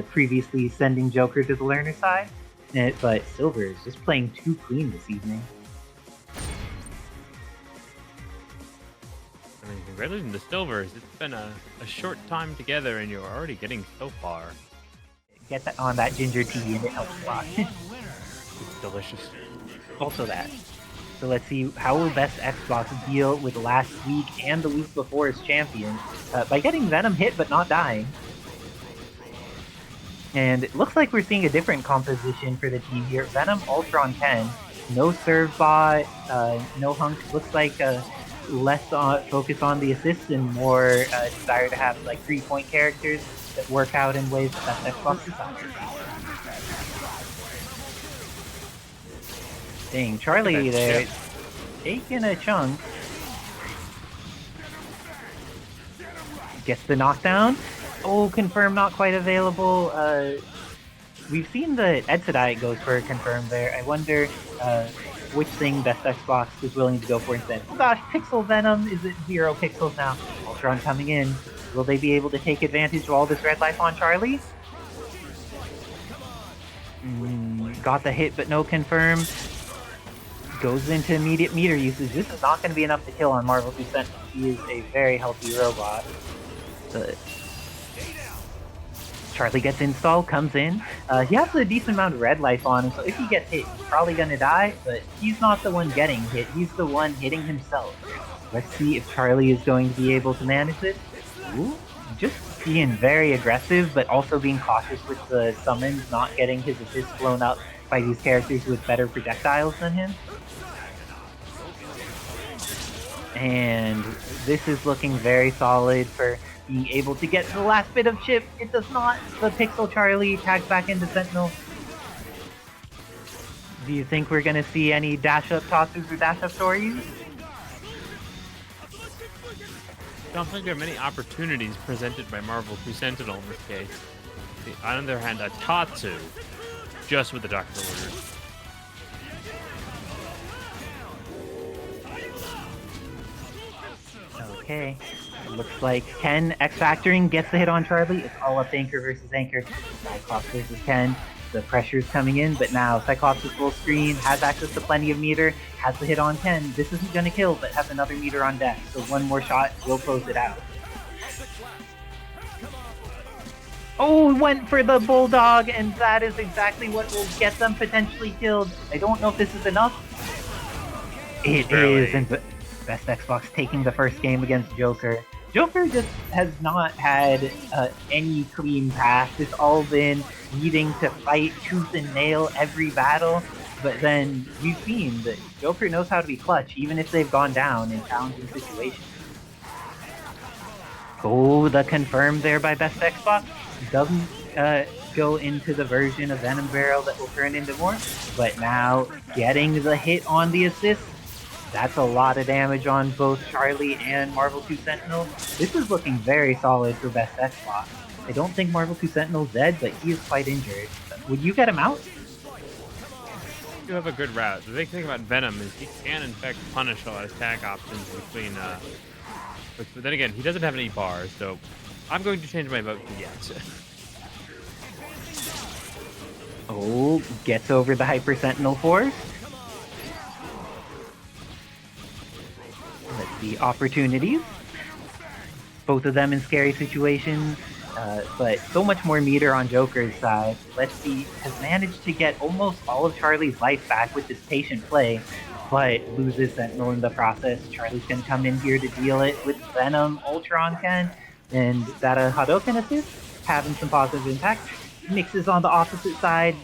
S2: previously sending Joker to the Learner side, but Sylvers just playing too clean this evening.
S1: I mean, congratulations to Sylvers. It's been a short time together, and you're already getting so far.
S2: Get that on that ginger tea, and it helps a lot.
S1: It's delicious.
S2: Also that. So let's see, how will BestXbox deal with last week and the week before as champion by getting Venom hit but not dying. And it looks like we're seeing a different composition for the team here. Venom, Ultron 10, no Servbot, no Hunk. Looks like less focus on the assists and more desire to have like 3-point characters that work out in ways that BestXbox desires. Dang, Charlie there, taking a chunk. Gets the knockdown. Oh, confirm not quite available. We've seen that Edsadiet goes for a confirm there. I wonder which thing BestXbox is willing to go for instead. Oh gosh, Pixel Venom, is it 0 pixels now? Ultron coming in. Will they be able to take advantage of all this red life on Charlie? Got the hit but no confirm. Goes into immediate meter usage. This is not going to be enough to kill on Marvel 2 Sentinel. He is a very healthy robot. But Charlie gets installed, comes in. He has a decent amount of red life on him, so if he gets hit, he's probably going to die, but he's not the one getting hit. He's the one hitting himself. Let's see if Charlie is going to be able to manage this. Ooh, just being very aggressive, but also being cautious with the summons, not getting his assists blown up by these characters with better projectiles than him. And this is looking very solid for being able to get the last bit of chip. It does not. The Pixel Charlie tags back into Sentinel. Do you think we're going to see any dash-up tosses or dash-up stories?
S1: I don't think there are many opportunities presented by Marvel 2 Sentinel in this case. On the other hand, a Tatsu, just with the Doctor Orders.
S2: Okay, it looks like Ken X-Factoring gets the hit on Charlie. It's all up to Anchor versus Anchor. Cyclops versus Ken. The pressure's coming in, but now Cyclops is full screen, has access to plenty of meter, has the hit on Ken. This isn't going to kill, but has another meter on deck, so one more shot will close it out. Oh, went for the Bulldog, and that is exactly what will get them potentially killed. I don't know if this is enough. It is, and BestXbox taking the first game against Joker. Joker just has not had any clean path. It's all been needing to fight tooth and nail every battle, but then we've seen that Joker knows how to be clutch, even if they've gone down in challenging situations. Oh, the confirm there by BestXbox. Doesn't go into the version of Venom Barrel that will turn into more, but now getting the hit on the assist. That's a lot of damage on both Charlie and Marvel 2 Sentinel. This is looking very solid for BestXbox. I don't think Marvel 2 Sentinel's dead, but he is quite injured. Would you get him out?
S1: You have a good route. The big thing about Venom is he can, in fact, punish a lot of tag options between... but then again, he doesn't have any bars, so I'm going to change my vote to yes.
S2: Oh, gets over the Hyper Sentinel Force. Let's see, opportunities. Both of them in scary situations, but so much more meter on Joker's side. Let's see, has managed to get almost all of Charlie's life back with this patient play, but loses Sentinel in the process. Charlie's gonna come in here to deal it with Venom, Ultron can, and that a Hadouken assist, having some positive impact. Mixes on the opposite side.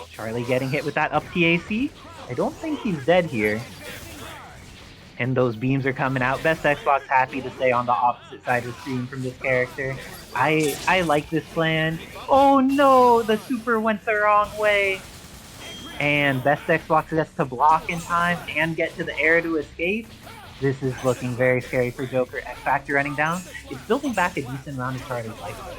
S2: Charlie getting hit with that up TAC. I don't think he's dead here. And those beams are coming out. BestXbox happy to stay on the opposite side of the screen from this character. I like this plan. Oh no, the super went the wrong way. And BestXbox gets to block in time and get to the air to escape. This is looking very scary for Joker. X Factor running down. It's building back a decent amount of Charlie's life though.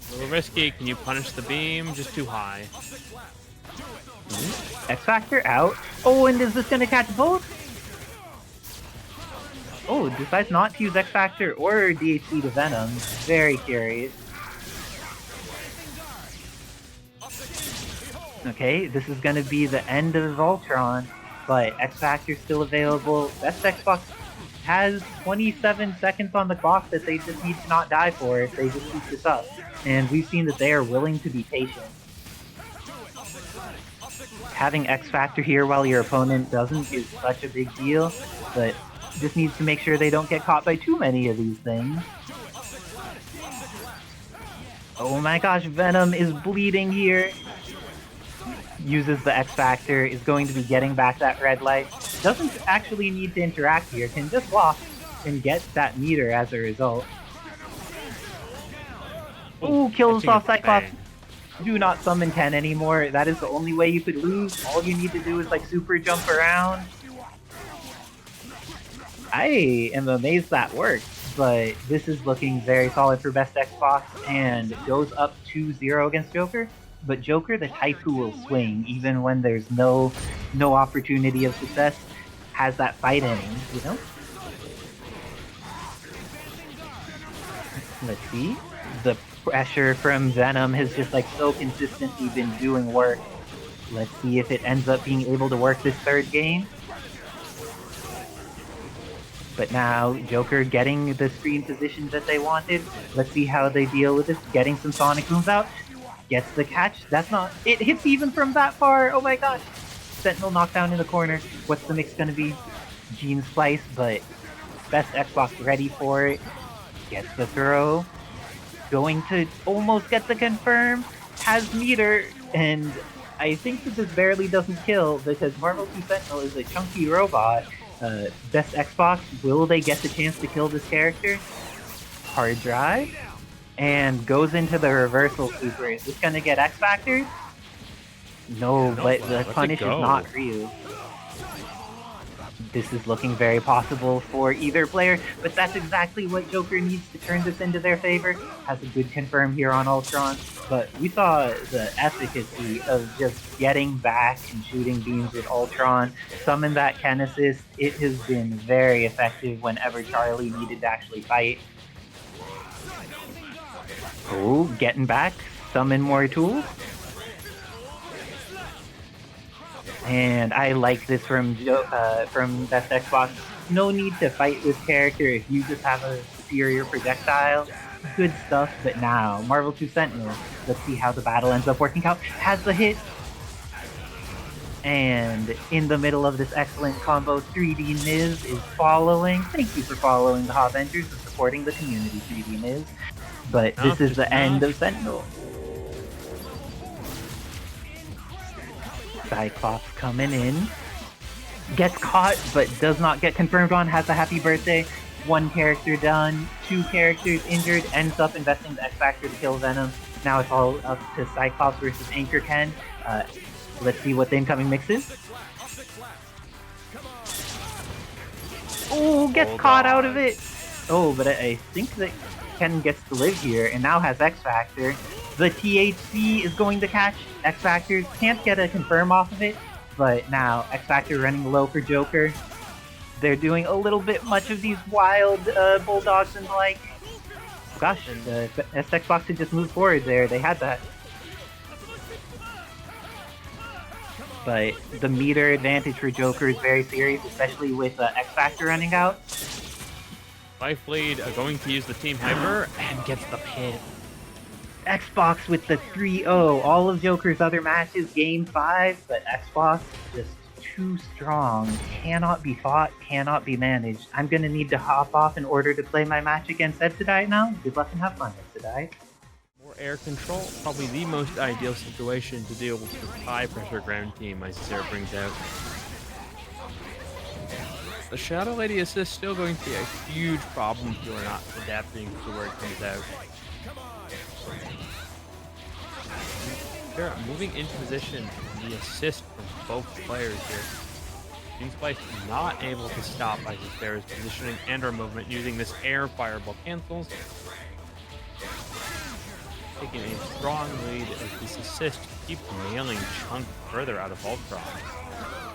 S1: A little risky. Can you punish the beam? Just too high.
S2: X Factor out. Oh, and is this gonna catch both? Oh, decides not to use X Factor or DHC to Venom. Very curious. Okay, this is gonna be the end of Ultron, but X Factor's still available. BestXbox has 27 seconds on the clock that they just need to not die for if they just keep this up. And we've seen that they are willing to be patient. Having X Factor here while your opponent doesn't is such a big deal, but just needs to make sure they don't get caught by too many of these things. Oh my gosh, Venom is bleeding here. Uses the X Factor, is going to be getting back that red light. Doesn't actually need to interact here, can just walk and get that meter as a result. Ooh, kills off Cyclops. Do not summon 10 anymore. That is the only way you could lose. All you need to do is like super jump around. I am amazed that worked, but this is looking very solid for BestXbox and goes up 2-0 against Joker. But Joker, the type who will swing even when there's no opportunity of success, has that fight in him, you know? Let's see. The pressure from Venom has just like so consistently been doing work. Let's see if it ends up being able to work this third game. But now Joker getting the screen position that they wanted. Let's see how they deal with this. Getting some Sonic Booms out. Gets the catch. That's not... It hits even from that far. Oh my gosh. Sentinel knockdown in the corner. What's the mix gonna be? Gene Splice, but BestXbox ready for it. Gets the throw. Going to almost get the confirm. Has meter. And I think that this barely doesn't kill because Marvel 2 Sentinel is a chunky robot. BestXbox, will they get the chance to kill this character? Hard drive. And goes into the reversal super. Is this gonna get X Factor? No, but the punish is not real. This is looking very possible for either player, but that's exactly what Joker needs to turn this into their favor. Has a good confirm here on Ultron, but we saw the efficacy of just getting back and shooting beams with Ultron. Summon that Ken assist. It has been very effective whenever Charlie needed to actually fight. Oh, getting back. Summon more tools. And I like this from BestXbox. No need to fight this character if you just have a superior projectile. Good stuff, but now, Marvel 2 Sentinel. Let's see how the battle ends up working out. Has the hit. And in the middle of this excellent combo, 3D Miz is following. Thank you for following the Avengers and supporting the community, 3D Miz. But this is the end of Sentinel. Cyclops coming in. Gets caught, but does not get confirmed on. Has a happy birthday. One character done. 2 characters injured. Ends up investing the X Factor to kill Venom. Now it's all up to Cyclops versus Anchor Ken. Let's see what the incoming mix is. Oh, gets caught out of it. Oh, but I think that Ken gets to live here and now has X Factor. The THC is going to catch X Factor. Can't get a confirm off of it, but now X Factor running low for Joker. They're doing a little bit much of these wild bulldogs and the like. Gosh, SXbox had just moved forward there. They had that. But the meter advantage for Joker is very serious, especially with X Factor running out.
S1: Life lead going to use the Team Hyper and gets the pin.
S2: Xbox with the 3-0. All of Joker's other matches, game 5, but Xbox just too strong. Cannot be fought, cannot be managed. I'm gonna need to hop off in order to play my match against Edsadiet now. Good luck and have fun, Edsadiet.
S1: More air control, probably the most ideal situation to deal with the high pressure ground team Isicera brings out. The Shadow Lady assist still going to be a huge problem if you're not adapting to where it comes out. Asura moving into position. The assist from both players here. Splice not able to stop Isicera's positioning and or movement using this air fireball cancels. Taking a strong lead as this assist keeps nailing Chunk further out of Ultron.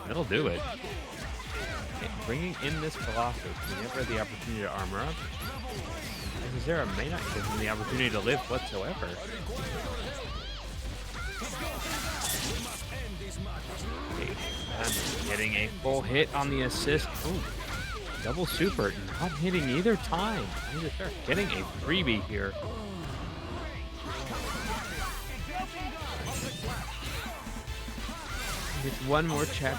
S1: That'll do it. Okay, bringing in this Colossus, we never had the opportunity to armor up. Isicera may not give him the opportunity to live whatsoever. Okay, and getting a full hit on the assist. Ooh, double super, not hitting either time. Isicera getting a freebie here. Gets one more check.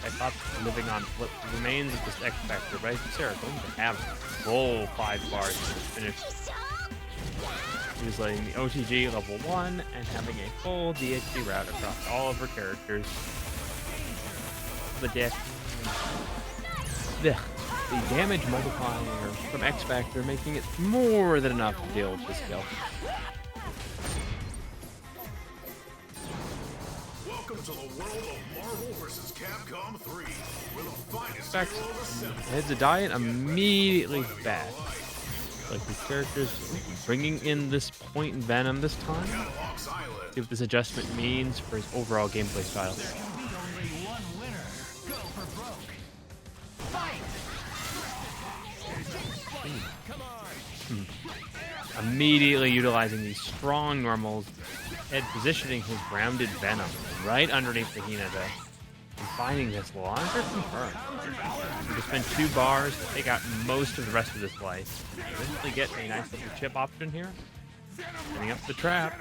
S1: Cyclops living on what remains of this X Factor, but Isicera going to have full 5 bars to finish. He was letting the OTG level 1 and having a full DHC route across all of her characters. The damage multiplier from X Factor making it more than enough to deal with this kill.
S5: Welcome to the world of Marvel vs. Capcom 3, where the finest hero assembles.
S1: Edsadiet immediately back. Like these characters bringing in this point in Venom this time. See what this adjustment means for his overall gameplay style. Immediately utilizing these strong normals, Ed positioning his rounded Venom right underneath the Hinata and finding this launcher confirmed. You just spend 2 bars to take out most of the rest of this life. Eventually get a nice little chip option here. Setting up the trap.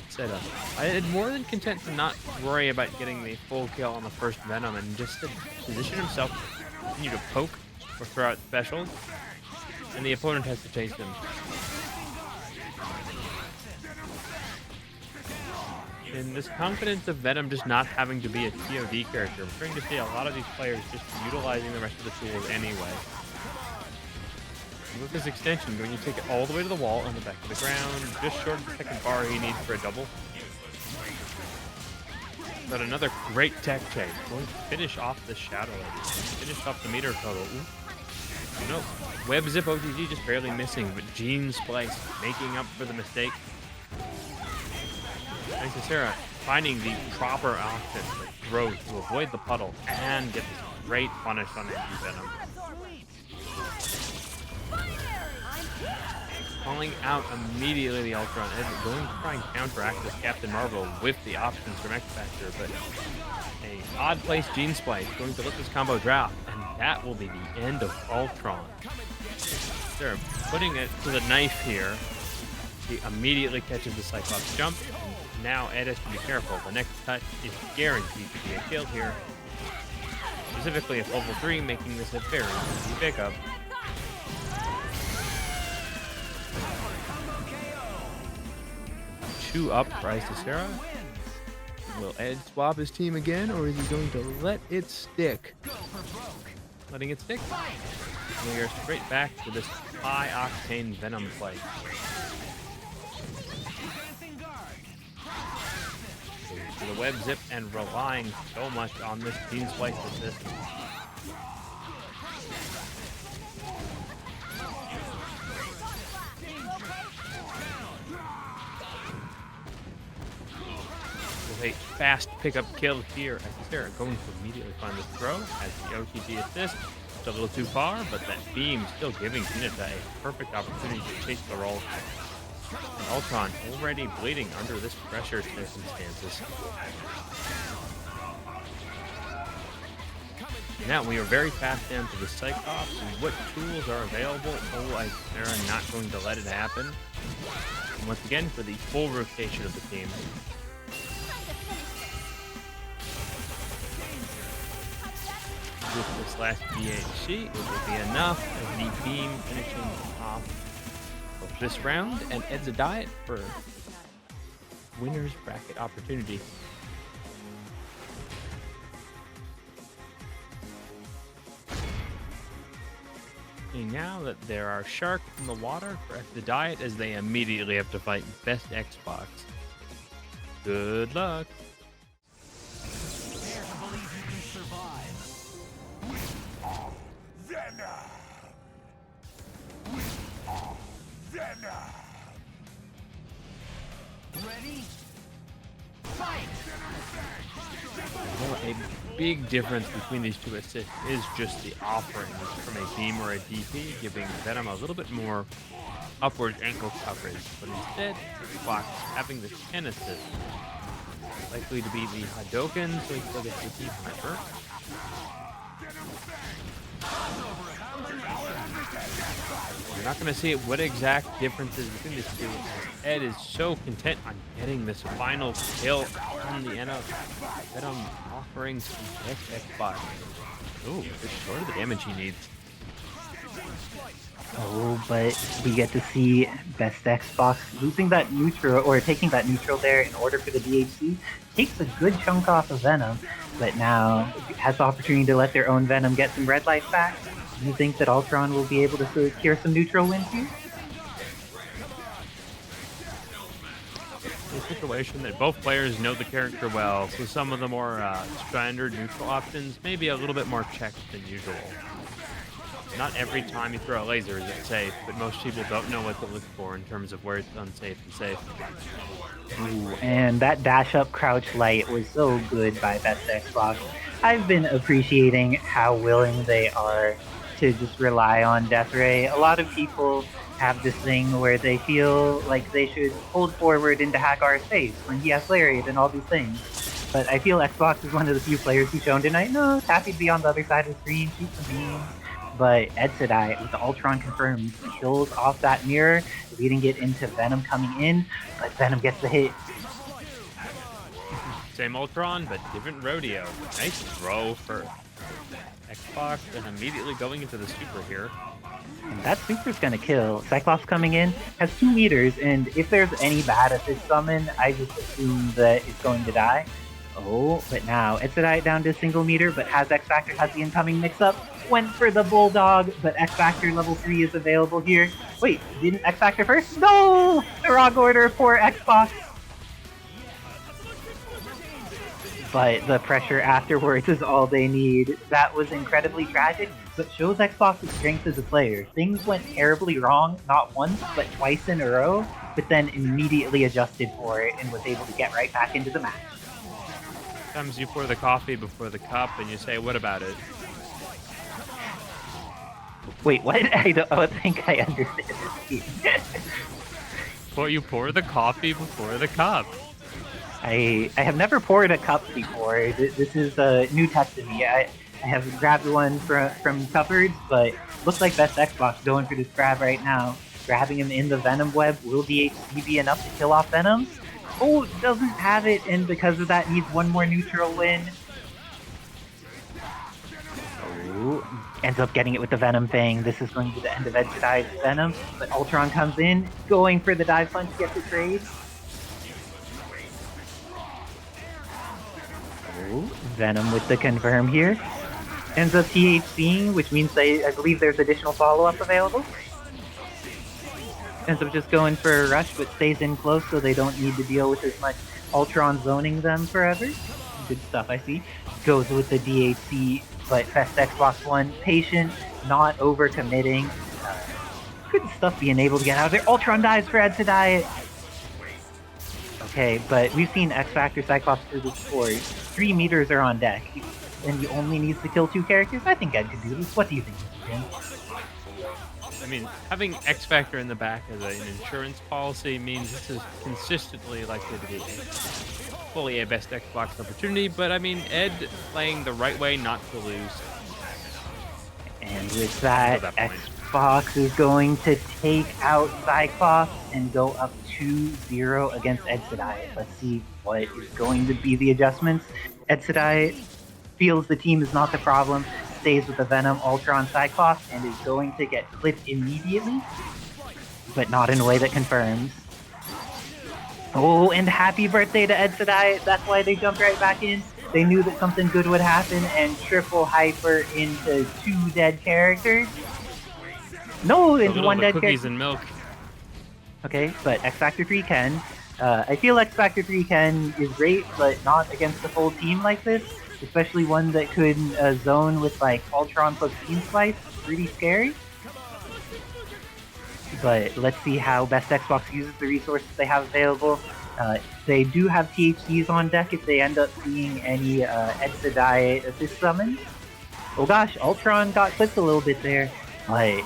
S1: Set up. I had more than content to not worry about getting the full kill on the first Venom and just to position himself, continue to poke or throw out specials, and the opponent has to chase him. In this confidence of Venom just not having to be a TOD character, we're starting to see a lot of these players just utilizing the rest of the tools anyway. And with this extension, going to take it all the way to the wall on the back of the ground, just short of the second bar he needs for a double. But another great tech chase, going to finish off the Shadow Lady, finish off the meter total. Ooh. No, Web Zip OTG just barely missing, but Gene Splice making up for the mistake. Isicera finding the proper option to throw to avoid the puddle and get this great punish on Venom. Calling out immediately the Ultron, going to try and counteract this Captain Marvel with the options from X Factor, but a odd place Gene Splice going to let this combo drop, and that will be the end of Ultron. They're putting it to the knife here. He immediately catches the Cyclops jump. And now Ed has to be careful. The next touch is guaranteed to be a kill here. Specifically at level 3, making this a very easy pickup. Two up for Isicera. Will Ed swap his team again, or is he going to let it stick? Letting it stick. And we are straight back to this high-octane Venom play. To the web zip and relying so much on this Gene Splice assist. With a fast pickup kill here, Isicera going to immediately find this throw as the OTG assist. It's a little too far, but that beam still giving Hinata a perfect opportunity to chase the roll. And Ultron already bleeding under this pressure circumstances. Now we are very fast down to the Cyclops and what tools are available. Oh, Isicera not going to let it happen. And once again, for the full rotation of the team. With this last BHC, it will be enough as the beam finishing off of this round and Edsadiet for winner's bracket opportunity. And now that there are sharks in the water for Edsadiet as they immediately have to fight BestXbox. Good luck. Well, a big difference between these two assists is just the offerings from a beam or a DP, giving Venom a little bit more upward ankle coverage, but instead, Fox having the 10 assist, likely to be the Hadoken, so he still gets the deep hyper. You're not going to see what exact differences between these two. Ed is so content on getting this final kill on the end of Venom offering some BestXbox. Ooh, just short of the damage he needs.
S2: Oh, but we get to see BestXbox losing that neutral, or taking that neutral there in order for the DHC. Takes a good chunk off of Venom, but now has the opportunity to let their own Venom get some red life back. Do you think that Ultron will be able to secure some neutral wins here?
S1: A situation that both players know the character well, so some of the more standard neutral options may be a little bit more checked than usual. Not every time you throw a laser is it safe, but most people don't know what to look for in terms of where it's unsafe and safe.
S2: Ooh, and that dash up crouch light was so good by BestXbox. I've been appreciating how willing they are to just rely on Death Ray. A lot of people have this thing where they feel like they should hold forward into Haggar's face when he has Lariat and all these things. But I feel Xbox is one of the few players who's shown tonight, no, it's happy to be on the other side of the screen, shoot some beams. But Edsadiet, with the Ultron confirmed, kills off that mirror, leading it into Venom coming in, but Venom gets the hit.
S1: Same Ultron, but different rodeo. Nice throw for Xbox, and immediately going into the super here.
S2: And that super's gonna kill. Cyclops coming in, has 2 meters, and if there's any bad assist summon, I just assume that it's going to die. Oh, but now Edsadiet down to a single meter, but has X Factor, has the incoming mix-up. Went for the Bulldog, but X Factor level 3 is available here. Wait, didn't X Factor first? No! The wrong order for Xbox. But the pressure afterwards is all they need. That was incredibly tragic, but shows Xbox's strength as a player. Things went terribly wrong, not once, but twice in a row, but then immediately adjusted for it and was able to get right back into the match.
S1: Sometimes you pour the coffee before the cup and you say, what about it?
S2: Wait, what? I don't think I understand this.
S1: Well, you pour the coffee before the cup.
S2: I have never poured a cup before. This is new tech to me. I have grabbed one from cupboards, but looks like BestXbox going for this grab right now. Grabbing him in the Venom web. Will DHC be enough to kill off Venom? Oh, doesn't have it, and because of that needs one more neutral win. Oh, ends up getting it with the Venom thing. This is going to be the end of Edsadiet's Venom, but Ultron comes in, going for the dive punch, gets the trade. Venom with the confirm here. Ends up THCing, which means I believe there's additional follow-up available. Ends up just going for a rush, but stays in close so they don't need to deal with as much Ultron zoning them forever. Good stuff, I see. Goes with the DHC, but BestXbox 1, patient, not overcommitting. Good stuff being able to get out of there. Ultron dies for Edsadiet. Okay, but we've seen X Factor, Cyclops do this before. 3 meters are on deck, and he only needs to kill 2 characters. I think Ed can do this. What do you think, Jim?
S1: I mean, having X Factor in the back as an insurance policy means this is consistently likely to be fully a BestXbox opportunity, but I mean, Ed playing the right way not to lose.
S2: And with that, Xbox is going to take out Cyclops and go up 2-0 against Edsadiet. Let's see what is going to be the adjustments. Edsadiet feels the team is not the problem, stays with the Venom, Ultron, Cyclops, and is going to get clipped immediately, but not in a way that confirms. Oh, and happy birthday to Edsadiet. That's why they jumped right back in. They knew that something good would happen, and triple hyper into 2 dead characters. No, into 1 dead
S1: cookies
S2: character.
S1: and milk.
S2: Okay, but X Factor 3 can. I feel X Factor 3 Ken is great, but not against a full team like this, especially one that could zone with like Ultron plus Beam Slice. Pretty scary. But let's see how Best Xbox uses the resources they have available. They do have THCs on deck if they end up seeing any Edsadiet assist summons. Oh gosh, Ultron got clipped a little bit there, but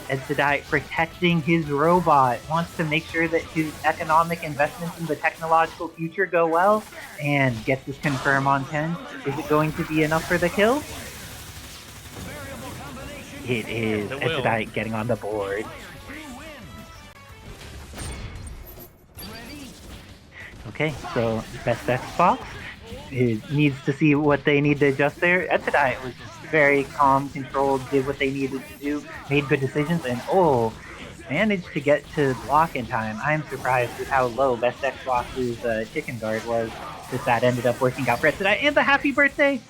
S2: Edsadiet protecting his robot, wants to make sure that his economic investments in the technological future go well, and gets this confirm on 10. Is it going to be enough for the kill? It is. Edsadiet getting on the board. Okay, so Best Xbox needs to see what they need to adjust there. Edsadiet was just very calm, controlled, did what they needed to do, made good decisions, and managed to get to block in time. I'm surprised with how low Best Xbox's chicken guard was that ended up working out for Edsadiet. And the happy birthday!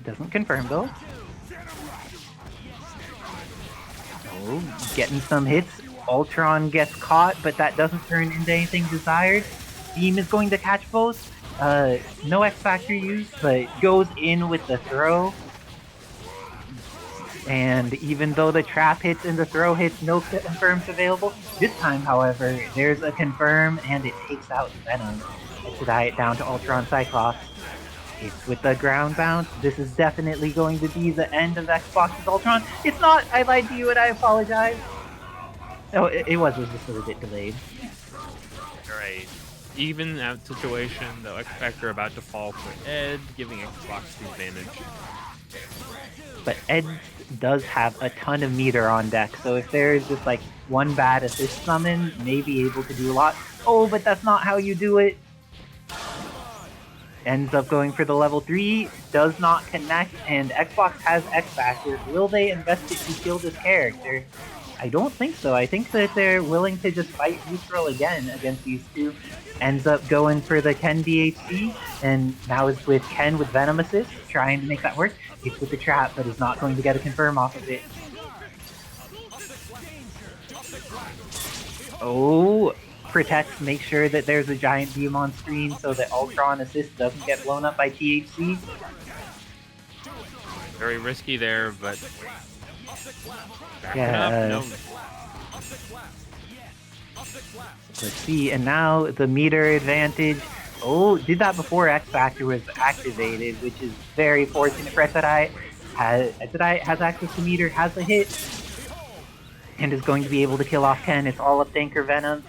S2: Doesn't confirm though. Oh, getting some hits. Ultron gets caught, but that doesn't turn into anything desired. Beam is going to catch both. No X Factor use, but goes in with the throw. And even though the trap hits and the throw hits, no confirms available. This time, however, there's a confirm and it takes out Venom. Edsadiet down to Ultron Cyclops. It's with the ground bounce. This is definitely going to be the end of Xbox's Ultron. It's not! I lied to you and I apologize. Oh, it was just a little bit delayed.
S1: Right. Even that situation, though, X Factor about to fall for Ed, giving Xbox the advantage.
S2: But Ed does have a ton of meter on deck, so if there's just like one bad assist summon, may be able to do a lot. Oh, but that's not how you do it. Ends up going for the level 3, does not connect, and Xbox has X Factor. Will they invest it to kill this character? I don't think so. I think that they're willing to just fight neutral again against these two. Ends up going for the Ken DHC, and now it's with Ken with Venom assist, trying to make that work. It's with the trap, but is not going to get a confirm off of it. Oh, protects, make sure that there's a giant beam on screen so that Ultron assist doesn't get blown up by THC.
S1: Very risky there, but...
S2: Yeah, let's see, and now the meter advantage. Oh, did that before X Factor was activated, which is very fortunate for Edsadiet. Edsadiet has access to meter, has a hit, and is going to be able to kill off Ken. It's all up to Anchor Venom.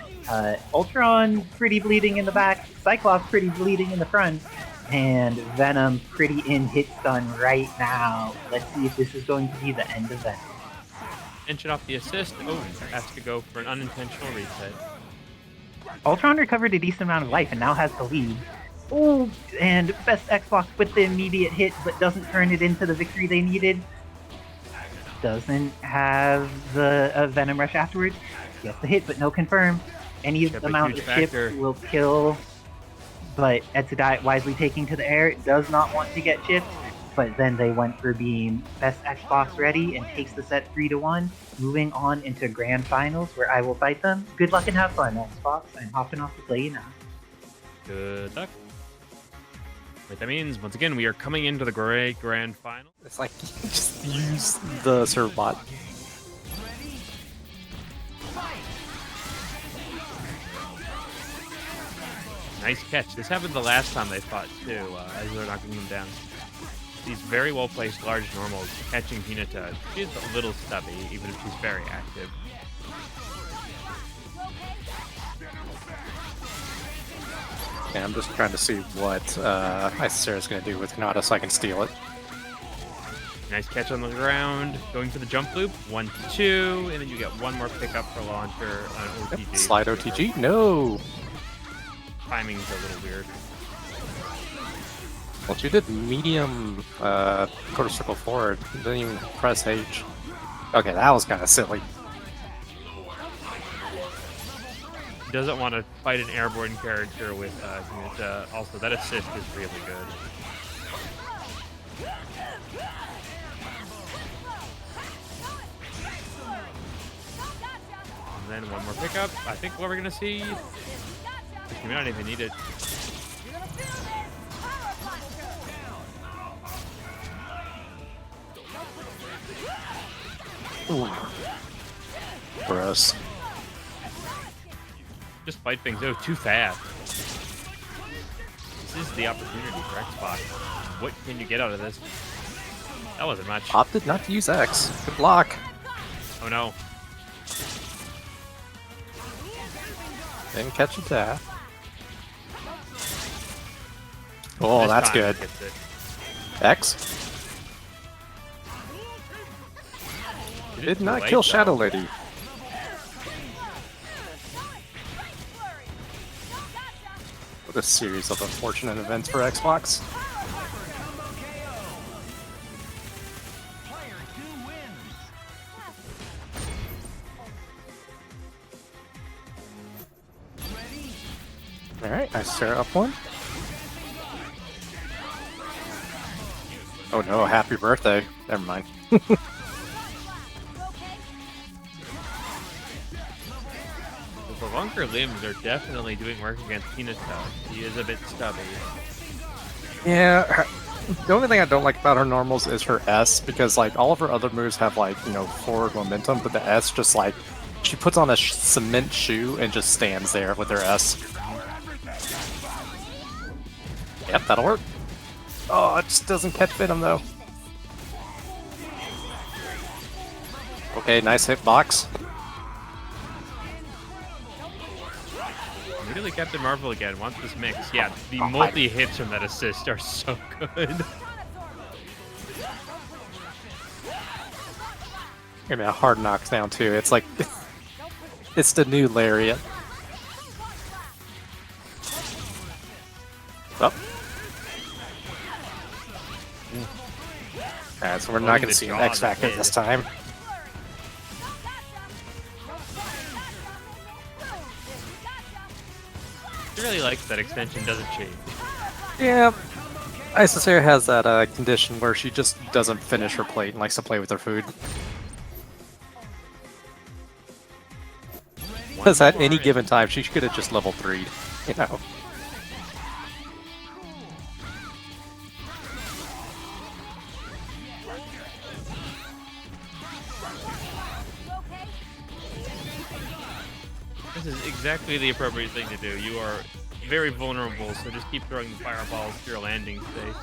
S2: Ultron pretty bleeding in the back, Cyclops pretty bleeding in the front, and Venom pretty in hit stun right now. Let's see if this is going to be the end of Venom.
S1: Inch it off the assist. Oh, has to go for an unintentional reset.
S2: Ultron recovered a decent amount of life and now has the lead. Oh, and Best Xbox with the immediate hit, but doesn't turn it into the victory they needed. Doesn't have the Venom Rush afterwards. Gets the hit, but no confirm. Any amount of chips will kill, but Edsadiet wisely taking to the air, does not want to get chipped, but then they went for being Best Xbox ready and takes the set 3-1, moving on into Grand Finals where I will fight them. Good luck and have fun, Xbox. I'm hopping off to play you now.
S1: Good luck. What that means, once again, we are coming into the great Grand Final.
S7: It's like, just use the Servbot.
S1: Nice catch. This happened the last time they fought, too, as they were knocking them down. These very well-placed large normals catching Hinata. She's a little stubby, even if she's very active.
S7: Yeah, I'm just trying to see what Isicera is going to do with Hinata so I can steal it.
S1: Nice catch on the ground. Going for the jump loop. 1-2, and then you get one more pickup for launcher on OTG.
S7: Yep, slide OTG? No!
S1: Timing's a little weird.
S7: Well, she did medium quarter circle forward. Didn't even press H. Okay, that was kind of silly.
S1: Doesn't want to fight an airborne character with Hinata. Also, that assist is really good. And then one more pickup. I think what we're going to see... You may not even need it.
S7: Ooh. Gross.
S1: Just fight things. Oh, too fast. This is the opportunity for Xbox. What can you get out of this? That wasn't much.
S7: Opted not to use X. Good block.
S1: Oh no.
S7: Didn't catch a that. Oh,
S1: This
S7: that's
S1: time
S7: good.
S1: he gets it.
S7: X.
S1: It
S7: Did
S1: too
S7: not
S1: late,
S7: kill
S1: though.
S7: Shadow Lady. What a series of unfortunate events for Xbox. Alright, I stare up one. Oh no, happy birthday. Never mind.
S1: The longer limbs are definitely doing work against Hinata. He is a bit stubby.
S7: Yeah, the only thing I don't like about her normals is her S, because like all of her other moves have like, you know, forward momentum, but the S just like, she puts on a cement shoe and just stands there with her S. Yep, that'll work. Oh, it just doesn't catch Venom though. Okay, nice hitbox.
S1: Really, Captain Marvel again wants this mix. Yeah, the multi-hits from that assist are so good.
S7: I mean, a hard knocks down too. It's like, it's the new Lariat. Oh. Alright, so we're not going to see an X Factor this time.
S1: He really likes that extension, doesn't she?
S7: Yeah, Isicera has that condition where she just doesn't finish her plate and likes to play with her food. Because at any given time, she could have just level 3'd, you know.
S1: This is exactly the appropriate thing to do. You are very vulnerable, so just keep throwing fireballs to your landing space.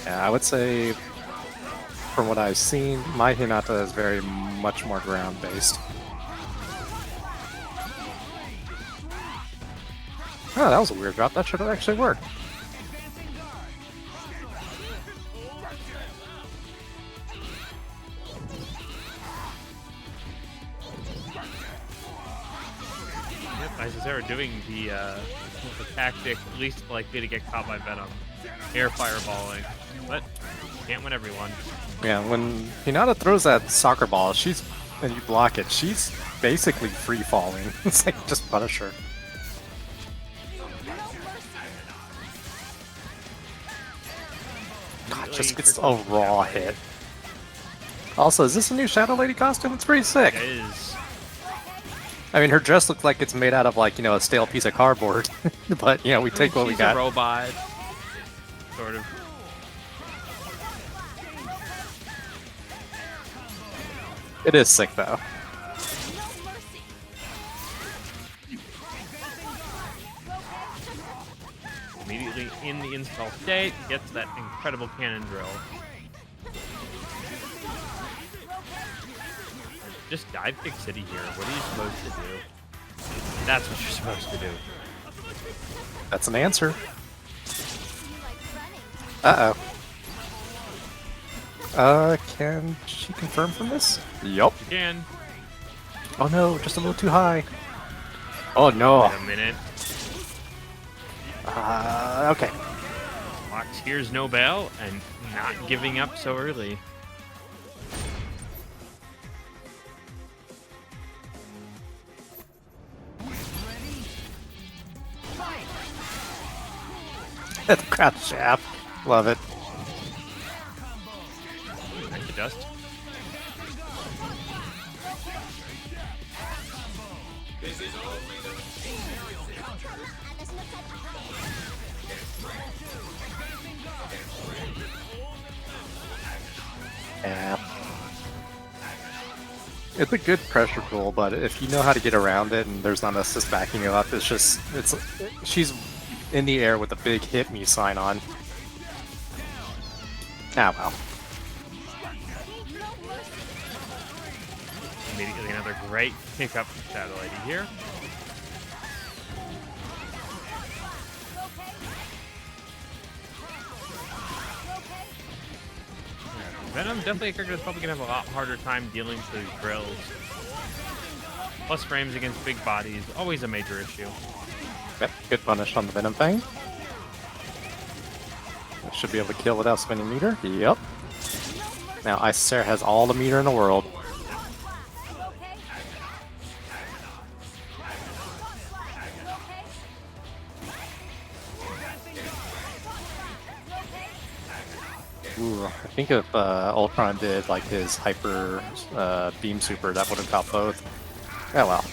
S7: Yeah, I would say, from what I've seen, my Hinata is very much more ground-based. Oh, that was a weird drop. That should have actually worked.
S1: Isicera doing the tactic least likely to get caught by Venom. Air fireballing. But can't win everyone.
S7: Yeah, when Hinata throws that soccer ball, and you block it, she's basically free falling. It's like, just punish her. God, just gets a raw hit. Also, is this a new Shadow Lady costume? It's pretty sick.
S1: It is.
S7: I mean, her dress looks like it's made out of, like, you know, a stale piece of cardboard. But, you know, we take what we got.
S1: She's a robot. Sort of.
S7: It is sick, though.
S1: Immediately in the install state, gets that incredible cannon drill. Just dive kick City here. What are you supposed to do? That's what you're supposed to do.
S7: That's an answer. Uh-oh. Can she confirm from this? Yup.
S1: You can.
S7: Oh no, just a little too high. Oh no.
S1: Wait a minute.
S7: Okay.
S1: Fox hears no bell and not giving up so early.
S7: The crouch shaft. Love it.
S1: Nice adjust.
S7: Yeah. It's a good pressure tool, but if you know how to get around it and there's not an assist backing you up, she's in the air with a big hit me sign on. Ah well.
S1: Immediately another great kick up from Shadow Lady here. Venom definitely a character that's probably gonna have a lot harder time dealing with these drills. Plus frames against big bodies, always a major issue.
S7: Yep, good punish on the Venom thing. Should be able to kill without spending meter. Yep. Now Isicera has all the meter in the world. Ooh, I think if Ultron did like his hyper beam super, that would have caught both. Oh well.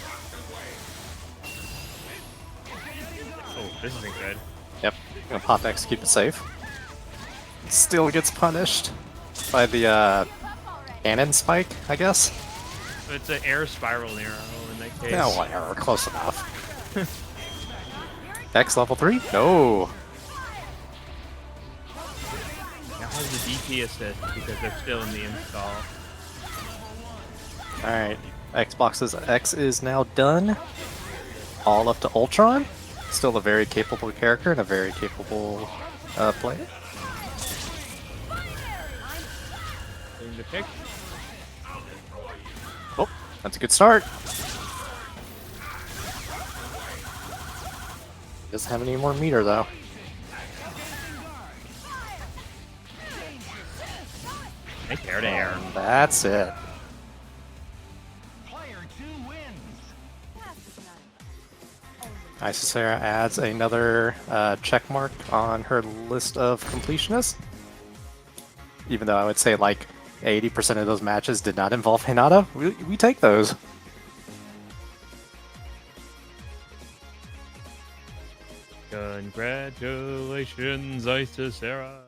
S1: Oh, this isn't good.
S7: Yep, gonna pop X, keep it safe. Still gets punished by the cannon spike, I guess.
S1: It's an air spiral arrow in that case.
S7: Yeah, whatever, close enough. X level 3? No.
S1: That has the DP assist because they're still in the install.
S7: Alright, Xbox's X is now done. All up to Ultron. Still a very capable character and a very capable player.
S1: Doing the pick.
S7: Oh, that's a good start. Doesn't have any more meter though.
S1: Take air to air.
S7: And that's it. Isicera adds another check mark on her list of completionists. Even though I would say like 80% of those matches did not involve Hinata, we take those.
S1: Congratulations, Isicera.